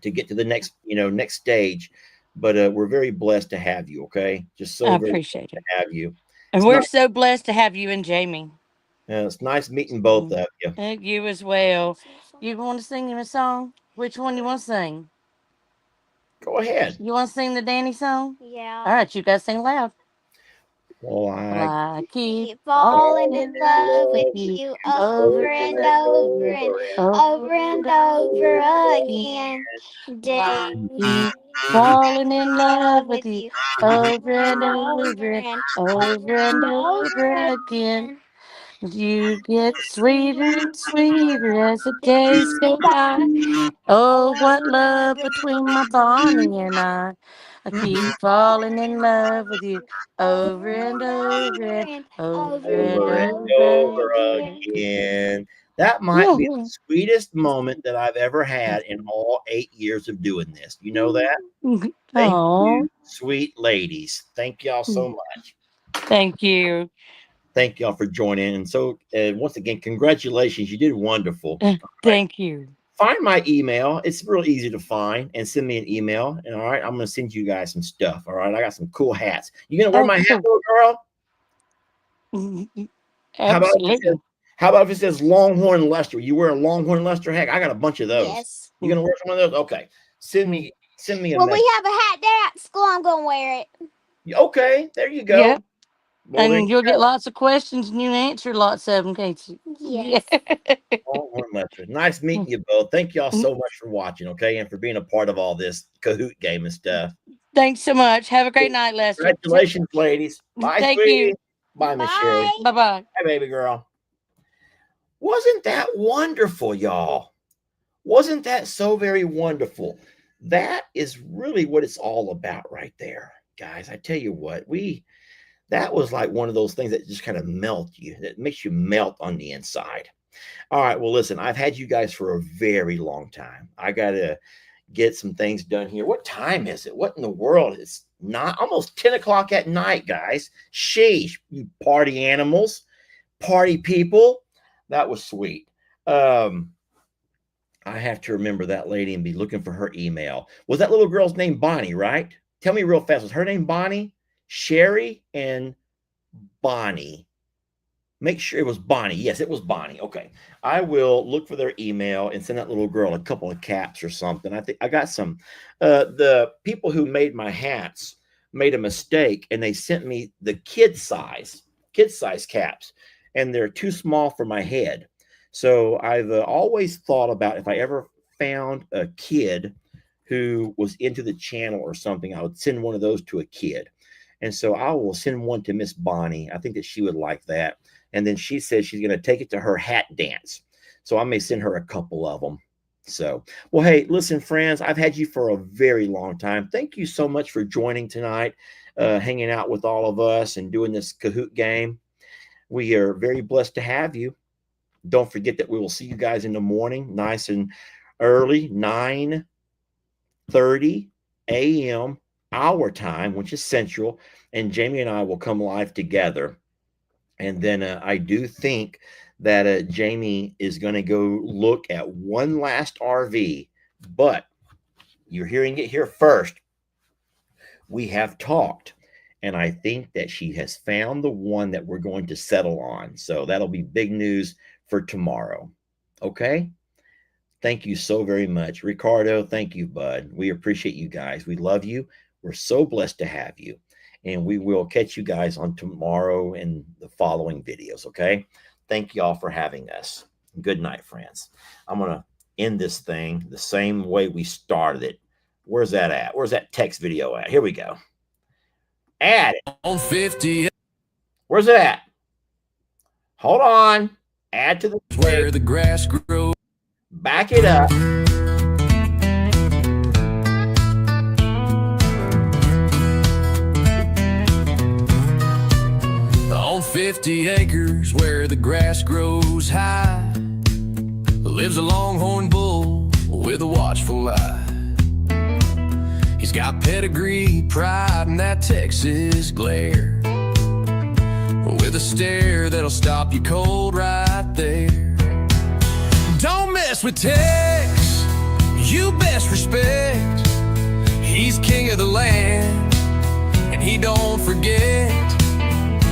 to get to the next, you know, next stage. But we're very blessed to have you. Okay. Just I so very blessed appreciate to it. have you. And It's we're not so blessed to have you and Jamie. It's nice meeting both of you. And you as well. I'm so sorry. You want to sing him a song? Which one you want to sing? Go ahead. You want to sing the Danny song? Yeah. All right, you guys sing loud. Well, Well, I I keep Keep falling falling fall in in in love love with with love you you over over and and over over, and over over over and and over over again. again. I keep Daily falling in love love with with you you over over and and over over and and over over and and over over again. again. You get sweeter and sweeter as the days Days go go by. by. Oh, Oh, what what love love between my between Bonnie and I. I keep keep falling falling in in love love with with you you over over and and over over and and over over and and over and over over over again. again. again. That might be the Oh, sweetest moment that I've ever had in all 8 years of doing this. You know that? Thank oh, you, sweet ladies. Thank y'all so much. thank you. Thank y'all for joining. And so, once again, congratulations. You did wonderful. All right. Thank you. Find my email. It's real easy to find and send me an email. And all right, I'm going to send you guys some stuff. All right. I got some cool hats. You going to wear Oh, my hat, cool. little girl? How about if it says, Absolutely. how about if it says Longhorn Lester? You wear a Longhorn Lester hat? I got a bunch of those. Yes. You gonna wear some of those? Okay. Send me a When message. we have a hat day at school, I'm gonna wear it. Okay, there you go. Yep. Well, there you And you'll get go. lots of questions and you can answer lots of them, can't you? Yes. Longhorn Lester. Nice meeting you both. Thank y'all so much for watching, okay, and for being a part of all this Kahoot game and stuff. Thanks so much. Have a great night, Lester. Congratulations, ladies. Bye, Thank sweetie. you. Bye, Miss Sherry. Bye. Bye bye. Hi, baby girl. Wasn't that wonderful, y'all? Wasn't that so very wonderful? That is really what it's all about right there, guys. I tell you what, that was like one of those things that just kind of melt you, that makes you melt on the inside. All right, well, listen, I've had you guys for a very long time. I got to get some things done here. What time is it? What in the world? It's not almost 10 o'clock at night, guys. Sheesh, you party animals, party people. That was sweet. I have to remember that lady and be looking for her email. Was that little girl's name Bonnie, right? Tell me real fast. Was her name Bonnie? Sherry and Bonnie. Make sure it was Bonnie. Yes, it was Bonnie. Okay. I will look for their email and send that little girl a couple of caps or something. I think I got some. The people who made my hats made a mistake and they sent me the kid size caps, and they're too small for my head. So I've always thought about if I ever found a kid who was into the channel or something, I would send one of those to a kid. And so I will send one to Miss Bonnie. I think that she would like that. And then she says she's going to take it to her hat dance. So I may send her a couple of them. So, well, hey, listen, friends, I've had you for a very long time. Thank you so much for joining tonight, hanging out with all of us and doing this Kahoot game. We are very blessed to have you. Don't forget that we will see you guys in the morning, nice and early, 9:30 a.m. our time, which is Central. And Jamie and I will come live together. And then I do think that Jamie is going to go look at one last RV, but you're hearing it here first. We have talked, and I think that she has found the one that we're going to settle on. So that'll be big news for tomorrow. Okay. Thank you so very much. Ricardo, thank you, bud. We appreciate you guys. We love you. We're so blessed to have you. And we will catch you guys on tomorrow in the following videos, okay? Thank y'all for having us. Good night, friends. I'm going to end this thing the same way we started it. Where's that at? Where's that text video at? Here we go. Add it. On 50. Where's it at? Hold on. Add to the Where the grass grows. back it up. On 50 acres where the grass grows high lives a longhorn bull with a watchful eye. He's got pedigree, pride, and that Texas glare, with a stare that'll stop you cold right there. Don't mess with Tex, you best respect. He's king of the land, and he don't forget.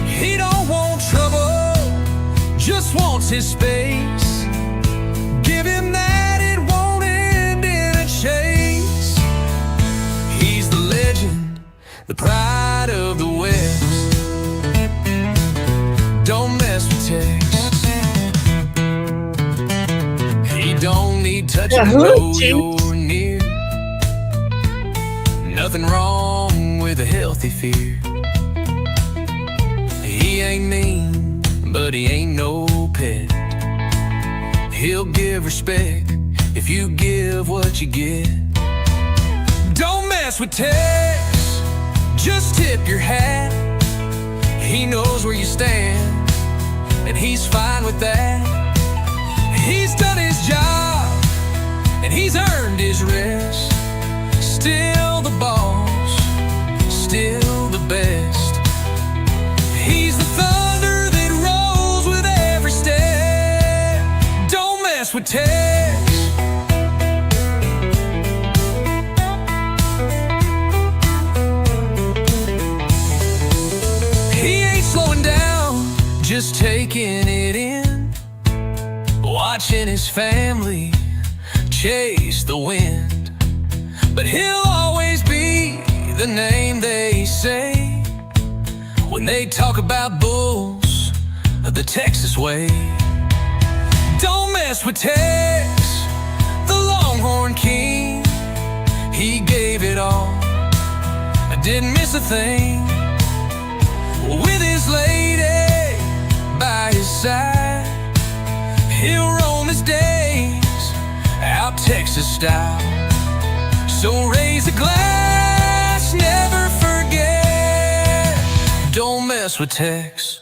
He don't want trouble, just wants his space. Give him that, it won't end in a chase. He's the legend, the pride of the West. Don't mess with Tex. He don't need touching to know you're near. Nothing wrong with a healthy fear. He ain't mean, but he ain't no pet. He'll give respect if you give what you get. Don't mess with Tex, just tip your hat. He knows where you stand, and he's fine with that. He's done his job, and he's earned his rest. Still the boss, still the best. He's the thunder that rolls with every step. Don't mess with Tex. He ain't slowing down, just taking it in, watching his family chase the wind. But he'll always be the name they say when they talk about bulls of the Texas way. Don't mess with Tex, the Longhorn King. He gave it all, I didn't miss a thing. With his lady by his side, he'll roam his days out Texas style. So raise a glass, never forget. Don't mess with Tex.